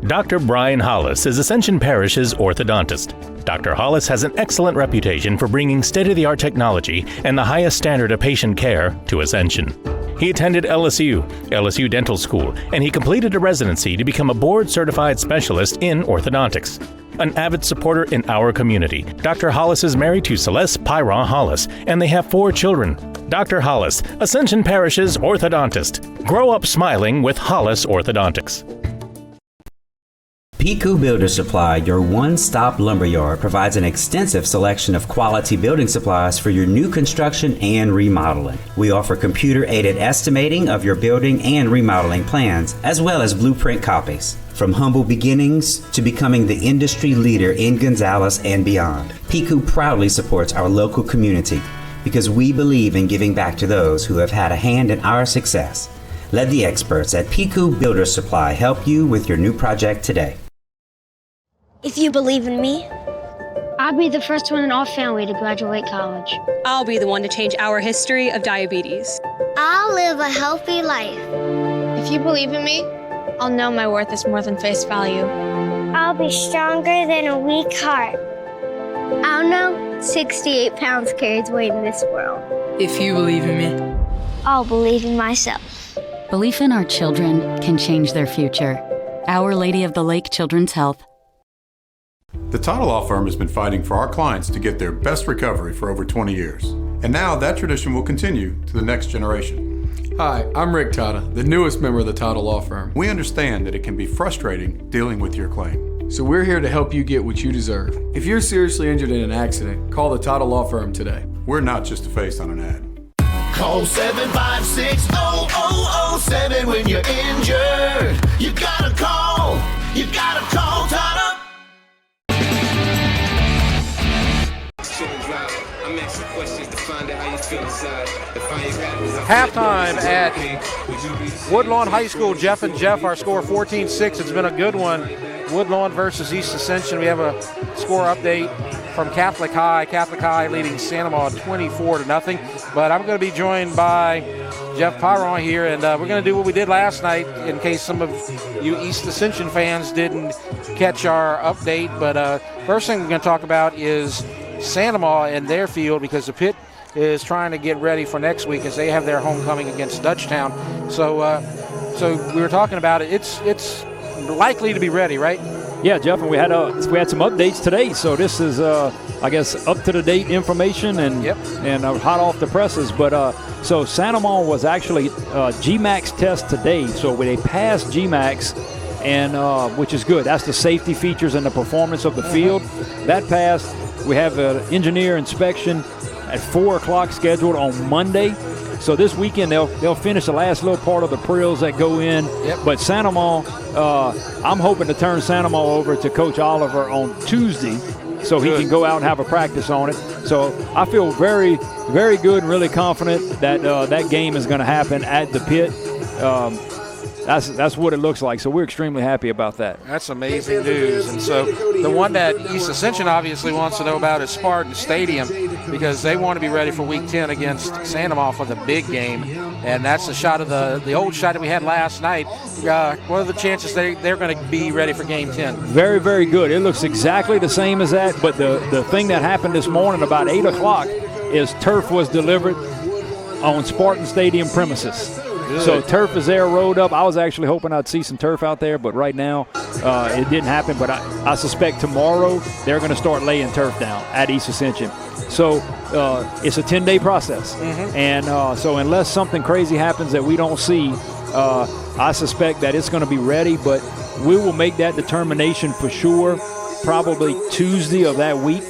Dr. Brian Hollis is Ascension Parish's orthodontist. Dr. Hollis has an excellent reputation for bringing state-of-the-art technology and the highest standard of patient care to Ascension. He attended LSU Dental School, and he completed a residency to become a board-certified specialist in orthodontics. An avid supporter in our community, Dr. Hollis is married to Celeste Pyron Hollis, and they have 4 children. Dr. Hollis, Ascension Parish's orthodontist. Grow up smiling with Hollis Orthodontics. Piku Builder Supply, your one-stop lumberyard, provides an extensive selection of quality building supplies for your new construction and remodeling. We offer computer-aided estimating of your building and remodeling plans, as well as blueprint copies. From humble beginnings to becoming the industry leader in Gonzales and beyond, Piku proudly supports our local community because we believe in giving back to those who have had a hand in our success. Let the experts at Piku Builder Supply help you with your new project today. If you believe in me, I'll be the first one in our family to graduate college. I'll be the one to change our history of diabetes. I'll live a healthy life. If you believe in me, I'll know my worth is more than face value. I'll be stronger than a weak heart. I'll know 68 pounds carries weight in this world. If you believe in me, I'll believe in myself. Belief in our children can change their future. Our Lady of the Lake Children's Health. The Title Law Firm has been fighting for our clients to get their best recovery for over 20 years. And now that tradition will continue to the next generation. Hi, I'm Rick Tata, the newest member of the Title Law Firm. We understand that it can be frustrating dealing with your claim. So we're here to help you get what you deserve. If you're seriously injured in an accident, call the Title Law Firm today. We're not just a face on an ad. Call 756-0007 when you're injured. You gotta call Tata. Halftime at Woodlawn High School. Jeff and Jeff, our score 14-6. It's been a good one. Woodlawn versus East Ascension. We have a score update from Catholic High. Catholic High leading Santa Maud 24-0. But I'm going to be joined by Jeff Pyron here, and we're going to do what we did last night in case some of you East Ascension fans didn't catch our update. But first thing we're going to talk about is Santa Maud and their field, because the Pit is trying to get ready for next week as they have their homecoming against Dutchtown. So we were talking about it. It's likely to be ready, right? Yeah, Jeff, and we had some updates today. So this is, I guess, up to the date information and hot off the presses. But so Santa Maud was actually GMAX test today. So they passed GMAX, and which is good. That's the safety features and the performance of the field. That passed. We have an engineer inspection at 4 o'clock scheduled on Monday. So this weekend they'll finish the last little part of the prills that go in. Yep. But Sandoval, I'm hoping to turn Sandoval over to Coach Oliver on Tuesday, so he can go out and have a practice on it. So I feel very, very good and really confident that that game is going to happen at the pit. That's what it looks like. So we're extremely happy about that. That's amazing news. And so the one that East Ascension obviously wants to know about is Spartan Stadium, because they want to be ready for Week 10 against Sandoval for the big game. And that's the shot of the old shot that we had last night. What are the chances they're going to be ready for Game 10? Very, very good. It looks exactly the same as that. But the thing that happened this morning about 8 o'clock is turf was delivered on Spartan Stadium premises. Good. So turf is there, rolled up. I was actually hoping I'd see some turf out there, but right now it didn't happen. But I suspect tomorrow they're going to start laying turf down at East Ascension. So it's a 10-day process. Mm-hmm. And so unless something crazy happens that we don't see, I suspect that it's going to be ready. But we will make that determination for sure probably Tuesday of that week,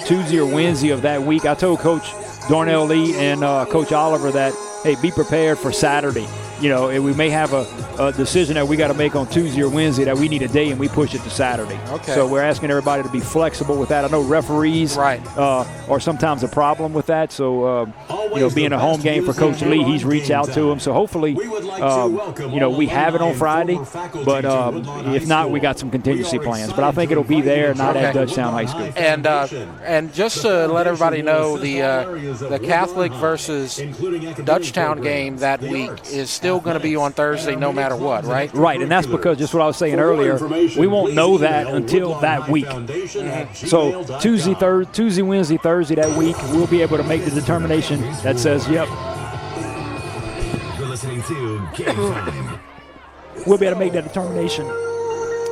Tuesday or Wednesday of that week. I told Coach Darnell Lee and Coach Oliver that, hey, be prepared for Saturday. You know, we may have a decision that we got to make on Tuesday or Wednesday that we need a day, and we push it to Saturday. Okay. So we're asking everybody to be flexible with that. I know referees are sometimes a problem with that. So, being a home game for Coach Lee, he's reached out to him. So hopefully, we have it on Friday. But if not, we got some contingency plans. But I think it'll be there, not at Dutchtown High School. And just to let everybody know, the Catholic versus Dutchtown game that week is still going to be on Thursday no matter what, right? Right, and that's because just what I was saying earlier, we won't know that until that week. So Tuesday, Wednesday, Thursday that week, we'll be able to make the determination that says, yep. You're listening to Game Time. We'll be able to make that determination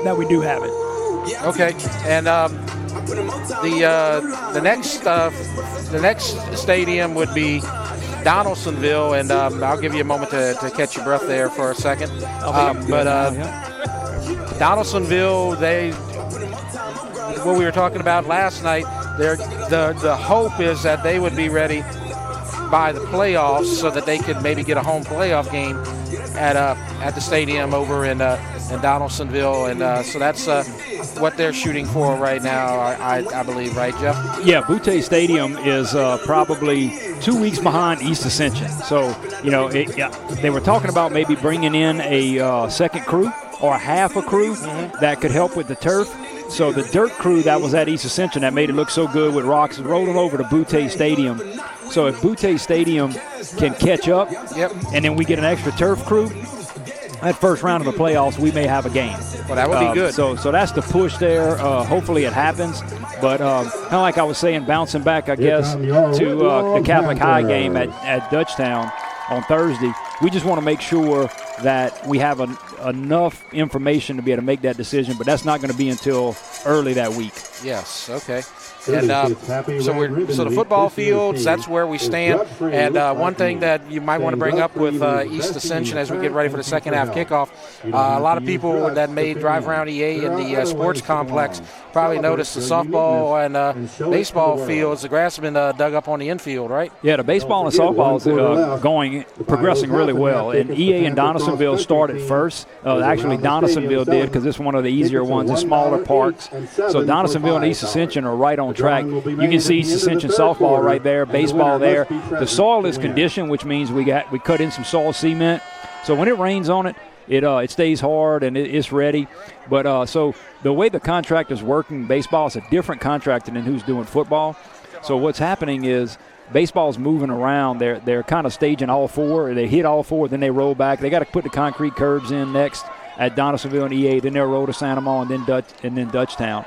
that we do have it. Okay, and the next stadium would be Donaldsonville, and I'll give you a moment to catch your breath there for a second. Donaldsonville, what we were talking about last night, the hope is that they would be ready by the playoffs so that they could maybe get a home playoff game at the stadium over in Donaldsonville, and so that's what they're shooting for right now, I believe, right, Jeff? Yeah, Butte Stadium is probably 2 weeks behind East Ascension. So, they were talking about maybe bringing in a second crew or half a crew that could help with the turf. So the dirt crew that was at East Ascension that made it look so good with rocks is rolling over to Butte Stadium. So if Butte Stadium can catch up, and then we get an extra turf crew, that first round of the playoffs, we may have a game. Well, that would be good. So that's the push there. Hopefully it happens. But kind of like I was saying, bouncing back, I guess, to the Catholic High game at Dutchtown on Thursday, we just want to make sure that we have enough information to be able to make that decision. But that's not going to be until early that week. Yes, okay. And so the football fields, that's where we stand. And one thing that you might want to bring up with East Ascension as we get ready for the second half kickoff, a lot of people that may drive around EA in the sports complex probably noticed the softball and baseball fields, the grass has been dug up on the infield, right? Yeah, the baseball and softball is progressing really well. And EA and Donaldsonville started first. Actually, Donaldsonville did because it's one of the easier ones, the smaller parks. So Donaldsonville and East Ascension are right on track. You can see East Ascension softball right there, baseball there. The soil is conditioned, which means we cut in some soil cement. So when it rains on it, it stays hard and it's ready. But so the way the contract is working, baseball is a different contractor than who's doing football. So what's happening is baseball's moving around. They're kind of staging all four. They hit all four, then they roll back. They got to put the concrete curbs in next at Donaldsonville and EA. Then they'll roll to Sandoval and then Dutchtown.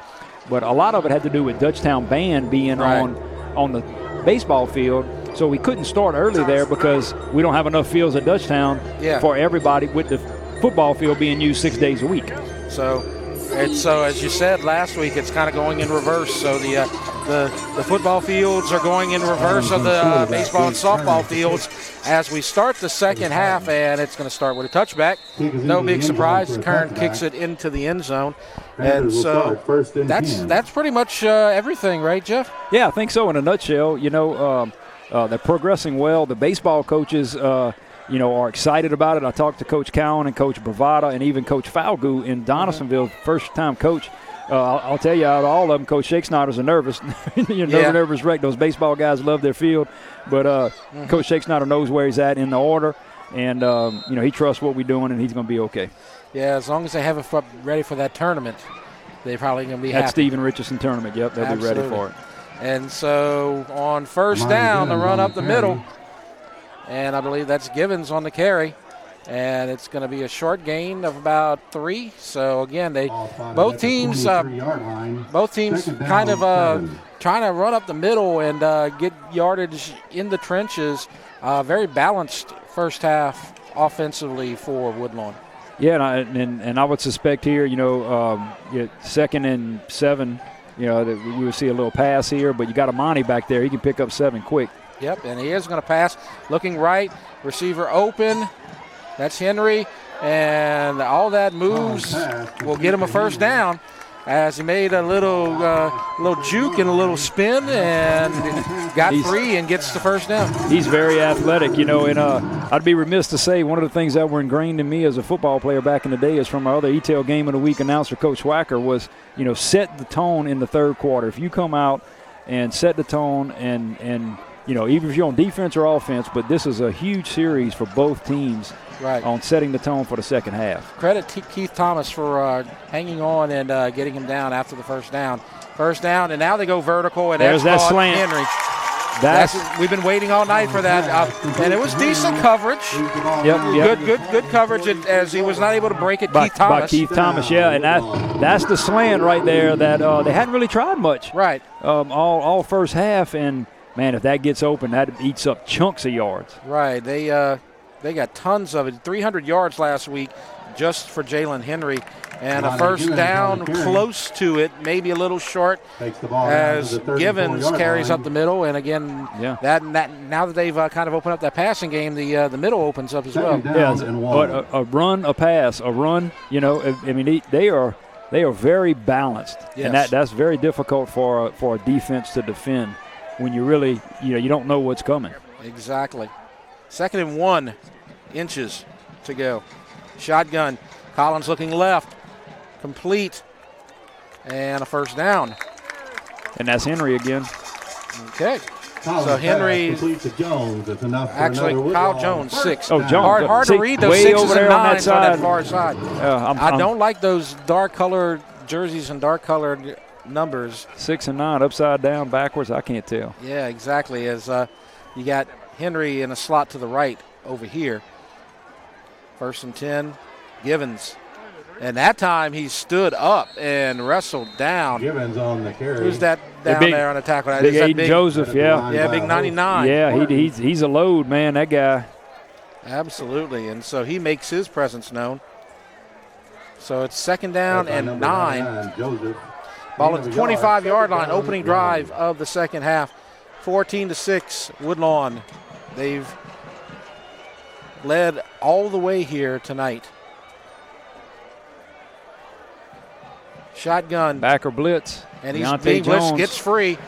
But a lot of it had to do with Dutchtown band being on the baseball field. So we couldn't start early there because we don't have enough fields at Dutchtown for everybody, with the football field being used 6 days a week. So as you said last week, it's kind of going in reverse. So the football fields are going in reverse of the baseball and softball fields as we start the second half, and it's going to start with a touchback. No big surprise. Kern kicks it into the end zone. And so that's pretty much everything, right, Jeff? Yeah, I think so in a nutshell. they're progressing well. The baseball coaches, are excited about it. I talked to Coach Cowan and Coach Bravada and even Coach Falgout in Donaldsonville, first-time coach. I'll tell you, out of all of them, Coach Shakesnyder's nervous. Nervous wreck. Those baseball guys love their field. But Coach Shakesnyder knows where he's at in the order. And, he trusts what we're doing, and he's going to be okay. Yeah, as long as they have it ready for that tournament, they're probably going to be happy. That Stephen Richardson tournament, yep, they'll be ready for it. And so on first down, the run up the middle. And I believe that's Givens on the carry. And it's going to be a short gain of about 3. So, again, both teams kind of trying to run up the middle and get yardage in the trenches. Very balanced first half offensively for Woodlawn. Yeah, and I would suspect here, 2nd and 7, that we would see a little pass here. But you got Amani back there. He can pick up 7 quick. Yep, and he is going to pass. Looking right, receiver open. That's Henry, and all that moves will get him a first down as he made a little juke and a little spin and got free and gets the first down. He's very athletic, and I'd be remiss to say one of the things that were ingrained in me as a football player back in the day is from our other EATEL Game of the Week announcer, Coach Wacker, was, set the tone in the third quarter. If you come out and set the tone and even if you're on defense or offense, but this is a huge series for both teams on setting the tone for the second half. Credit Keith Thomas for hanging on and getting him down after the first down. First down, and now they go vertical, and there's that slant. Henry. We've been waiting all night for that, and it was decent coverage. Yep. Good coverage as he was not able to break it. By Keith Thomas, yeah, and that's the slant right there that they hadn't really tried much. Right. All first half, and man, if that gets open, that eats up chunks of yards. Right. They got tons of it. 300 yards last week just for Jalen Henry. And a first down close to it, maybe a little short as Givens carries up the middle. And again, that now that they've kind of opened up that passing game, the middle opens up as well. Yeah, but a run, a pass, a run, they are very balanced. Yes. And that's very difficult for a defense to defend when you really, you don't know what's coming. Exactly. 2nd and 1 inches to go. Shotgun. Collins looking left. Complete. And a first down. And that's Henry again. Okay. So Henry. Actually, Kyle Jones, 6. Oh, Jones. Hard to read those 6s and 9s on that far side. I don't like those dark-colored jerseys and dark-colored numbers. 6 and 9, upside down, backwards, I can't tell. Yeah, exactly. As you got Henry in a slot to the right over here. 1st and 10, Givens. And that time he stood up and wrestled down. Givens on the carry. Who's that down there on the tackle? Big Aiden Joseph, yeah. Yeah, big 99. Yeah, he's a load, man, that guy. Absolutely, and so he makes his presence known. So it's 2nd down and 9. Ball at the 25-yard line, opening drive of the second half. 14-6, Woodlawn. They've led all the way here tonight. Shotgun. Backer blitz. And he's being blitzed, gets free.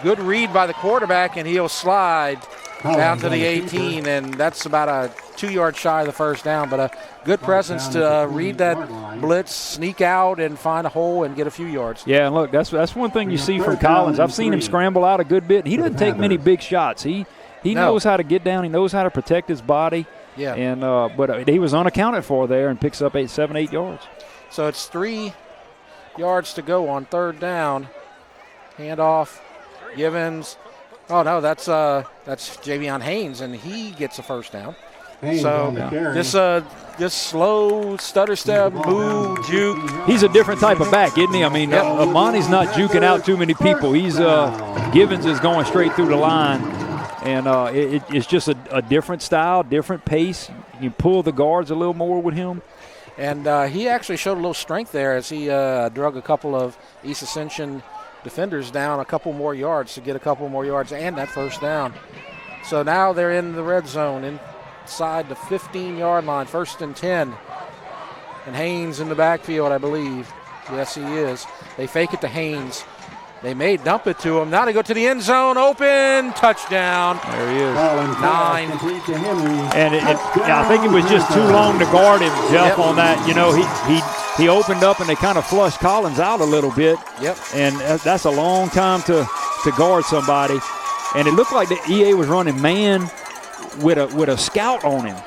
Good read by the quarterback, and he'll slide down to the 18, and that's about a 2-yard shy of the first down, but a good presence to read that blitz, sneak out, and find a hole and get a few yards. Yeah, and look, that's one thing you see from Collins. I've seen him scramble out a good bit. He doesn't take many big shots. He knows how to get down. He knows how to protect his body. Yeah. And but he was unaccounted for there and picks up 7, 8 yards. So it's 3 yards to go on 3rd down. Handoff, Givens. Oh no, that's Javion Haynes, and he gets a first down. So just slow stutter step, move, juke. He's a different type of back, isn't he? I mean, Amani's not juking out too many people. He's Givens is going straight through the line, and it's just a different style, different pace. You pull the guards a little more with him. And he actually showed a little strength there as he drug a couple of East Ascension defenders down a couple more yards to get a couple more yards and that first down. So now they're in the red zone inside the 15-yard line, 1st and 10. And Haynes in the backfield, I believe. Yes, he is. They fake it to Haynes. They may dump it to him. Now they go to the end zone. Open. Touchdown. There he is. 9. And I think it was just too long to guard him, Jeff, on that. You know, he opened up and they kind of flushed Collins out a little bit. Yep. And that's a long time to guard somebody. And it looked like the EA was running man with a scout on him.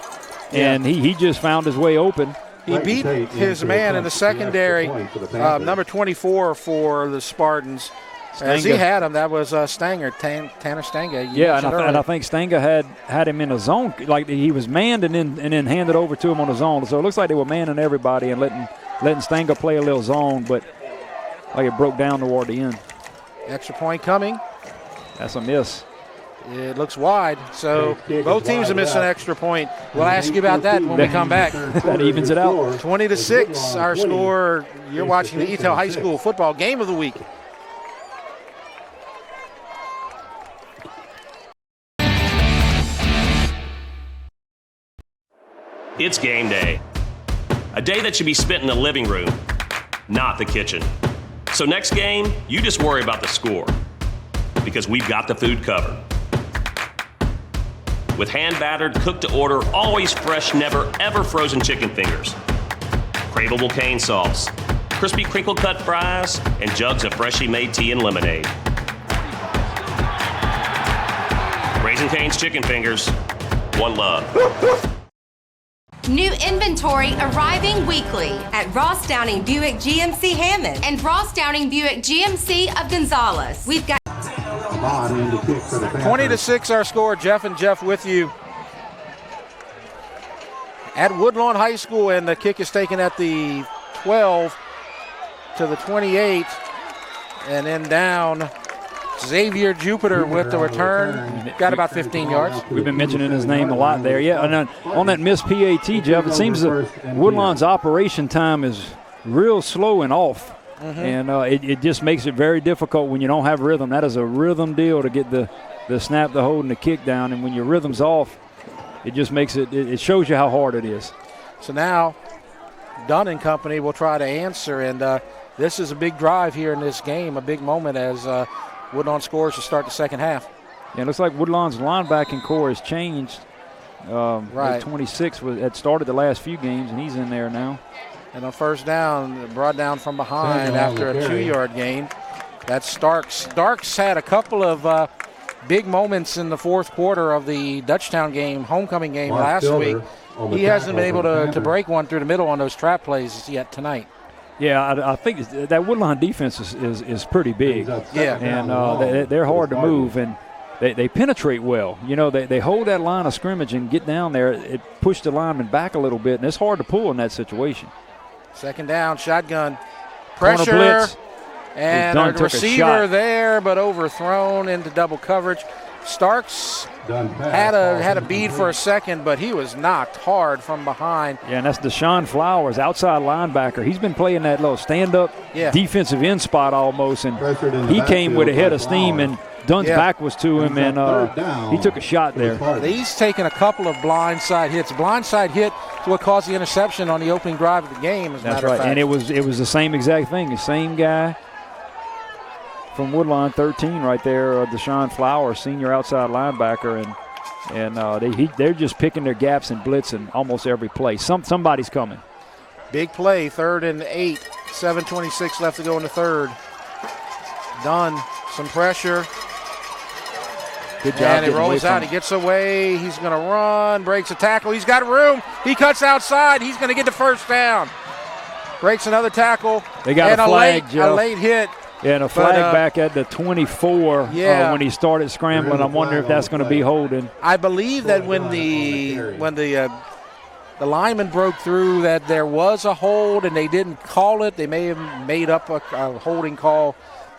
And he just found his way open. He beat his man in the secondary, number 24 for the Spartans. As he had him, that was Stanger, Tanner Stanger. Yeah, and I think Stanger had him in a zone, like he was manned and then handed over to him on the zone. So it looks like they were manning everybody and letting Stanger play a little zone, but like it broke down toward the end. Extra point coming. That's a miss. It looks wide, so both teams are missing an extra point. We'll ask you about that when we come back. That evens it out. 20-6, our score. You're watching the EATEL High School Football Game of the Week. It's game day. A day that should be spent in the living room, not the kitchen. So next game, you just worry about the score, because we've got the food covered. With hand-battered, cooked-to-order, always fresh, never, ever frozen chicken fingers, craveable cane sauce, crispy crinkle-cut fries, and jugs of freshly made tea and lemonade. Raising Cane's Chicken Fingers, one love. New inventory arriving weekly at Ross Downing Buick GMC Hammond and Ross Downing Buick GMC of Gonzales. We've got 20-6 our score. Jeff and Jeff with you at Woodlawn High School, and the kick is taken at the 12 to the 28, and then down. Xavier Jupiter with the return, got about 15 yards. We've been mentioning his name a lot there. Yeah, and on that missed PAT, Jeff, it seems that Woodlawn's operation time is real slow and off. And it just makes it very difficult when you don't have rhythm. That is a rhythm deal to get the snap, the hold, and the kick down. And when your rhythm's off, it just makes it shows you how hard it is. So now Dunn and company will try to answer. And this is a big drive here in this game, a big moment as Woodlawn scores to start the second half. Yeah, it looks like Woodlawn's linebacking core has changed. Right. 26 had started the last few games, and he's in there now. And on first down, brought down from behind after a 2-yard gain. That's Starks. Starks had a couple of big moments in the fourth quarter of the Dutchtown game, homecoming game last week. He hasn't been able to break one through the middle on those trap plays yet tonight. Yeah, I think that Woodlawn defense is pretty big. Yeah. And they're hard to move, and they penetrate well. You know, they hold that line of scrimmage and get down there. It pushed the lineman back a little bit, and it's hard to pull in that situation. Second down, shotgun. Pressure. Blitz. And a receiver there, but overthrown into double coverage. Starks had a bead for a second, but he was knocked hard from behind. Yeah, and that's Deshaun Flowers, outside linebacker. He's been playing that little stand-up defensive end spot almost, and he came with a head of steam, and Dunn's back was to him, and he took a shot there. He's taken a couple of blindside hits. Blindside hit is what caused the interception on the opening drive of the game, as a matter of fact. And it was the same exact thing, the same guy from Woodlawn, 13 right there, Deshaun Flowers, senior outside linebacker, and they're just picking their gaps and blitzing almost every play. Somebody's coming. Big play, 3rd and 8, 7:26 left to go in the third. Dunn, some pressure. Good job. And he rolls out. He gets away. He's going to run, breaks a tackle. He's got room. He cuts outside. He's going to get the first down. Breaks another tackle. They got a flag, a late hit. Yeah, and a flag back at the 24 when he started scrambling. I'm wondering if that's going to be holding. I believe that when the lineman broke through, that there was a hold and they didn't call it. They may have made up a holding call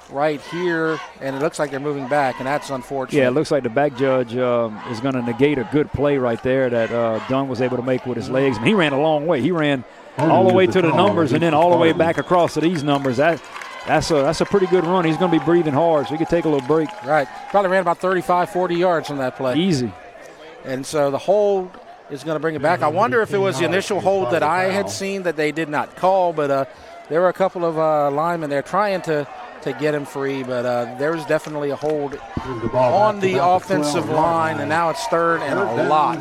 right here, and it looks like they're moving back, and that's unfortunate. Yeah, it looks like the back judge is going to negate a good play right there that Dunn was able to make with his legs. And he ran a long way. He ran all the way to the numbers and then all the way back across to these numbers. That's a pretty good run. He's going to be breathing hard, so he could take a little break. Right. Probably ran about 35, 40 yards on that play. Easy. And so the hold is going to bring it back. I wonder if it was the initial hold that I had seen that they did not call, but there were a couple of linemen there trying to to get him free, but there was definitely a hold on the offensive line, and now it's third and a lot.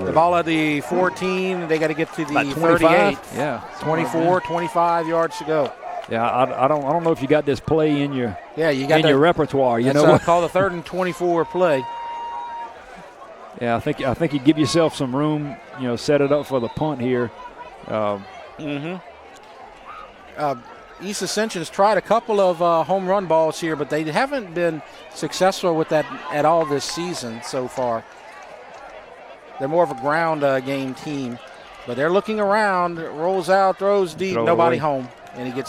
The ball at the 14, they got to get to the 38. Yeah, 24, 25 yards to go. Yeah, I don't know if you got this play in your your repertoire. You that's know, call the 3rd and 24 play. Yeah, I think you give yourself some room. You know, set it up for the punt here. East Ascension has tried a couple of home run balls here, but they haven't been successful with that at all this season so far. They're more of a ground game team, but they're looking around. Rolls out, throws deep, nobody home, and he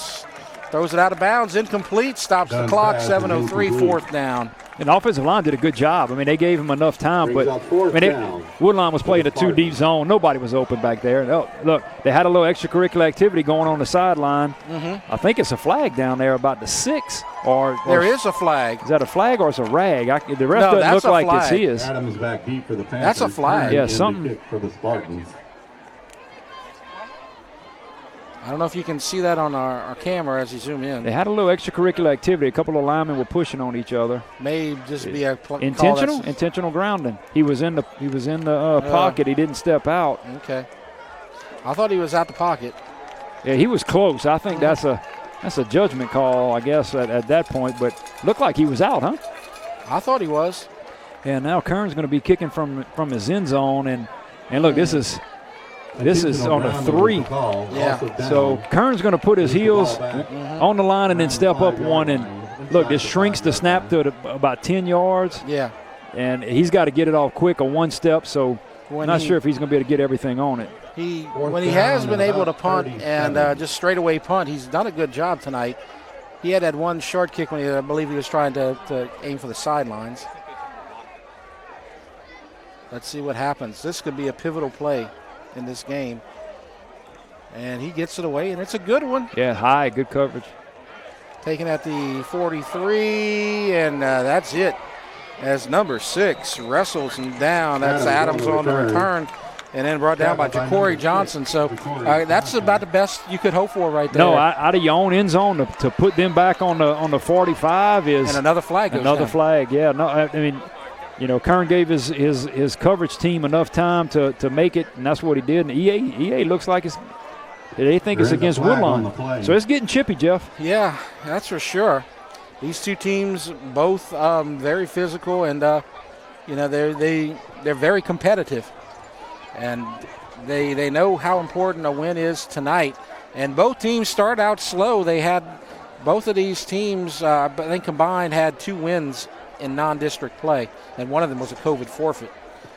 throws it out of bounds, incomplete, stops the clock. 7:03, 4th down. And the offensive line did a good job. I mean, they gave him enough time, but Woodlawn was playing a 2-deep zone. Nobody was open back there. Oh, look, they had a little extracurricular activity going on the sideline. I think it's a flag down there about the 6. Or there is a flag. Is that a flag or is it a rag? The ref doesn't look like it's his. Adams back deep for the Panthers. That's a flag. Yeah, something for the Spartans. I don't know if you can see that on our camera as you zoom in. They had a little extracurricular activity. A couple of linemen were pushing on each other. May just be a intentional grounding. He was in the pocket. He didn't step out. Okay. I thought he was out the pocket. Yeah, he was close. I think that's a judgment call, I guess, at that point. But looked like he was out, huh? I thought he was. Yeah. Now Kern's going to be kicking from his end zone, and look, this is on a 3. Yeah. So Kern's going to put his heels on the line and then step up one. And look, this shrinks the snap to about 10 yards. Yeah. And he's got to get it off quick, a 1 step. So I'm not sure if he's going to be able to get everything on it. When he has been able to punt and just straight away punt, he's done a good job tonight. He had that one short kick when I believe he was trying to aim for the sidelines. Let's see what happens. This could be a pivotal play in this game. And he gets it away, and it's a good one. Yeah, high, good coverage. Taken at the 43, and that's it. As number 6 wrestles him down. That's Adams on the return, and then brought down by Ja'Cory Johnson. So that's about the best you could hope for right there. No, out of your own end zone to put them back on the 45 is and another flag goes down. Flag. Yeah, no, I mean, you know, Kern gave his coverage team enough time to make it, and that's what he did. And EA looks like they think it's against Woodlawn. So it's getting chippy, Jeff. Yeah, that's for sure. These two teams both very physical, and you know, they're very competitive, and they know how important a win is tonight. And both teams start out slow. They had both of these teams, I think combined, had 2 wins in non-district play, and one of them was a COVID forfeit.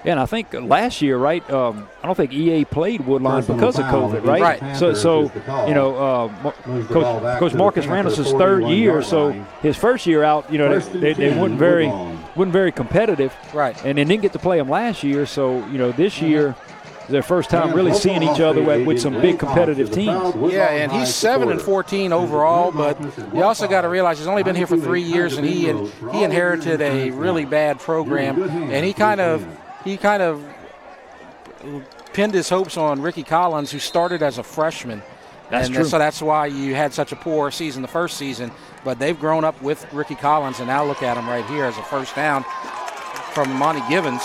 Yeah, and I think last year, right, I don't think EA played Woodlawn because of COVID, right? Right. So you know, Coach Marcus Randall's 3rd year, so his first year out, you know, they weren't very competitive. Right. And they didn't get to play them last year, so, you know, this year is their first time really seeing each other with some big competitive teams. Yeah, and he's 7-14 overall, but you also got to realize he's only been here for 3 years, and he inherited a really bad program, and he kind of pinned his hopes on Ricky Collins, who started as a freshman. That's true. So that's why you had such a poor season the first season. But they've grown up with Ricky Collins, and now look at him right here as a first down from Monty Givens.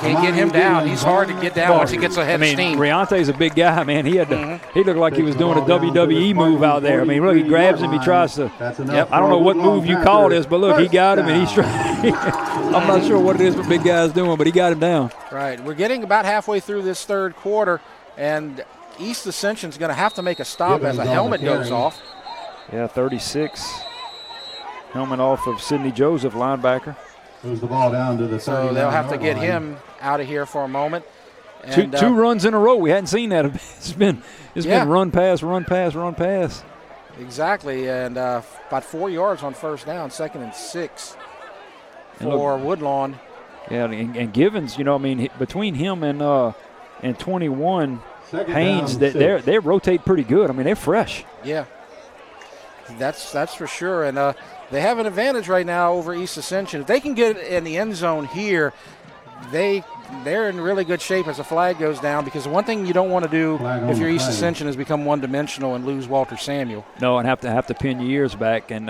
Can't get him down. He's hard to get down once he gets ahead of steam. Riante's a big guy, man. He looked like he was doing a WWE move out there. I mean, look, he grabs him, he tries to. Yep. I don't know what move you call this, but look, he got him, and he's trying. I'm not sure what it is what big guy's doing, but he got him down. Right. We're getting about halfway through this 3rd quarter, and East Ascension's going to have to make a stop as a helmet goes off. Yeah, 36. Helmet off of Sidney Joseph, linebacker. Moves the ball down to the 39. So they'll have to get him out of here for a moment. And, two runs in a row. We hadn't seen that. It's been run pass, run pass, run pass. Exactly, and about 4 yards on first down, 2nd and 6 for Woodlawn. Yeah, and Givens, you know, I mean, between him and 21, Haynes, they rotate pretty good. I mean, they're fresh. Yeah, that's for sure, and they have an advantage right now over East Ascension. If they can get in the end zone here, they they're in really good shape as the flag goes down, because the one thing you don't want to do if you're East Ascension is become one-dimensional and lose Walter Samuel. No, and have to pin your ears back and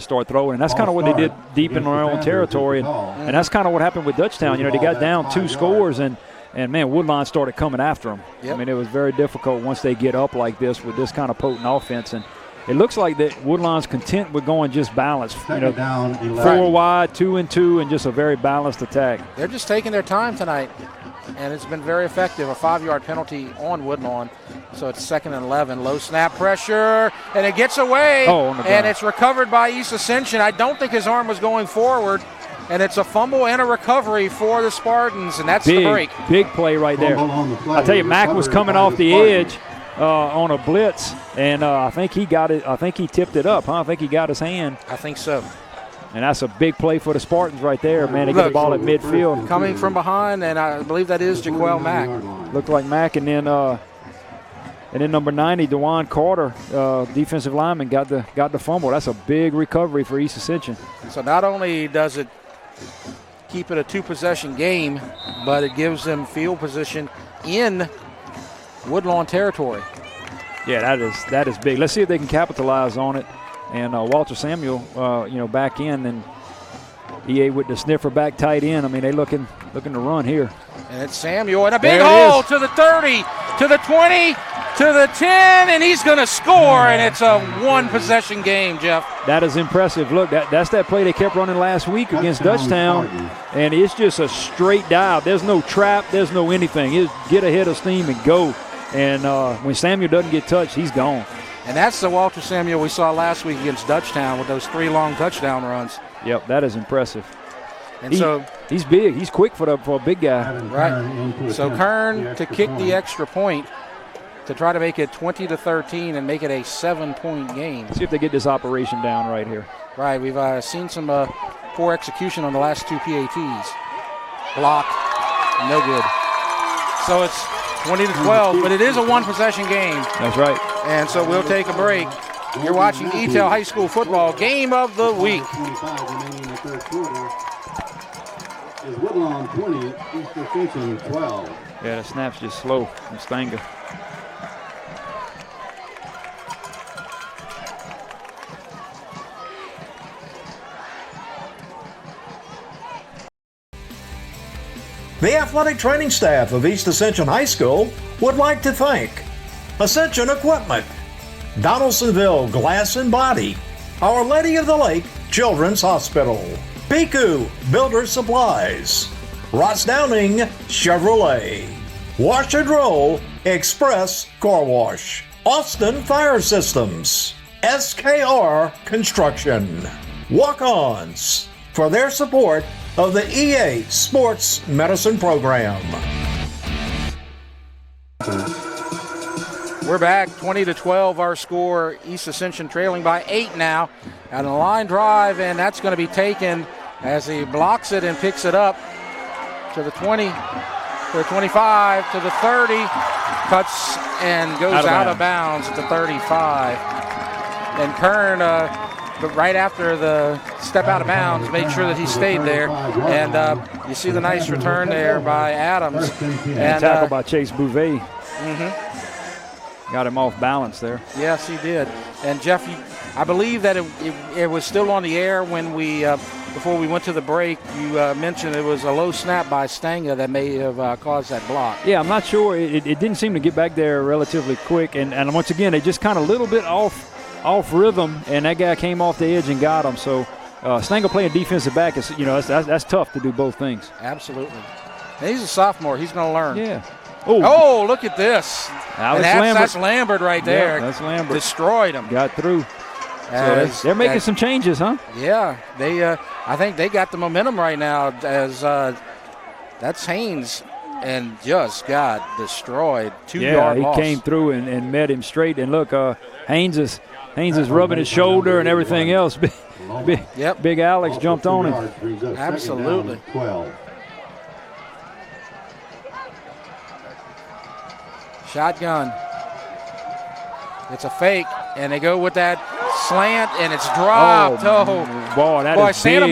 start throwing. And that's kind of what they did deep in their own territory. And that's kind of what happened with Dutchtown. You know, they got down 2 scores, and man, Woodlawn started coming after them. Yep. I mean, it was very difficult once they get up like this with this kind of potent offense. And it looks like that Woodlawn's content with going just balanced. You know, 4 wide, 2 and 2, and just a very balanced attack. They're just taking their time tonight, and it's been very effective. A 5-yard penalty on Woodlawn, so it's 2nd and 11. Low snap pressure, and it gets away, and it's recovered by East Ascension. I don't think his arm was going forward, and it's a fumble and a recovery for the Spartans, and that's the break. Big play right there. I tell you, Mack was coming off the edge on a blitz, and I think he got it. I think he tipped it up, huh? I think he got his hand. I think so. And that's a big play for the Spartans right there, man. They get the ball at midfield. Coming from behind, and I believe that is Jaquel Mack. Looked like Mack, and then number 90, DeJuan Carter, defensive lineman, got the fumble. That's a big recovery for East Ascension. So not only does it keep it a 2-possession game, but it gives them field position in Woodlawn territory. Yeah, that is big. Let's see if they can capitalize on it. And Walter Samuel, back in, and EA with the sniffer back tight end. I mean, they looking to run here. And it's Samuel, and a big hole to the 30, to the 20, to the 10, and he's going to score, and it's a 1-possession game, Jeff. That is impressive. Look, that's that play they kept running last week against Dutchtown, and it's just a straight dive. There's no trap. There's no anything. It's get ahead of steam and go. And when Samuel doesn't get touched, he's gone. And that's the Walter Samuel we saw last week against Dutchtown with those 3 long touchdown runs. Yep, that is impressive. And so he's big. He's quick for a big guy. Right. So Kern to kick the extra point to try to make it 20-13 and make it a 7-point game. See if they get this operation down right here. Right. We've seen some poor execution on the last 2 PATs. Blocked. No good. So it's 20-12, but it is a 1-possession game. That's right. And so we'll take a break. You're watching EATEL High School Football Game of the Week. 25 remaining in the third quarter. Is Woodlawn 20, East Ascension 12. Yeah, the snap's just slow from Stanger. The athletic training staff of East Ascension High School would like to thank Ascension Equipment, Donaldsonville Glass and Body, Our Lady of the Lake Children's Hospital, Piku Builder Supplies, Ross Downing Chevrolet, Wash and Roll Express Car Wash, Austin Fire Systems, SKR Construction, Walk-Ons for their support of the EA Sports Medicine Program. We're back, 20-12 our score. East Ascension trailing by 8 now. And a line drive, and that's going to be taken as he blocks it and picks it up to the 20, to the 25, to the 30, cuts and goes out of bounds at the 35. And Kern, but right after the step out of bounds, made sure that he stayed there. And you see the nice return there by Adams. And tackle by Chase Bouvet. Got him off balance there. Yes, he did. And Jeff, I believe that it was still on the air when we, before we went to the break, you mentioned it was a low snap by Stanga that may have caused that block. Yeah, I'm not sure. It didn't seem to get back there relatively quick. And once again, they just kind of a little bit off rhythm, and that guy came off the edge and got him. So Stanga playing defensive back is, that's tough to do both things. Absolutely. And he's a sophomore. He's going to learn. Yeah. Oh, look at this. That's Lambert right there. Yeah, that's Lambert. Destroyed him. Got through. So they're making some changes, huh? Yeah. They, I think they got the momentum right now as that's Haynes, and just got destroyed. 2-yard loss. He came through and met him straight. And look, Haynes is rubbing his shoulder and everything else. Big Alex jumped on him. Absolutely. 12. Shotgun. It's a fake, and they go with that Slant, and it's dropped. Boy, that is Santa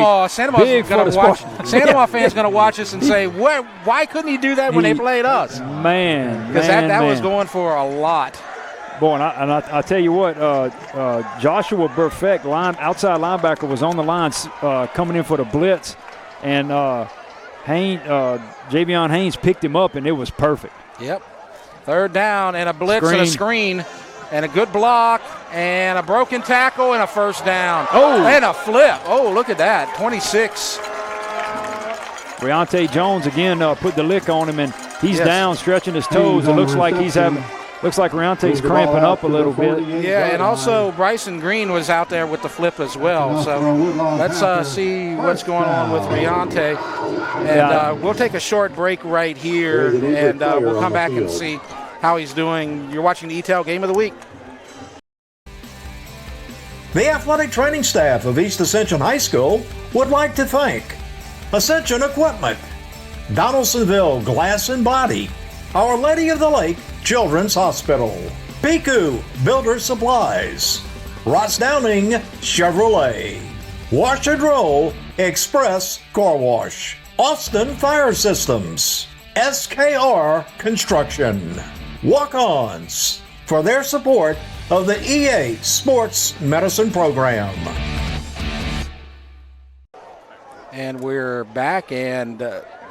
big going to watch. Santa fans going to watch us and say, why couldn't he do that when they played us? Man. Because that was going for a lot. Boy, and I tell you what, Joshua Burfect, outside linebacker, was on the line coming in for the blitz, and Javion Haynes picked him up, and it was perfect. Yep. Third down, and a blitz and a screen, and a good block, and a broken tackle, and a first down. Oh! And a flip. Oh, look at that, 26. Reontae Jones, again, put the lick on him, and he's down, stretching his toes. It looks like Reontae's cramping up a little bit. Yeah, and also Bryson Green was out there with the flip as well. So let's see what's going on with Reontae. And we'll take a short break right here, and we'll come back and see how he's doing. You're watching the EATEL Game of the Week. The athletic training staff of East Ascension High School would like to thank Ascension Equipment, Donaldsonville Glass and Body, Our Lady of the Lake Children's Hospital, Piku Builder Supplies, Ross Downing Chevrolet, Wash and Roll Express Car Wash, Austin Fire Systems, SKR Construction, Walk-Ons for their support of the EA Sports Medicine Program. And we're back, and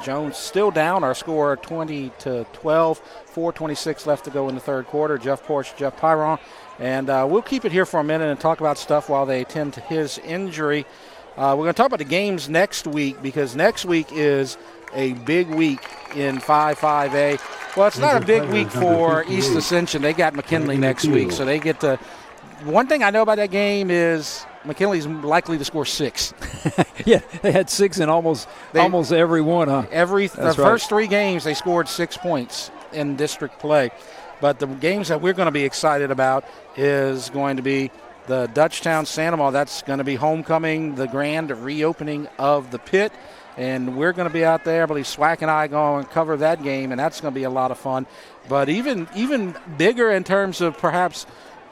Jones still down. Our score 20-12, 4:26 left to go in the third quarter. Jeff Porsche, Jeff Pyron, and we'll keep it here for a minute and talk about stuff while they attend to his injury. We're going to talk about the games next week, because next week is a big week in 5A. Well, it's not a big week for East Ascension. They got McKinley next week, so they get to. One thing I know about that game is McKinley's likely to score 6. Yeah, they had 6 in almost every one, huh? The first 3 games, they scored 6 points in district play. But the games that we're going to be excited about is going to be the Dutchtown Sandoval. That's going to be homecoming, the grand reopening of the pit. And we're going to be out there. I believe Swack and I go and cover that game, and that's going to be a lot of fun. But even bigger in terms of perhaps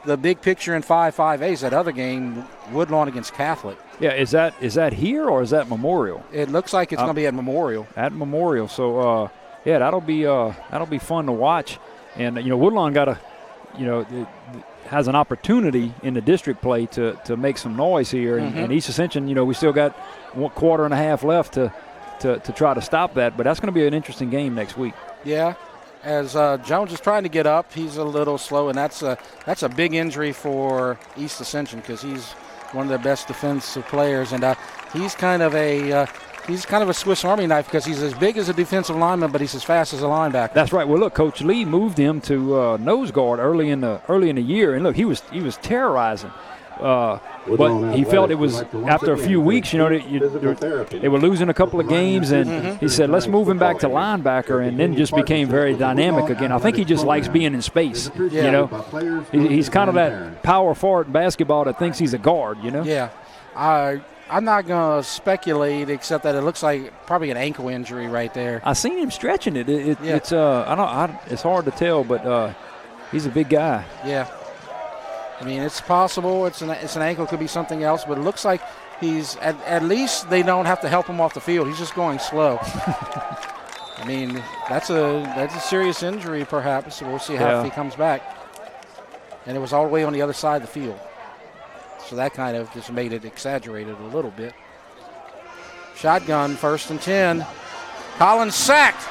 the big picture in 5A is that other game, Woodlawn against Catholic. Yeah, is that here or is that Memorial? It looks like it's going to be at Memorial. At Memorial, so that'll be fun to watch. And Woodlawn has an opportunity in the district play to make some noise here. And East Ascension, we still got 1.5 quarters left to try to stop that. But that's going to be an interesting game next week. Yeah. As Jones is trying to get up, he's a little slow, and that's a big injury for East Ascension, because he's one of the best defensive players, and he's kind of a Swiss Army knife, because he's as big as a defensive lineman, but he's as fast as a linebacker. That's right. Well, look, Coach Lee moved him to nose guard early in the year, and look, he was terrorizing. But he felt it was after a few weeks, they were losing a couple of games, and he said, let's move him back to linebacker, and then just became very dynamic again. I think he just likes being in space, He's kind of that power forward in basketball that thinks he's a guard, Yeah. I'm not going to speculate, except that it looks like probably an ankle injury right there. I seen him stretching it. It's it's hard to tell, but he's a big guy. Yeah. I mean, it's possible. It's an ankle. It could be something else, but it looks like he's at least they don't have to help him off the field. He's just going slow. I mean, that's a serious injury, perhaps. So we'll see how if he comes back. And it was all the way on the other side of the field, so that kind of just made it exaggerated a little bit. Shotgun, 1st and 10. Collins sacked.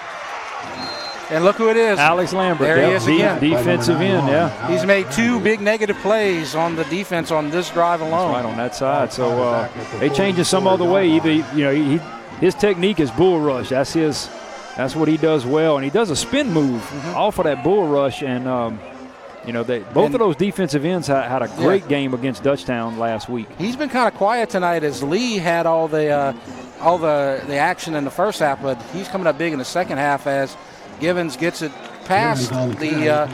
And look who it is. Alex Lambert. There he is again. Defensive end, He's made 2 big negative plays on the defense on this drive alone. That's right, on that side. So they changed it some other way. Either his technique is bull rush. That's what he does well, and he does a spin move off of that bull rush. And both of those defensive ends had a great game against Dutchtown last week. He's been kind of quiet tonight, as Lee had all the action in the first half, but he's coming up big in the second half as Givens gets it past or near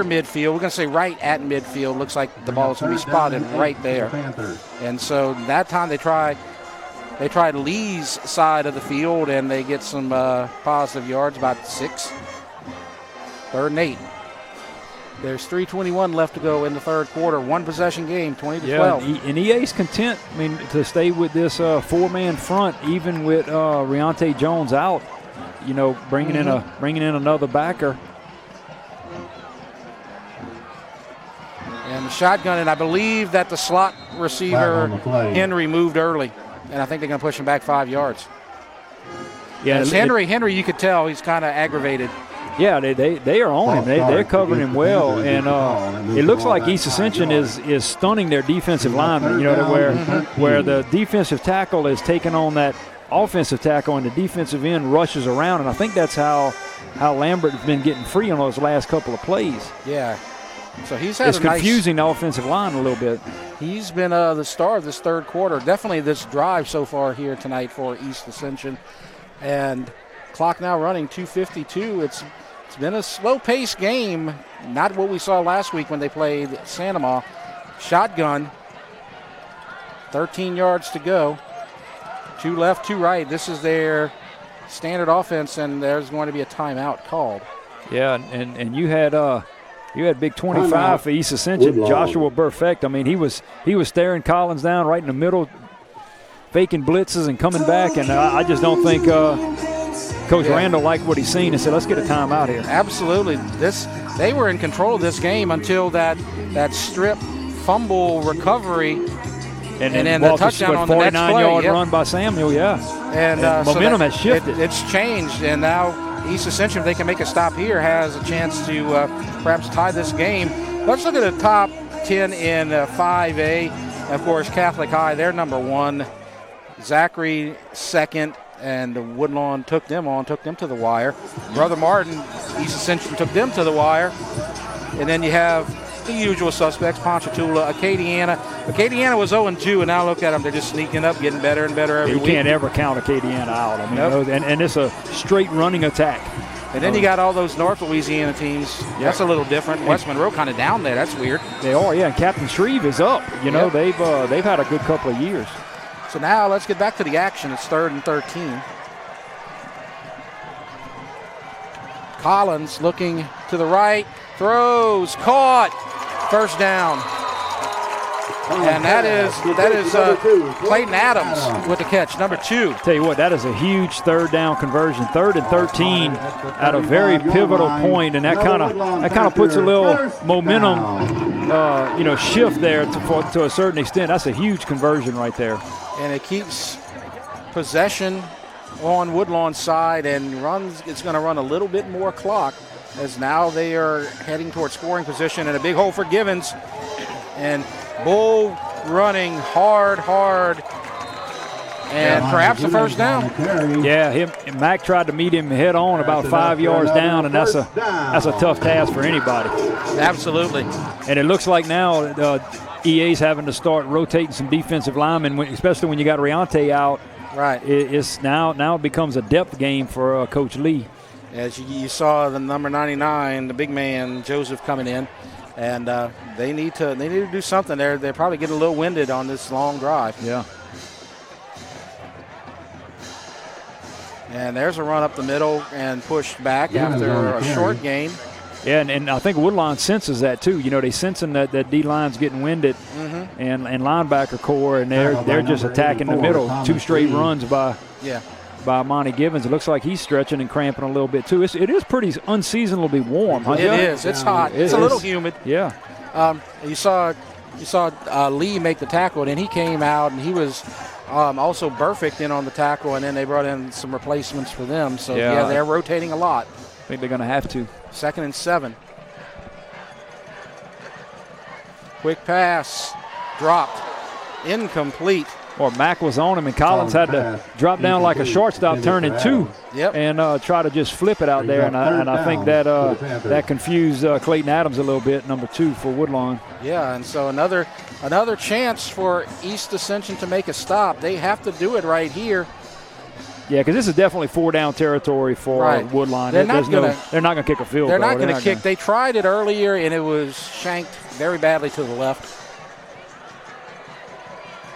midfield. We're going to say right at midfield. Looks like the ball is going to be spotted right there. And so that time they tried Lee's side of the field, and they get some positive yards, about 6. 3rd and 8. There's 3:21 left to go in the third quarter. One possession game, 20-12. And EA's content, to stay with this four-man front, even with Riante Jones out. Bringing in another backer. And the shotgun, and I believe that the slot receiver Henry moved early, and I think they're going to push him back 5 yards. Yeah, Henry, you could tell he's kind of aggravated. Yeah, they are on him. They're covering him well, and it looks like East Ascension is stunning their defensive linemen. Where the defensive tackle is taking on that offensive tackle, and the defensive end rushes around, and I think that's how Lambert has been getting free on those last couple of plays. Yeah. So it's confusing the offensive line a little bit. He's been the star of this third quarter. Definitely this drive so far here tonight for East Ascension. And clock now running 2:52. It's been a slow-paced game, not what we saw last week when they played Sanoma. Shotgun, 13 yards to go. 2 left, 2 right. This is their standard offense, and there's going to be a timeout called. Yeah, and you had big 25 for East Ascension, Woodlawn. Joshua Perfect. He was staring Collins down right in the middle, faking blitzes and coming back, and I just don't think Coach Randall liked what he's seen and said, let's get a timeout here. Absolutely. They were in control of this game until that strip fumble recovery. And then the touchdown on the next play. 49-yard run by Samuel, And momentum has shifted. It's changed, and now East Ascension, if they can make a stop here, has a chance to perhaps tie this game. Let's look at the top 10 in 5A. Of course, Catholic High, they're number 1. Zachary second, and Woodlawn took them to the wire. Brother Martin, East Ascension took them to the wire. And then you have the usual suspects, Ponchatoula, Acadiana. Acadiana was 0-2, and now look at them. They're just sneaking up, getting better and better every week. You can't ever count Acadiana out. And it's a straight running attack. And then you got all those North Louisiana teams. That's a little different. West Monroe kind of down there. That's weird. They are, yeah. And Captain Shreve is up. They've had a good couple of years. So now let's get back to the action. It's 3rd and 13. Collins looking to the right, throws, caught, first down. And that is Clayton Adams with the catch, number 2. Tell you what, that is a huge third down conversion. 3rd and 13 at a very pivotal point, and that kind of puts a little momentum, shift there to a certain extent. That's a huge conversion right there. And it keeps possession on Woodlawn's side, and it's going to run a little bit more clock, as now they are heading towards scoring position, and a big hole for Givens. And Bull running hard, and perhaps a first down. Yeah, Mac tried to meet him head on about 5 yards down, and that's a tough task for anybody. Absolutely. And it looks like now EA's having to start rotating some defensive linemen, especially when you got Riante out. Right. It's now it becomes a depth game for Coach Lee. As you saw the number 99, the big man Joseph coming in, and they need to do something. They're probably getting a little winded on this long drive. Yeah. And there's a run up the middle and pushed back after a short gain. Yeah, and I think Woodlawn senses that too. They sensing that D-line's getting winded, and linebacker core, and they're just attacking the middle. 2 straight runs by Monty Givens. It looks like he's stretching and cramping a little bit too. It is pretty unseasonably warm. Huh? It is. It's hot. It's a little humid. Yeah. You saw Lee make the tackle, and then he came out, and he was also perfect in on the tackle, and then they brought in some replacements for them. So, they're rotating a lot. I think they're going to have to. 2nd and 7. Quick pass, dropped, incomplete. Or Mack was on him, and Collins had to drop down like a shortstop, turn in 2, and try to just flip it out there. And I think that confused Clayton Adams a little bit, number 2 for Woodlawn. Yeah, and so another chance for East Ascension to make a stop. They have to do it right here. Yeah, because this is definitely 4-down territory for Woodlawn. They're not going to kick a field goal. They're not going to kick. They tried it earlier, and it was shanked very badly to the left.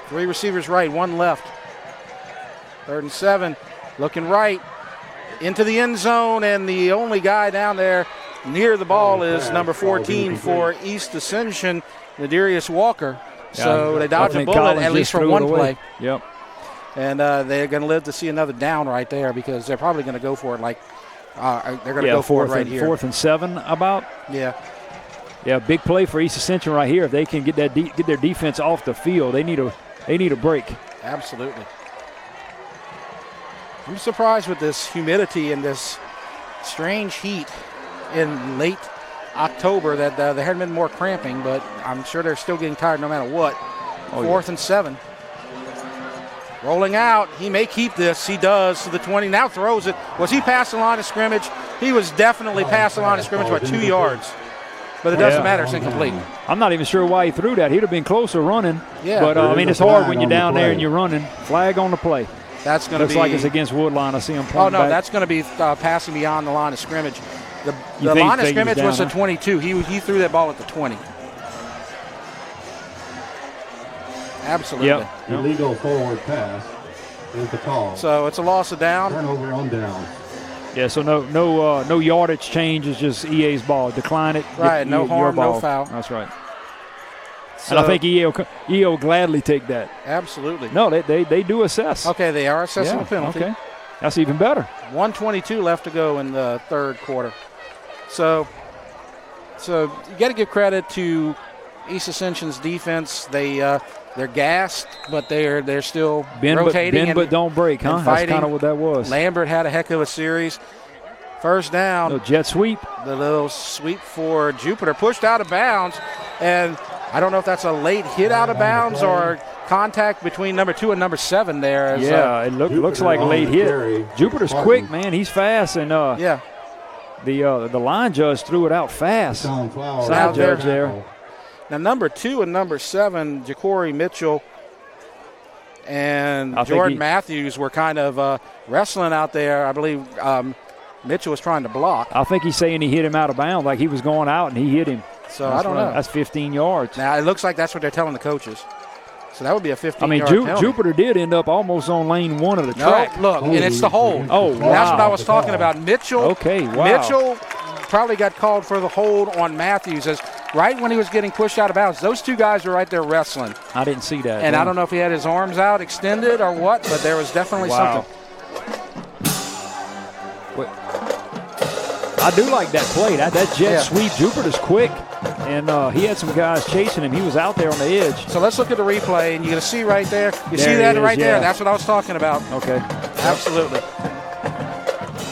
3 receivers right, 1 left. 3rd and 7, looking right into the end zone, and the only guy down there Near the ball is number 14 for East Ascension, Nadarius Walker. So they dodged a bullet Collins at least for one play. Yep. And they're going to live to see another down right there because they're probably going to go for it they're going to go for it right here. 4th and 7 about. Yeah. Yeah, big play for East Ascension right here. If they can get their defense off the field, they need a break. Absolutely. I'm surprised with this humidity and this strange heat in late October that there hadn't been more cramping, but I'm sure they're still getting tired no matter what. 4th and 7. Rolling out. He may keep this. He does to the 20. Now throws it. Was he past the line of scrimmage? He was definitely past the line of scrimmage by 2 yards. But it doesn't matter. It's incomplete. I'm not even sure why he threw that. He'd have been closer running. Yeah. But, it's hard when you're down there and you're running. Flag on the play. That's going to be. Looks like it's against Woodlawn. I see him pointing back. That's going to be passing beyond the line of scrimmage. The line of scrimmage was at 22. He threw that ball at the 20. Absolutely. Yep. Illegal forward pass is the call. So it's a loss of down. Turnover on down. Yeah, so no yardage change. It's just EA's ball. Decline it. Right, no harm, no foul. That's right. So, and I think EA will gladly take that. Absolutely. No, they do assess. Okay, they are assessing the penalty. Okay, that's even better. 1:22 left to go in the third quarter. So you got to give credit to East Ascension's defense. They're gassed, but they're still rotating. Bend but don't break, huh? That's kind of what that was. Lambert had a heck of a series. First down. Little jet sweep. The little sweep for Jupiter. Pushed out of bounds. And I don't know if that's a late hit out of bounds or contact between number 2 and number 7 there. It looks like a late hit. Jupiter's quick, man. He's fast. And the line judge threw it out fast. Side judge there. Now, number 2 and number 7, Ja'Cory Mitchell and Jordan Matthews were kind of wrestling out there. I believe Mitchell was trying to block. I think he's saying he hit him out of bounds, like he was going out and he hit him. So I don't know. That's 15 yards. Now, it looks like that's what they're telling the coaches. So that would be a 15-yard penalty. Jupiter did end up almost on lane 1 of the track. Look, and it's the hold. Oh, wow. That's what I was talking about. Mitchell. Okay, wow. Mitchell probably got called for the hold on Matthews as right when he was getting pushed out of bounds. Those two guys were right there wrestling. I didn't see that. And I don't know if he had his arms out extended or what, but there was definitely something. I do like that play. That jet sweep. Jupiter's quick, and he had some guys chasing him. He was out there on the edge. So let's look at the replay, and you're going to see right there. You see that right there? That's what I was talking about. Okay. Absolutely.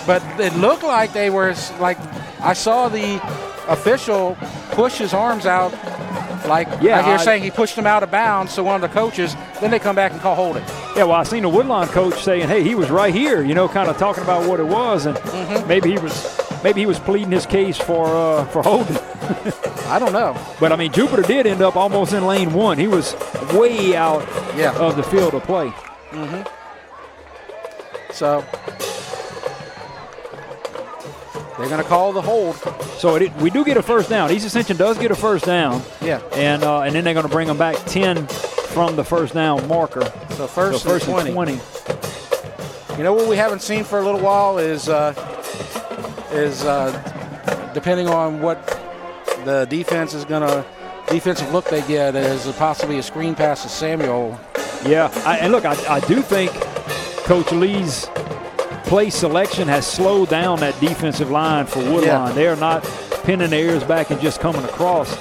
But it looked like they were I saw the official push his arms out you're saying he pushed him out of bounds, so one of the coaches, then they come back and call holding. Yeah, well, I seen the Woodlawn coach saying, hey, he was right here, kind of talking about what it was, and maybe he was pleading his case for holding. I don't know. But, I mean, Jupiter did end up almost in lane 1. He was way out of the field of play. So they're going to call the hold. So we do get a first down. East Ascension does get a first down. Yeah. And then they're going to bring them back 10 from the first down marker. So first and 20. You know what we haven't seen for a little while is depending on what the defensive look they get, is possibly a screen pass to Samuel. Yeah, I do think Coach Lee's play selection has slowed down that defensive line for Woodlawn. Yeah. They are not pinning their ears back and just coming across.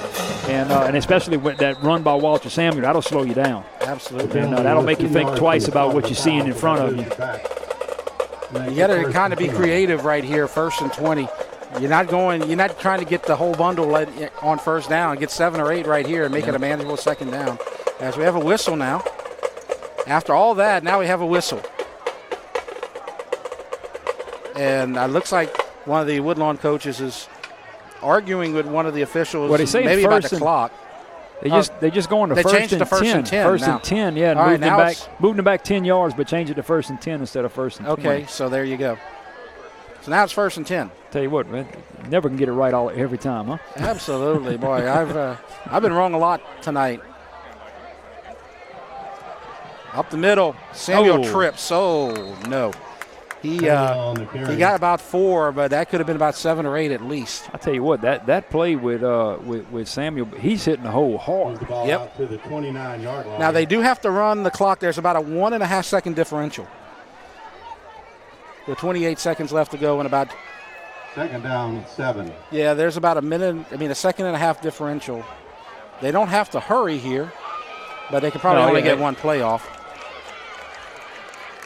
And especially with that run by Walter Samuel, that'll slow you down. Absolutely. And that'll make you think twice about what you're seeing in front of you. You got to kind of be creative right here, 1st and 20. You're not trying to get the whole bundle on first down. Get 7 or 8 right here and make it a manageable second down. As we have a whistle now. After all that, now we have a whistle. And it looks like one of the Woodlawn coaches is arguing with one of the officials, maybe about the clock. They just going to they first changed and to first 10. And 10 first now. and 10, yeah. And moving them back 10 yards, but change it to 1st and 10 instead of 1st and 20. Okay, so there you go. So now it's 1st and 10. Tell you what, man, never can get it right every time, huh? Absolutely, boy. I've been wrong a lot tonight. Up the middle, Samuel trips. Oh, no. He got about 4, but that could have been about 7 or 8 at least. I tell you what, that play with Samuel, he's hitting the hole hard. Yep. To the 29-yard line. Now they do have to run the clock. There's about a 1.5 second differential. With 28 seconds left to go and about. Second down, 7. Yeah, there's about a second and a half differential. They don't have to hurry here, but they can probably only get one play off.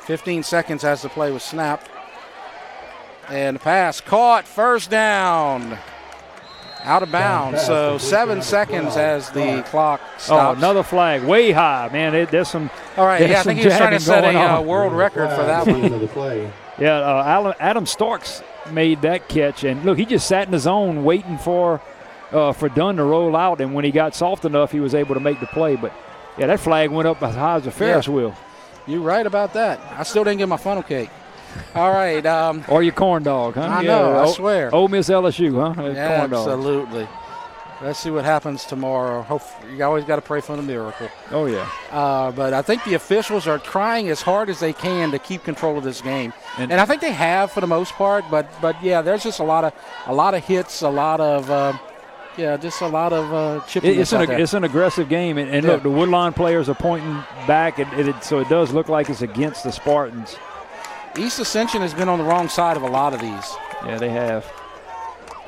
15 seconds as the play was snapped. And the pass caught, first down. Out of bounds, so 7 seconds as the clock stops. Oh, another flag, way high, man. There's some. All right, I think he was trying to set a world record for that one. Yeah, Adam Starks made that catch, and look, he just sat in the zone waiting for Dunn to roll out, and when he got soft enough, he was able to make the play. But yeah, that flag went up as high as a Ferris wheel. You're right about that. I still didn't get my funnel cake. All right. Or your corn dog, huh? I know, I swear. Ole Miss LSU, huh? Yeah, corn dog. Absolutely. Let's see what happens tomorrow. You always got to pray for the miracle. Oh, yeah. But I think the officials are trying as hard as they can to keep control of this game. And I think they have for the most part. But yeah, there's just a lot of hits, a lot of chipping. It's an aggressive game. And look, the Woodlawn players are pointing back, so it does look like it's against the Spartans. East Ascension has been on the wrong side of a lot of these. Yeah, they have.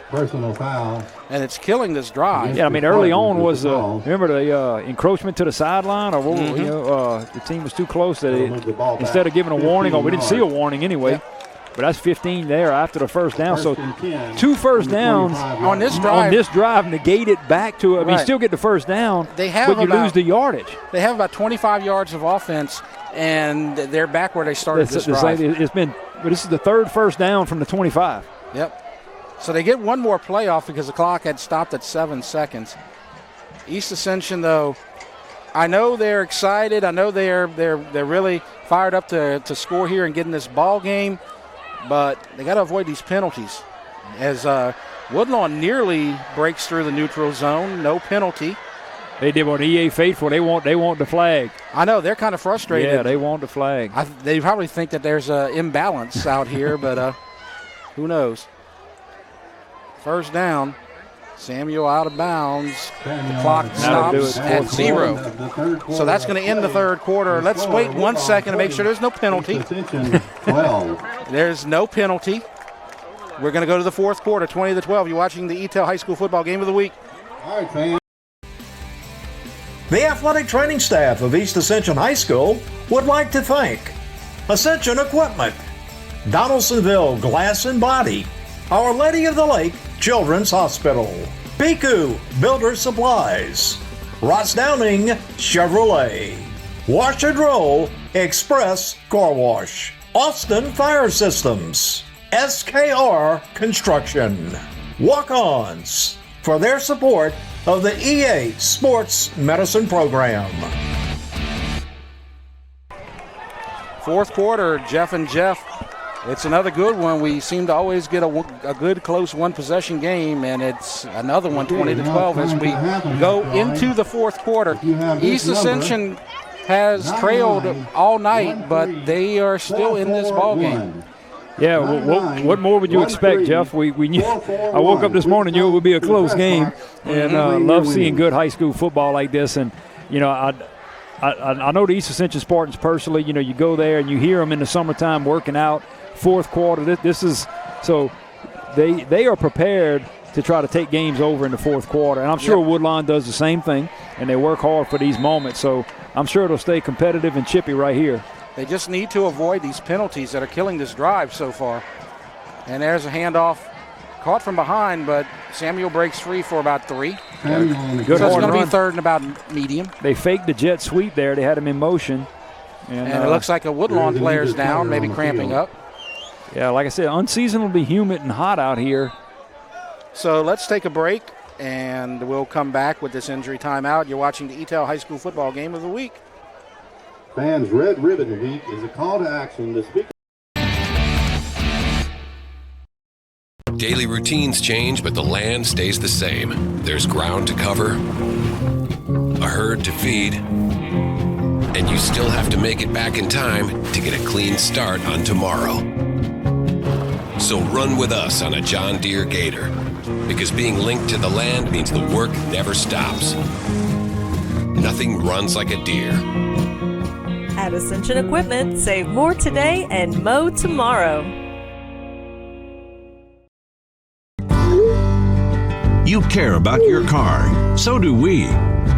Personal foul. And it's killing this drive. Yeah, I mean, early on was, remember the encroachment to the sideline? Or the team was too close that instead of giving a warning, or we didn't see a warning anyway. Yeah. But that's 15 there after the first down. So 2 first downs on this drive negated back to, I mean, you still get the first down, but you lose the yardage. They have about 25 yards of offense, and they're back where they started this drive. This is the 3rd first down from the 25. Yep. So they get one more playoff because the clock had stopped at 7 seconds. East Ascension, though, I know they're excited. I know they're really fired up to score here and get in this ball game, but they got to avoid these penalties. As Woodlawn nearly breaks through the neutral zone, no penalty. They did what EA faithful. They want the flag. I know they're kind of frustrated. Yeah, they want the flag. They probably think that there's an imbalance out here, but who knows? First down. Samuel out of bounds. The clock stops at 0. So that's going to end the 3rd quarter. Let's wait 1 second to make sure there's no penalty. There's no penalty. We're going to go to the 4th quarter, 20-12. You're watching the EATEL High School Football Game of the Week. All right, fans. The athletic training staff of East Ascension High School would like to thank Ascension Equipment, Donaldsonville Glass and Body, Our Lady of the Lake Children's Hospital, Piku Builder Supplies, Ross Downing Chevrolet, Wash and Roll Express Car Wash, Austin Fire Systems, SKR Construction, Walk-Ons for their support of the EA Sports Medicine Program. 4th quarter, Jeff and Jeff. It's another good one. We seem to always get a good, close one-possession game, and it's another one, 20-12, as we go into the 4th quarter. East Ascension has trailed all night, but they are still in this ball game. Yeah, what more would you expect, Jeff? We knew. I woke up this morning, knew it would be a close game, and love seeing good high school football like this. And I know the East Ascension Spartans personally. You go there and you hear them in the summertime working out. 4th quarter. This is so they are prepared to try to take games over in the 4th quarter, and I'm sure Woodlawn does the same thing, and they work hard for these moments. So I'm sure it'll stay competitive and chippy right here. They just need to avoid these penalties that are killing this drive so far. And there's a handoff caught from behind, but Samuel breaks free for about 3. Good so it's going to be 3rd and about medium. They faked the jet sweep there. They had him in motion. And it looks like a Woodlawn player's down, maybe cramping up. Yeah, like I said, unseasonably humid and hot out here. So let's take a break, and we'll come back with this injury timeout. You're watching the EATEL High School Football Game of the Week. Fans, Red Ribbon Week is a call to action to speak. Daily routines change, but the land stays the same. There's ground to cover, a herd to feed, and you still have to make it back in time to get a clean start on tomorrow. So run with us on a John Deere Gator, because being linked to the land means the work never stops. Nothing runs like a Deere. At Ascension Equipment, save more today and mow tomorrow. You care about your car. So do we.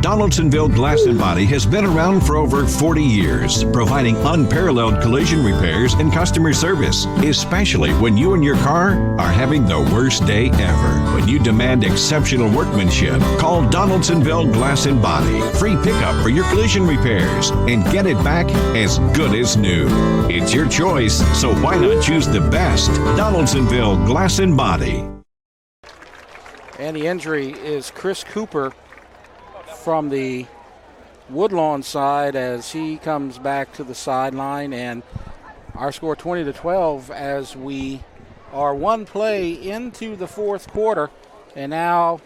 Donaldsonville Glass and Body has been around for over 40 years, providing unparalleled collision repairs and customer service, especially when you and your car are having the worst day ever. When you demand exceptional workmanship, call Donaldsonville Glass and Body. Free pickup for your collision repairs and get it back as good as new. It's your choice, so why not choose the best? Donaldsonville Glass and Body. And the injury is Chris Cooper from the Woodlawn side as he comes back to the sideline, and our score 20-12 as we are one play into the fourth quarter, and now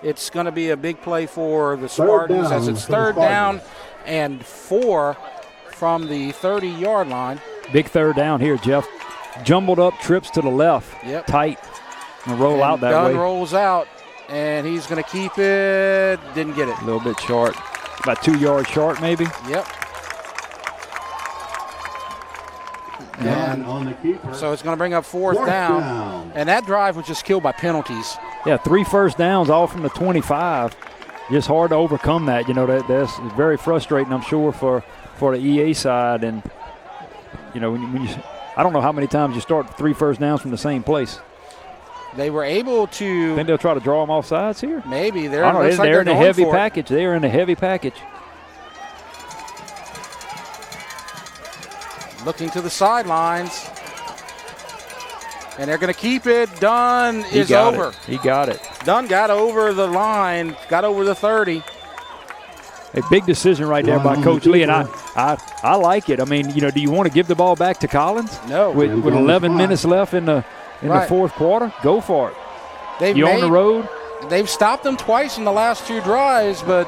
it's going to be a big play for the Spartans as it's third down and 4 from the 30-yard line. Big third down here, Jeff. Jumbled up, trips to the left, tight, and roll out that way. Dunn rolls out. And he's going to keep it. Didn't get it. A little bit short. About 2 yards short, maybe. Yep. And on the keeper. So it's going to bring up fourth down. And that drive was just killed by penalties. Yeah, 3 first downs, all from the 25. Just hard to overcome that. You know, that's very frustrating, I'm sure, for the EA side. And, you know, when you I don't know how many times you start 3 first downs from the same place. They were able to. Think they'll try to draw them off sides here? Maybe. They're in a heavy package. They are in a heavy package. Looking to the sidelines. And they're going to keep it. Dunn is over. He got it. Dunn got over the line, got over the 30. A big decision right there by Coach Lee, and I like it. I mean, you know, do you want to give the ball back to Collins? No. With 11 minutes left in the fourth quarter, go for it. On the road. They've stopped them twice in the last 2 drives, but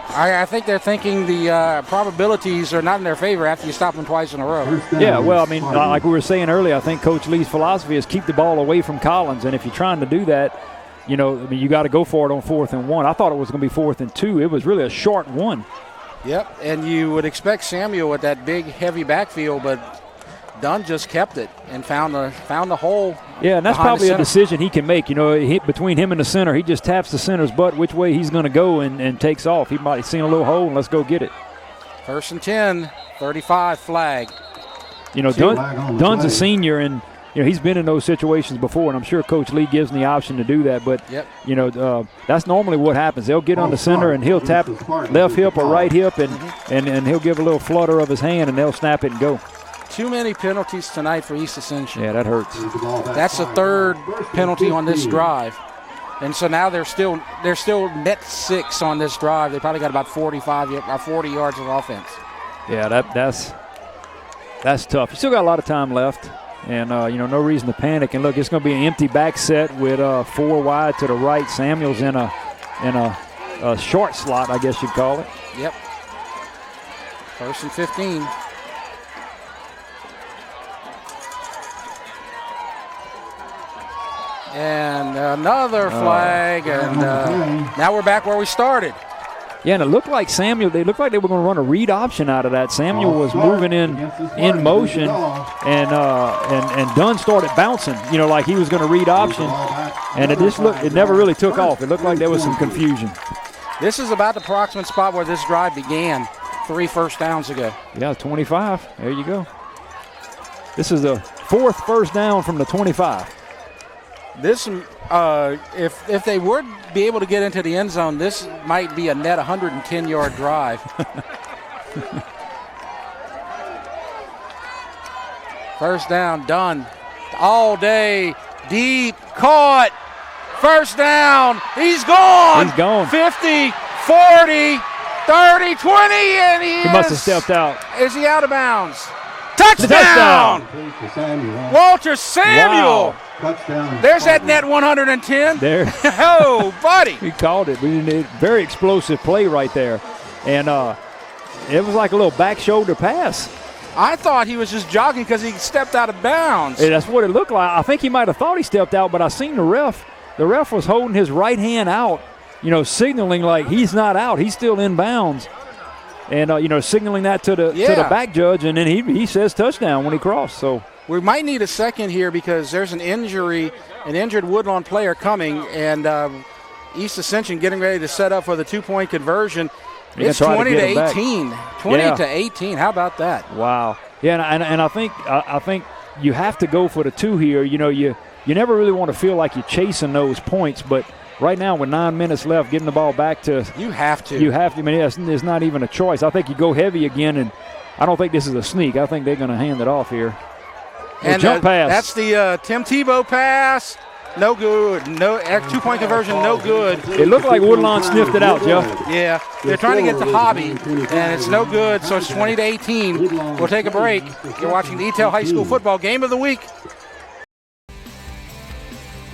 I think they're thinking the probabilities are not in their favor after you stop them twice in a row. Yeah, well, I mean, like we were saying earlier, I think Coach Lee's philosophy is keep the ball away from Collins, and if you're trying to do that, you know, I mean, you got to go for it on 4th and 1. I thought it was going to be 4th and 2. It was really a short 1. Yep, and you would expect Samuel with that big, heavy backfield, but Dunn just kept it and found the hole. Yeah, and that's probably a decision he can make. You know, between him and the center, he just taps the center's butt which way he's going to go and takes off. He might have seen a little hole, and let's go get it. 1st and 10, 35 flag. You know, Dunn's a senior, and you know he's been in those situations before, and I'm sure Coach Lee gives him the option to do that. But you know, that's normally what happens. They'll get on the center, and he'll tap left hip or right hip, and he'll give a little flutter of his hand, and they'll snap it and go. Too many penalties tonight for East Ascension. Yeah, that hurts. That's the 3rd penalty on this drive. And so now they're still net 6 on this drive. They probably got about 40 yards of offense. Yeah, that's tough. You still got a lot of time left, and you know, no reason to panic. And look, it's going to be an empty back set with 4 wide to the right. Samuel's in a short slot, I guess you'd call it. Yep. 1st and 15. And another flag, and now we're back where we started. Yeah, and it looked like they looked like they were going to run a read option out of that. Samuel was moving in motion, and Dunn started bouncing, you know, like he was going to read option, and it never really took off. It looked like there was some confusion. This is about the approximate spot where this drive began 3 first downs ago. Yeah, 25. There you go. This is the 4th first down from the 25. This, if they would be able to get into the end zone, this might be a net 110-yard drive. First down, Dunn. All day, deep, caught. First down, he's gone. He's gone. 50, 40, 30, 20, and he must have stepped out. Is he out of bounds? Touchdown! Walter Samuel. Wow. Touchdown. There's that net 110. There. Oh, buddy. He called it. Very explosive play right there. And it was like a little back shoulder pass. I thought he was just jogging because he stepped out of bounds. Yeah, that's what it looked like. I think he might have thought he stepped out, but I seen the ref. The ref was holding his right hand out, signaling like he's not out. He's still in bounds. And, signaling that to the back judge, and then he says touchdown when he crossed. So we might need a second here because there's an injured Woodlawn player coming, and East Ascension getting ready to set up for the 2-point conversion. It's 20-18. 20-18. How about that? Wow. Yeah, and I think you have to go for the 2 here. You never really want to feel like you're chasing those points, but right now with 9 minutes left, getting the ball back to you have to. I mean, there's not even a choice. I think you go heavy again, and I don't think this is a sneak. I think they're going to hand it off here. And jump pass. That's the Tim Tebow pass. No good. No 2-point conversion. No good. It looked like Woodlawn sniffed it out, Jeff. Yeah, they're trying to get to Hobby, and it's no good. So it's 20-18. We'll take a break. You're watching the EATEL High School Football Game of the Week.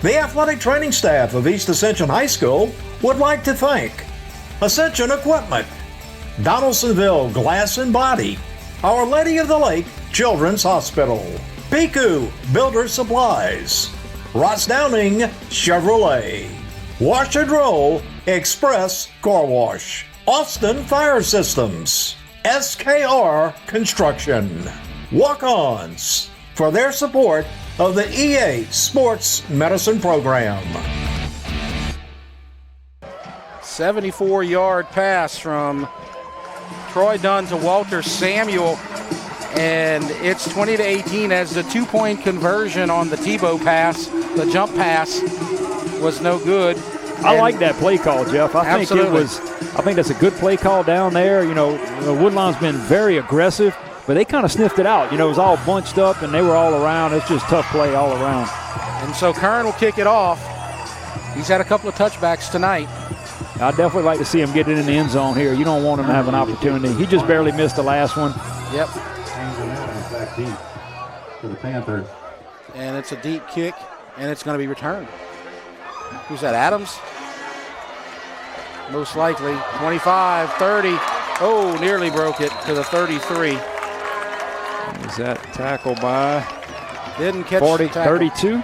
The athletic training staff of East Ascension High School would like to thank Ascension Equipment, Donaldsonville Glass and Body, Our Lady of the Lake Children's Hospital, Piku Builder Supplies, Ross Downing Chevrolet, Wash and Roll Express Car Wash, Austin Fire Systems, SKR Construction, Walk-Ons for their support of the EA Sports Medicine Program. 74-yard pass from Troy Dunn to Walter Samuel, and it's 20-18 as the 2-point conversion on the Tebow pass, the jump pass, was no good. I like that play call, Jeff. I think that's a good play call down there. Woodlawn's been very aggressive, but they kind of sniffed it out. It was all bunched up, and they were all around. It's just tough play all around. And so Kern will kick it off. He's had a couple of touchbacks tonight. I'd definitely like to see him get it in the end zone here. You don't want him to have an opportunity. He just barely missed the last one. Yep. Back deep for the Panthers. And it's a deep kick, and it's going to be returned. Who's that, Adams? Most likely. 25, 30. Oh, nearly broke it to the 33. Is that tackle by? Didn't catch 40, the tackle. 32?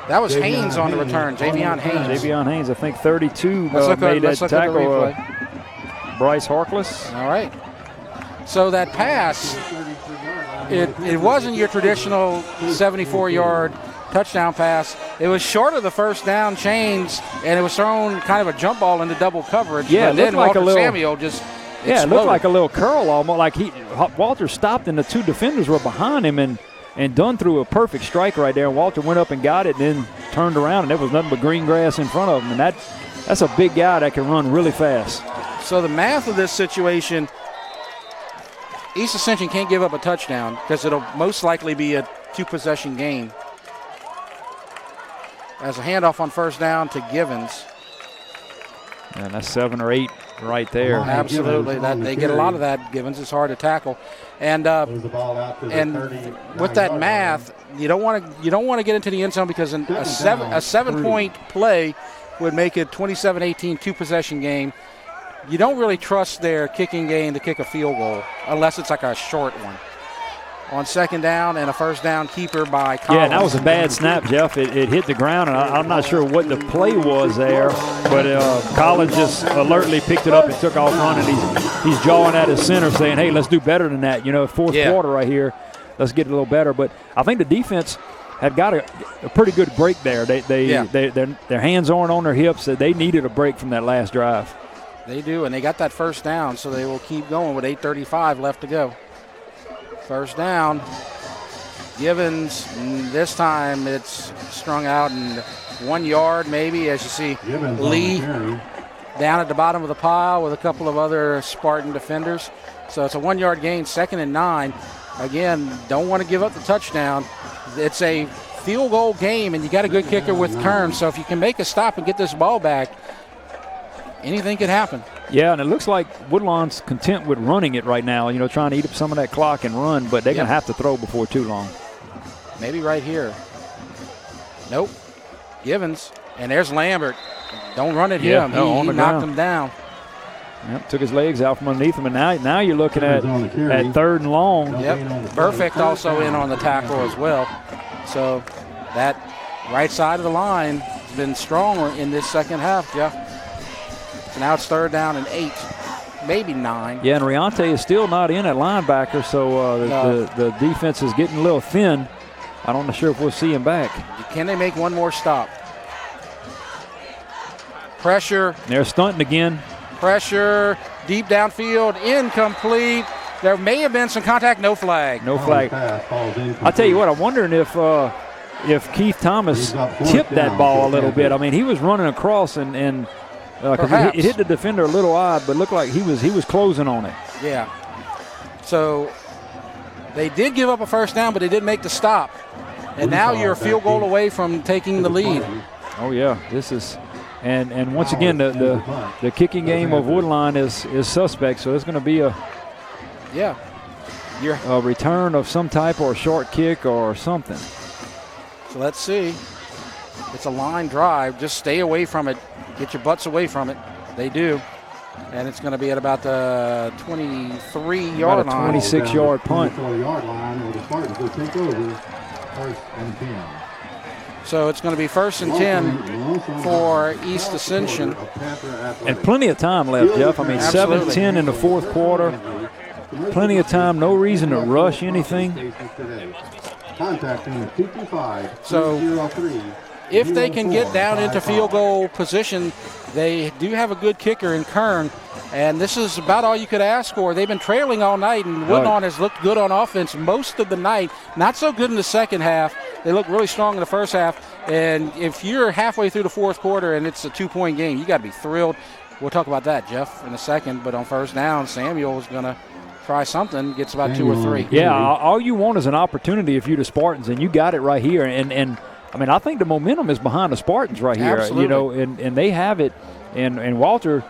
That was Haynes on the return, Javion Haynes. Javion Haynes, I think 32 made that tackle. Bryce Harkless. All right. So that pass, it wasn't your traditional 74-yard touchdown pass. It was short of the first down chains, and it was thrown kind of a jump ball into double coverage. Yeah, but then like Walter Samuel just exploded. Yeah, it looked like a little curl almost. Like Walter stopped, and the 2 defenders were behind him, and Dunn threw a perfect strike right there. And Walter went up and got it, and then turned around, and there was nothing but green grass in front of him. And that's a big guy that can run really fast. So the math of this situation, East Ascension can't give up a touchdown because it'll most likely be a 2-possession game. As a handoff on first down to Givens. And that's 7 or 8 right there. Absolutely. They get a lot of that, Givens. It's hard to tackle. And with that math, you don't want to get into the end zone because a 7-point play would make it 27-18 2-possession game. You don't really trust their kicking game to kick a field goal unless it's like a short one. On second down and a first down keeper by Collins. Yeah, that was a bad snap, Jeff. It hit the ground, and I'm not sure what the play was there, but Collins just alertly picked it up and took off running. He's jawing at his center saying, hey, let's do better than that. Fourth quarter right here, let's get a little better. But I think the defense had got a pretty good break there. Their hands aren't on their hips. They needed a break from that last drive. They do, and they got that first down, so they will keep going with 8:35 left to go. First down. Givens, this time it's strung out in 1 yard maybe, as you see Givens Lee down at the bottom of the pile with a couple of other Spartan defenders. So it's a 1 yard gain, 2nd and 9. Again, don't want to give up the touchdown. It's a field goal game, and you got a good kicker with Kern. So if you can make a stop and get this ball back, anything could happen. Yeah, and it looks like Woodlawn's content with running it right now, trying to eat up some of that clock and run, but they're going to have to throw before too long. Maybe right here. Nope. Givens. And there's Lambert. Don't run at him. He knocked him down. Yep, took his legs out from underneath him, and now you're looking at 3rd and long. Yep, Perfect also in on the tackle as well. So that right side of the line has been stronger in this second half, Jeff. So now it's 3rd down and 8, maybe 9. Yeah, and Riante is still not in at linebacker, so the defense is getting a little thin. I'm not sure if we'll see him back. Can they make one more stop? Pressure. They're stunting again. Pressure, deep downfield, incomplete. There may have been some contact, no flag. No flag. I'll tell you what, I'm wondering if Keith Thomas tipped that ball a little bit. I mean, he was running across and because it hit the defender a little odd, but looked like he was closing on it. Yeah. So they did give up a 1st down, but they did make the stop. And now you're a field goal away from taking the lead. Oh yeah, this is. And once again, the kicking game of Woodlawn is suspect, so it's going to be a return of some type or a short kick or something. So let's see. It's a line drive. Just stay away from it. Get your butts away from it. They do. And it's going to be at about the 23-yard line. 26-yard punt. So it's going to be 1st and 10 for East Ascension. And plenty of time left, Jeff. I mean, 7-10 in the 4th quarter. Plenty of time. No reason to rush anything. So if they can get down into field goal position, they do have a good kicker in Kern. And this is about all you could ask for. They've been trailing all night, and Woodlawn has looked good on offense most of the night. Not so good in the second half. They look really strong in the first half. And if you're halfway through the 4th quarter and it's a 2-point game, you got to be thrilled. We'll talk about that, Jeff, in a second. But on 1st down, Samuel is going to try something. Gets about 2 or 3. Yeah, all you want is an opportunity if you're the Spartans, and you got it right here. And I mean, I think the momentum is behind the Spartans right here. Absolutely. You know, and they have it. And Walter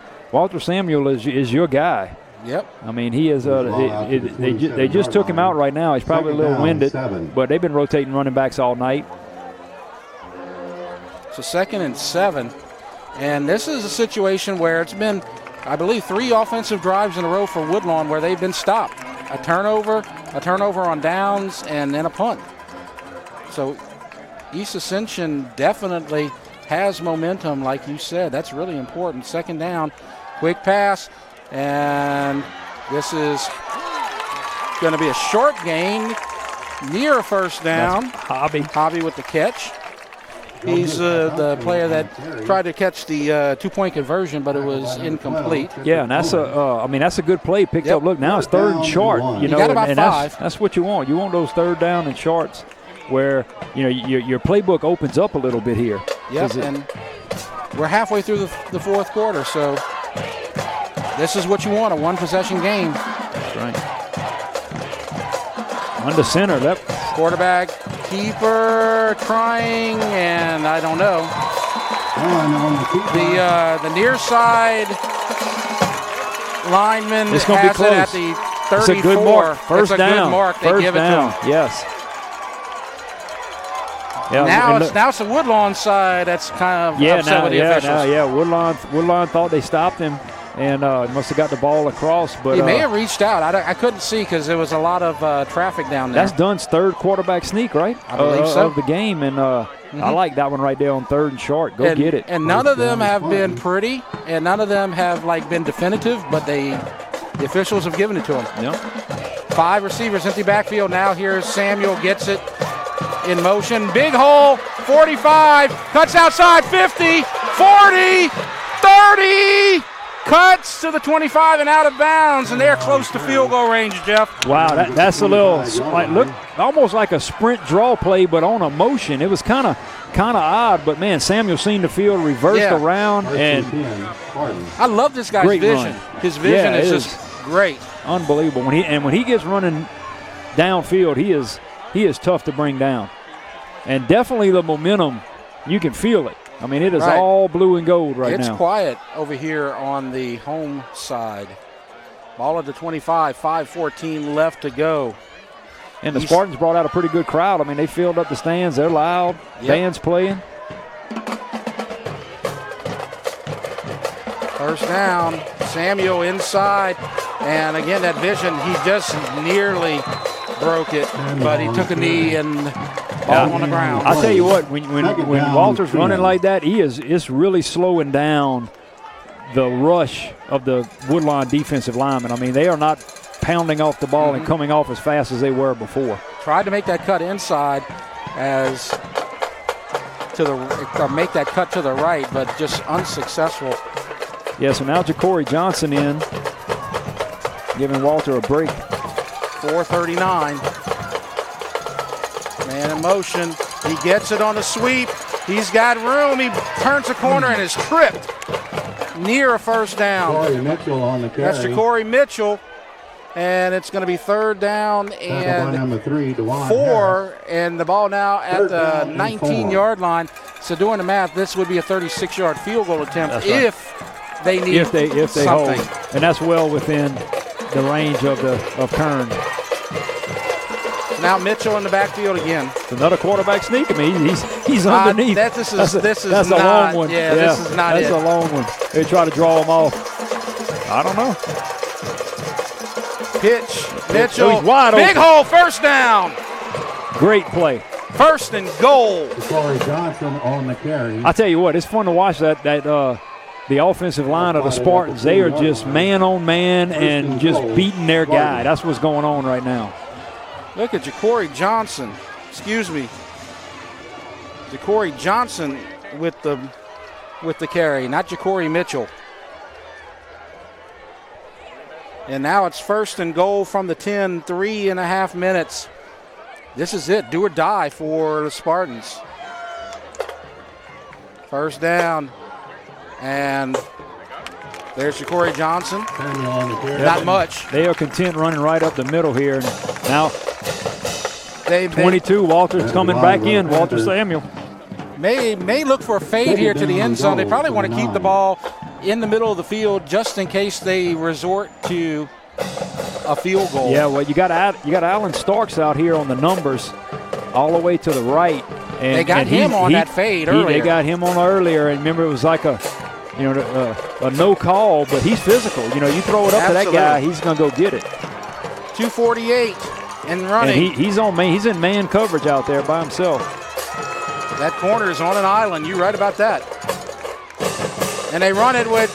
Samuel is your guy. Yep. I mean, he is. They just took him out right now. He's probably a little winded, but they've been rotating running backs all night. So 2nd and 7, and this is a situation where it's been, I believe, 3 offensive drives in a row for Woodlawn where they've been stopped. A turnover on downs, and then a punt. So East Ascension definitely has momentum, like you said. That's really important. 2nd down, quick pass, and this is going to be a short gain near a 1st down. That's Hobby with the catch. He's the player that tried to catch the 2-point conversion, but it was incomplete. Yeah, and that's a good play picked up. Look, now it's 3rd and short. You know, got about and 5. that's what you want. You want those 3rd down and shorts where your playbook opens up a little bit here. Yep, and we're halfway through the 4th quarter, so this is what you want, a 1-possession game. That's right. Under center, that quarterback, keeper trying, and I don't know. The near side lineman has be close. It at the 34. It's a good mark. First down. Good mark. They give it to him. Yes. Yeah, now it's the Woodlawn side that's kind of upset with the officials. Woodlawn thought they stopped him and must have got the ball across. But he may have reached out. I couldn't see because there was a lot of traffic down there. That's Dunn's 3rd quarterback sneak, right? I believe so. Of the game, and I like that one right there on 3rd and short. Go get it. And none of them have been pretty, and none of them have been definitive, but the officials have given it to them. Yep. 5 receivers, empty backfield. Now here's Samuel, gets it in motion. Big hole, 45, cuts outside, 50, 40, 30, cuts to the 25 and out of bounds, and they're close to field goal range, Jeff. Wow, that's a little, look, almost like a sprint draw play, but on a motion. It was kind of odd, but man, Samuel seen the field reversed around, and I love this guy's vision. Run. His vision is just great. Unbelievable. When he gets running downfield, he is tough to bring down. And definitely the momentum, you can feel it. I mean, it is all blue and gold right now. It's quiet over here on the home side. Ball at the 25, 5:14 left to go. And the Spartans brought out a pretty good crowd. I mean, they filled up the stands. They're loud. Bands playing. 1st down, Samuel inside, and again, that vision, he just nearly broke it, but he took a knee and ball on the ground. I'll tell you what, when Walter's running like that, it's really slowing down the rush of the Woodlawn defensive linemen. I mean, they are not pounding off the ball and coming off as fast as they were before. Tried to make that cut inside or make that cut to the right, but just unsuccessful. Yeah, so now Ja'Cory Johnson in, giving Walter a break. 4:39. Man in motion. He gets it on the sweep. He's got room. He turns the corner and is tripped near a first down. Ja'Cory Mitchell on the carry. That's Ja'Cory Mitchell. And it's going to be 3rd down and number 3, 4, and the ball now at the 19-yard line. So doing the math, this would be a 36-yard field goal attempt if they need if they something. hold, and that's well within the range of Kern. Now Mitchell in the backfield again. It's another quarterback sneak. I mean, he's underneath. This is that's not, a long one. Yeah, this is not that's it. That's a long one. They try to draw him off. I don't know. Pitch, Mitchell, he's wide big open. hole, first down. Great play. 1st and goal. Ja'Cory Johnson on the carry. I tell you what, it's fun to watch the offensive line of the Spartans. They are just man on man and just beating their guy. That's what's going on right now. Look at Ja'Cory Johnson. Ja'Cory Johnson with the carry, not Ja'Cory Mitchell. And now it's 1st and goal from the 10, 3.5 minutes. This is it, do or die for the Spartans. First down, and there's Ja'Cory Johnson. Not much. They are content running right up the middle here. Now, 22, Walter's coming back in, Walter Samuel. May look for a fade here to the end zone. They probably want to keep the ball in the middle of the field just in case they resort to a field goal. Yeah, well, you got Alan Starks out here on the numbers all the way to the right. And they got him on that fade earlier. They got him on earlier, and remember it was like a no call, but he's physical. You know, you throw it up to that guy, he's going to go get it. 2:48 and running. And he's on man. He's in man coverage out there by himself. That corner is on an island. You're right about that. And they run it with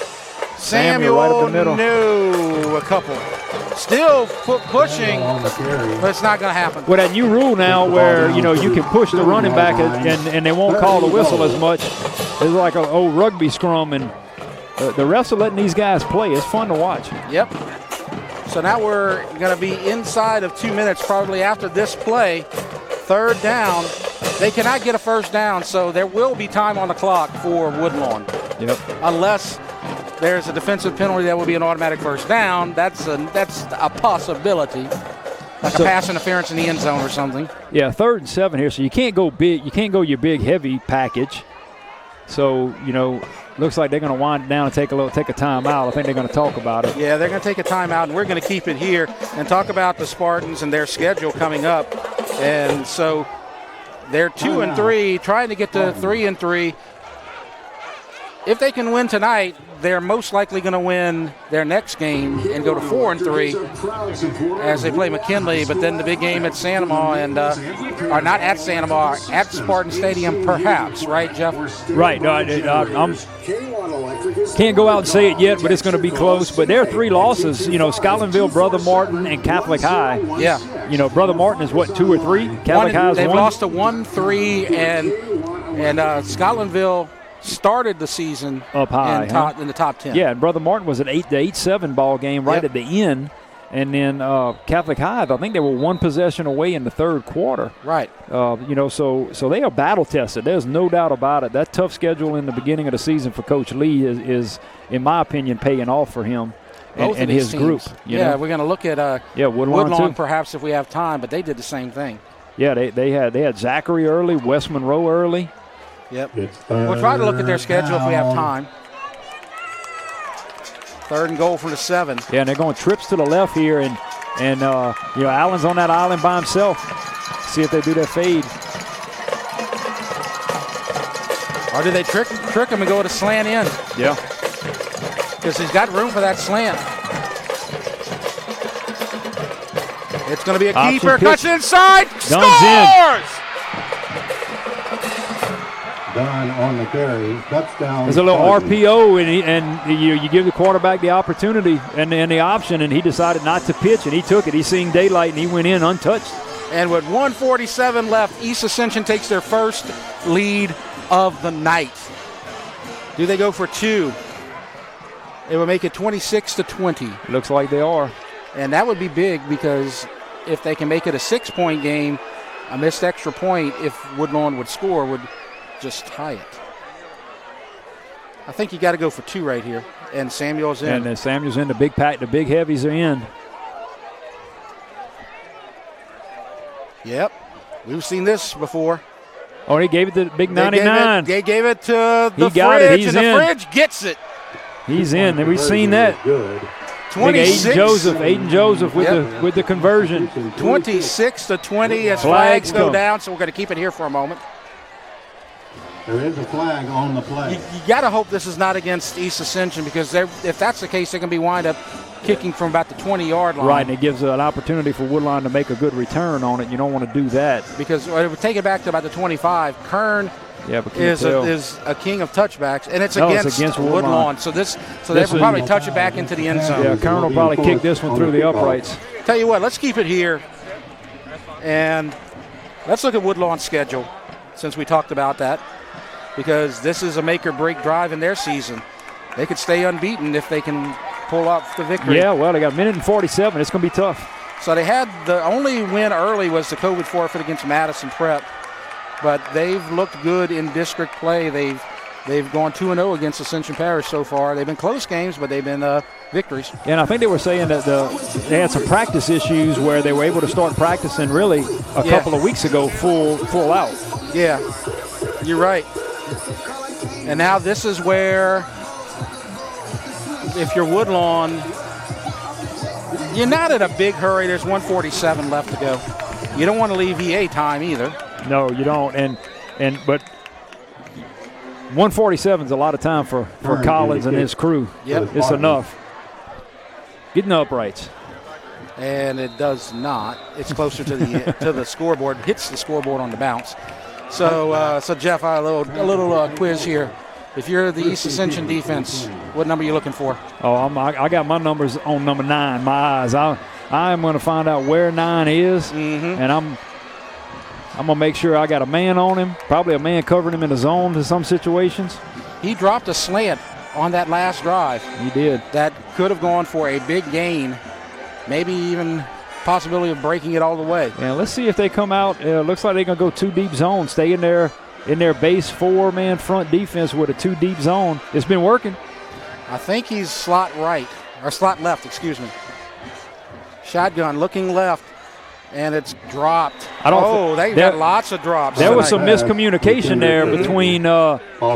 Samuel right up the middle. No, a couple. Still pushing, but it's not going to happen. Well, that new rule now where, you can push the running back and they won't call the whistle as much. It's like an old rugby scrum, and the refs are letting these guys play. It's fun to watch. Yep. So now we're going to be inside of 2 minutes probably after this play. 3rd down. They cannot get a first down, so there will be time on the clock for Woodlawn. Yep. Unless there's a defensive penalty that will be an automatic first down. That's a possibility, like a pass interference in the end zone or something. Yeah, 3rd and 7 here, so you can't go big. You can't go your big heavy package. So looks like they're going to wind it down and take a timeout. I think they're going to talk about it. Yeah, they're going to take a timeout, and we're going to keep it here and talk about the Spartans and their schedule coming up. And so they're 2-3, trying to get to 3-3. If they can win tonight, they're most likely going to win their next game and go to 4-3 as they play McKinley. But then the big game at Sanama or not at Sanama, at Spartan Stadium, perhaps, right, Jeff? Right. No, I can't go out and say it yet, but it's going to be close. But there are 3 losses. Scotlandville, Brother Martin, and Catholic High. Yeah. Brother Martin is what, 2 or 3? Catholic High is 1. They've lost to 1-3, and Scotlandville started the season up high in the top 10. Yeah, and Brother Martin was an 8-7 ball game right at the end. And then Catholic High, I think they were 1 possession away in the 3rd quarter. Right. So they are battle tested. There's no doubt about it. That tough schedule in the beginning of the season for Coach Lee is in my opinion, paying off for him and his teams. group. We're going to look at Woodlawn perhaps if we have time, but they did the same thing. Yeah, they had Zachary early, West Monroe early. Yep. We'll try to look at their schedule if we have time. 3rd and goal from the 7. Yeah, and they're going trips to the left here, and Allen's on that island by himself. See if they do that fade. Or do they trick him and go to slant in? Yeah. because he's got room for that slant. It's going to be a keeper. Cuts inside. Scores! Dunn on the carry. Touchdown. There's a little RPO, and you give the quarterback the opportunity and the option, and he decided not to pitch, and he took it. He's seeing daylight, and he went in untouched. And with 1:47 left, East Ascension takes their first lead of the night. Do they go for 2? It would make it 26-20. Looks like they are. And that would be big because if they can make it a 6-point game, a missed extra point, if Woodlawn would score, would just tie it. I think you got to go for 2 right here. And Samuel's in. And then Samuel's in. The big pack, the big heavies are in. Yep. We've seen this before. Oh, he gave it to the big 99. They gave it to the fridge, and the fridge gets it. He's in, and we've seen that. Good. 26. Aiden Joseph with the conversion. 26-20 as flags go down, so we're going to keep it here for a moment. There is a flag on the play. You got to hope this is not against East Ascension because if that's the case, they're going to be wind up kicking from about the 20-yard line. Right, and it gives an opportunity for Woodlawn to make a good return on it. You don't want to do that. Because it would take it back to about the 25. Kern is a king of touchbacks, and it's against Woodlawn. So they will probably touch it back into the end zone. Yeah, Kern will probably kick this one through the uprights. Tell you what, let's keep it here, and let's look at Woodlawn's schedule since we talked about that, because this is a make-or-break drive in their season. They could stay unbeaten if they can pull off the victory. Yeah, well, they got a minute and 47. It's going to be tough. So they had the only win early was the COVID forfeit against Madison Prep, but they've looked good in district play. They've gone 2-0 against Ascension Parish so far. They've been close games, but they've been victories. And I think they were saying that they had some practice issues where they were able to start practicing really a couple of weeks ago full out. Yeah, you're right. And now this is where, if you're Woodlawn, you're not in a big hurry. There's 1:47 left to go. You don't want to leave EA time either. No, you don't. But 1:47 is a lot of time for Collins and his crew. Yep. It's enough. Getting the uprights. And it does not. It's closer to the to the scoreboard. Hits the scoreboard on the bounce. So Jeff, a little quiz here. If you're the East Ascension defense, what number are you looking for? Oh, I got my numbers on number 9. My eyes. I am going to find out where 9 is, and I'm going to make sure I got a man on him. Probably a man covering him in the zone in some situations. He dropped a slant on that last drive. He did. That could have gone for a big gain, maybe even possibility of breaking it all the way. Yeah, let's see if they come out. Looks like they're going to go 2 deep zone, stay in their base 4-man front defense with a 2 deep zone. It's been working. I think he's slot left, excuse me. Shotgun looking left, and it's dropped. They've got lots of drops. There was some miscommunication there between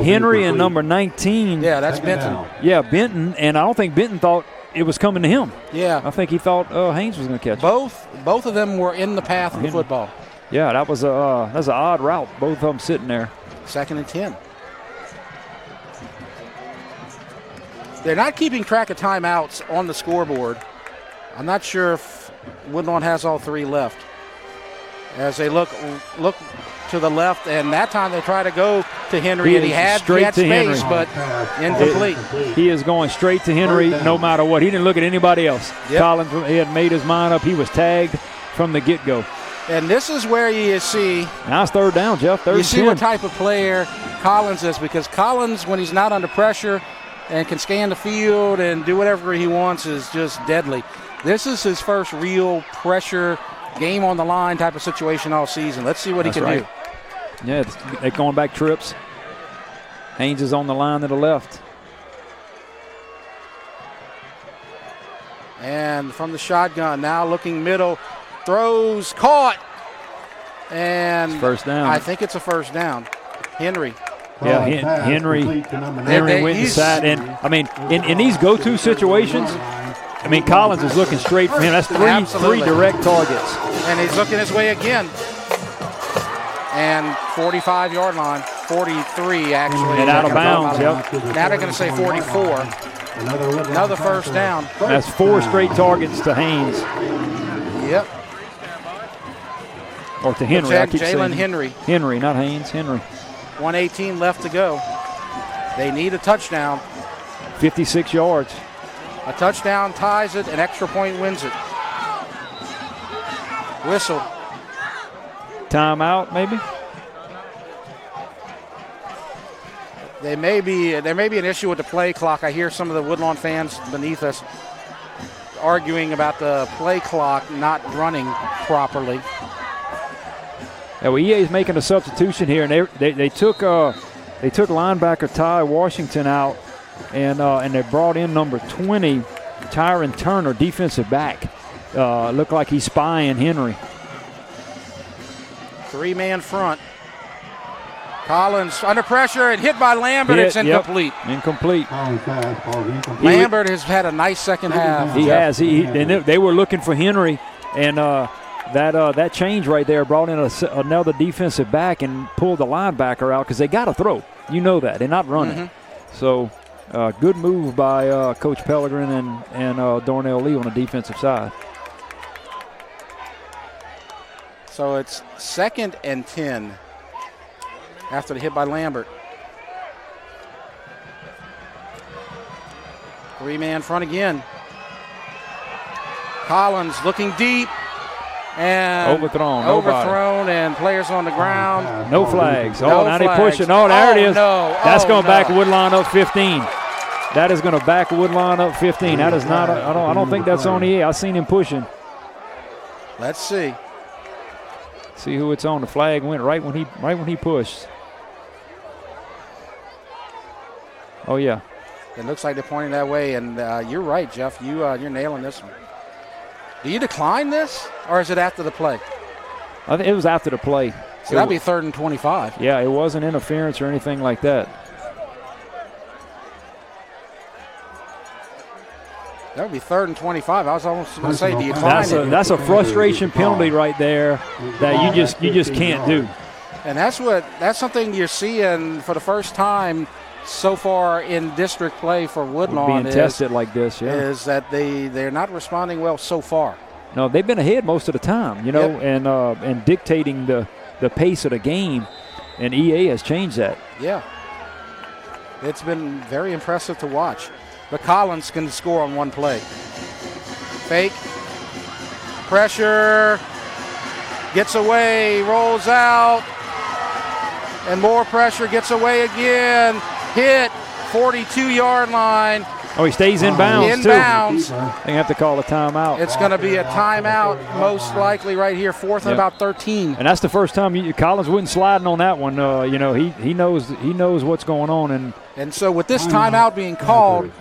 Henry and number 19. Yeah, that's Benton. Yeah, Benton, and I don't think Benton thought it was coming to him. Yeah. I think he thought Haynes was going to catch it. Both of them were in the path of the football. Yeah, that's an odd route. Both of them sitting there. 2nd and 10. They're not keeping track of timeouts on the scoreboard. I'm not sure if Woodlawn has all 3 left. As they look to the left, and that time they try to go to Henry, and he had space, but incomplete. He is going straight to Henry no matter what. He didn't look at anybody else. Yep. Collins, he had made his mind up. He was tagged from the get-go. And this is where you see. Now it's 3rd down, Jeff. 3rd and 10. You see what type of player Collins is, because Collins, when he's not under pressure and can scan the field and do whatever he wants, is just deadly. This is his first real pressure, game on the line type of situation all season. Let's see what he can do. Yeah, they're going back trips. Haynes is on the line to the left. And from the shotgun, now looking middle, throws, caught, and it's 1st down. I think it's a 1st down. Henry. Yeah, Henry went inside. And, I mean, in these go-to situations, I mean, Collins is looking straight for him. That's three direct targets. And he's looking his way again. And 45-yard line, 43 actually. And out of bounds, yep. Now they're going to say 44. Another first down. That's 4 straight targets to Haynes. Yep. Or to Henry. I keep saying Jalen Henry. Henry, not Haynes. Henry. 1:18 left to go. They need a touchdown. 56 yards. A touchdown ties it. An extra point wins it. Whistle. Timeout, maybe? There may be an issue with the play clock. I hear some of the Woodlawn fans beneath us arguing about the play clock not running properly. Yeah, well, EA is making a substitution here, and they took linebacker Ty Washington out, and they brought in number 20, Tyron Turner, defensive back. Looked like he's spying Henry. 3-man front. Collins under pressure and hit by Lambert. It's incomplete. Yep, incomplete. Lambert has had a nice second half. He has. They were looking for Henry, and that change right there brought in another defensive back and pulled the linebacker out because they got to throw. You know that. They're not running. Mm-hmm. So good move by Coach Pellegrin and Darnell Lee on the defensive side. So it's 2nd and 10 after the hit by Lambert. 3-man front again. Collins looking deep and overthrown and players on the ground. No flags. No now flags. They push it. Oh, there it is. No. That's going to back Woodlawn up 15. That is going to back Woodlawn up 15. That is not. I don't think that's on EA. I seen him pushing. Let's see. See who it's on. The flag went right when he pushed. Oh yeah. It looks like they're pointing that way, and you're right, Jeff. You're nailing this one. Do you decline this, or is it after the play? I think it was after the play. So that'd be 3rd and 25. Yeah, it wasn't interference or anything like that. That would be 3rd and 25. I was almost going to say, do you decline it? That's a frustration penalty right there that you just can't do. And that's something you're seeing for the first time so far in district play for Woodlawn. Being tested like this, yeah. Is that they're not responding well so far. No, they've been ahead most of the time, Yep. and dictating the pace of the game, and EA has changed that. Yeah. It's been very impressive to watch. But Collins can score on one play. Fake. Pressure. Gets away. Rolls out. And more pressure. Gets away again. Hit. 42-yard line. Oh, he stays in bounds, too. Inbounds. They have to call a timeout. It's going to be a timeout most likely right here. 4th and about 13. And that's the first time Collins wasn't sliding on that one. He knows what's going on. And so with this timeout being called,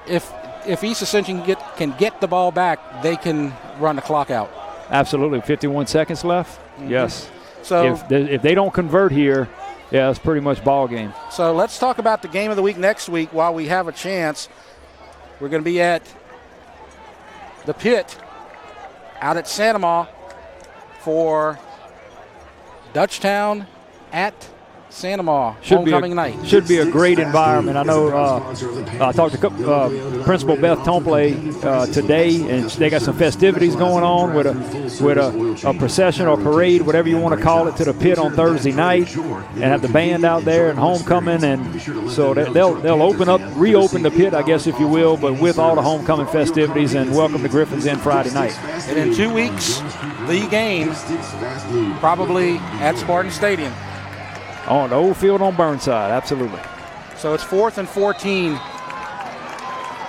if East Ascension can get the ball back, they can run the clock out. Absolutely. 51 seconds left? Mm-hmm. Yes. So if they don't convert here, yeah, it's pretty much ball game. So let's talk about the game of the week next week while we have a chance. We're going to be at the Pit out at Santa for Dutchtown at Santa Ma, homecoming night. Should be a great environment. I know I talked to Principal Beth Tomplay today, and they got some festivities going on with a procession or parade, whatever you want to call it, to the Pit on Thursday night, and have the band out there and homecoming, and so they'll reopen the Pit, I guess, if you will, but with all the homecoming festivities, and welcome the Griffins in Friday night. And in 2 weeks, the game probably at Spartan Stadium. On the old field on Burnside, absolutely. So it's 4th and 14.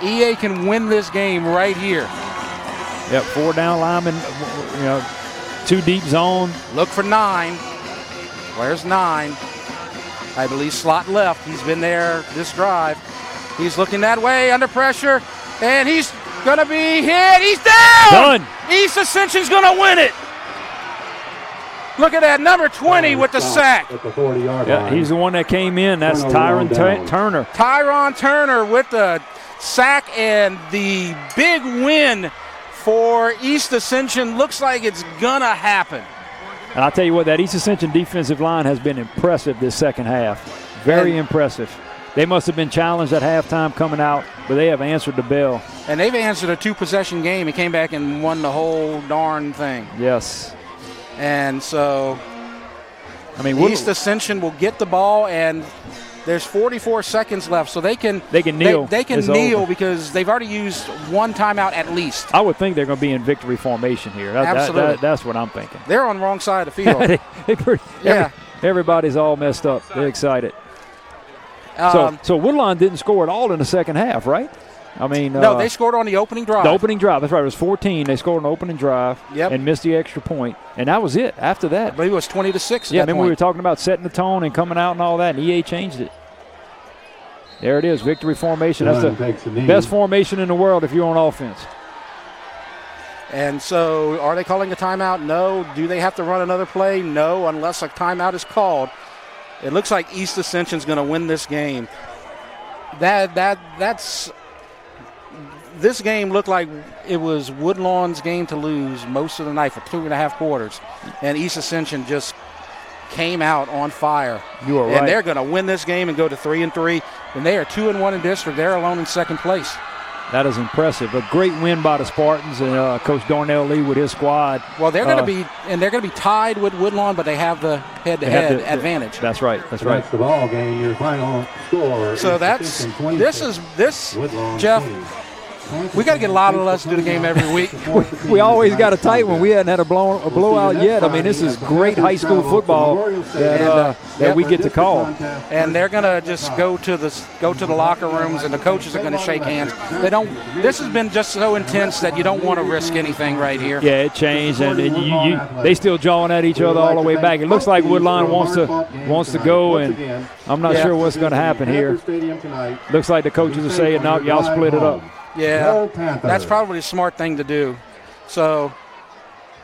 EA can win this game right here. Yep, 4 down linemen, 2 deep zone. Look for 9. Where's 9? I believe slot left. He's been there this drive. He's looking that way, under pressure, and he's going to be hit. He's down! Done. East Ascension's going to win it. Look at that, number 20 with the sack. Yeah, he's the one that came in. That's Tyron Turner. Tyron Turner with the sack and the big win for East Ascension. Looks like it's going to happen. And I'll tell you what, that East Ascension defensive line has been impressive this second half. Very impressive. They must have been challenged at halftime coming out, but they have answered the bell. And they've answered a 2-possession game and came back and won the whole darn thing. Yes. And so, East Ascension will get the ball, and there's 44 seconds left, so they can kneel. They can It's kneel over. because they've already used one timeout at least. I would think they're going to be in victory formation here. Absolutely. That's what I'm thinking. They're on the wrong side of the field. Everybody's all messed up. They're excited. So Woodlawn didn't score at all in the second half, right? No, they scored on the opening drive. The opening drive, that's right. It was 14. They scored an opening drive and missed the extra point, and that was it. After that, I believe it was 20-6. Yeah, we were talking about setting the tone and coming out and all that, and EA changed it. There it is, victory formation. That's the best formation in the world if you're on offense. And so, are they calling a timeout? No. Do they have to run another play? No, unless a timeout is called. It looks like East Ascension's going to win this game. This game looked like it was Woodlawn's game to lose most of the night for 2.5 quarters, and East Ascension just came out on fire. You are right. And they're going to win this game and go to 3-3, and they are 2-1 in district. They're alone in second place. That is impressive. A great win by the Spartans and Coach Darnell Lee with his squad. Well, they're going to be tied with Woodlawn, but they have the head-to-head advantage. That's right. That's right. That's the ball game. Your final score. So Jeff. We got to get a lot of us to do the game every week. We always got a tight one. We hadn't had a blowout yet. This is great high school football that we get to call. And they're going to just go to the locker rooms, and the coaches are going to shake hands. This has been just so intense that you don't want to risk anything right here. Yeah, it changed, and they still jawing at each other all the way back. It looks like Woodlawn wants to go, and I'm not sure what's going to happen here. Looks like the coaches are saying, "No, y'all split it up." Yeah, that's probably a smart thing to do. So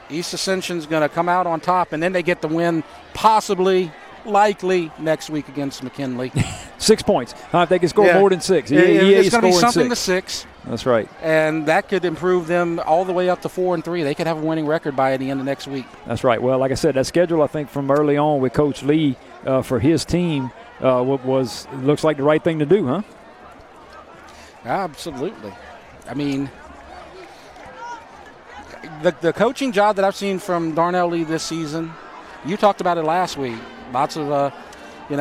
East Ascension's going to come out on top, and then they get the win likely next week against McKinley. 6 points. If they can score more than 6. It's going to be something to 6. That's right. And that could improve them all the way up to 4-3. They could have a winning record by the end of next week. That's right. Well, like I said, that schedule, I think, from early on with Coach Lee for his team looks like the right thing to do, huh? Absolutely. The coaching job that I've seen from Darnell Lee this season, you talked about it last week. Lots of, he's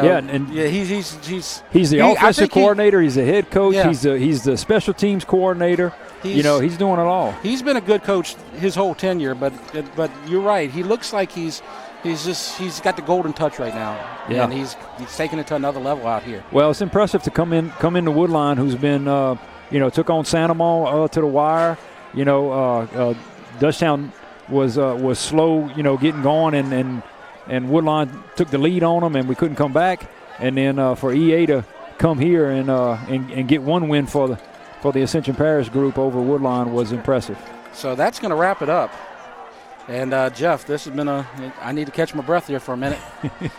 the offensive coordinator. He's the head coach. Yeah. He's the special teams coordinator. He's doing it all. He's been a good coach his whole tenure, but you're right. He looks like he's got the golden touch right now, and he's taking it to another level out here. Well, it's impressive to come into Woodlawn, who's been took on Santamon to the wire. Dutchtown was slow, getting going, and Woodlawn took the lead on them, and we couldn't come back. And then for EA to come here and get one win for the Ascension Parish group over Woodlawn was impressive. So that's going to wrap it up. And, Jeff, this has been I need to catch my breath here for a minute.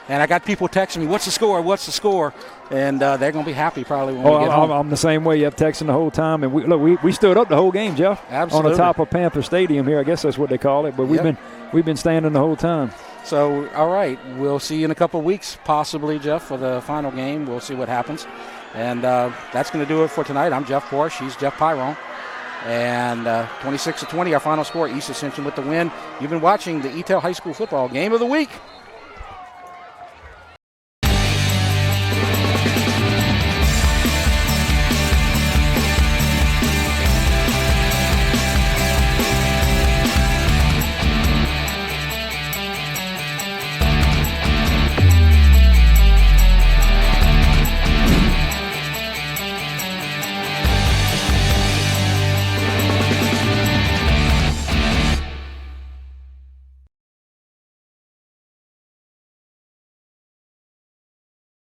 And I got people texting me, what's the score? What's the score? And they're going to be happy probably when we get home. I'm the same way. I'm texting the whole time. And we stood up the whole game, Jeff. Absolutely. On the top of Panther Stadium here. I guess that's what they call it. But we've been standing the whole time. So, all right, we'll see you in a couple of weeks, possibly, Jeff, for the final game. We'll see what happens. And that's going to do it for tonight. I'm Jeff Porsche. He's Jeff Pyron. And 26-20, our final score, East Ascension with the win. You've been watching the EATEL High School Football Game of the Week.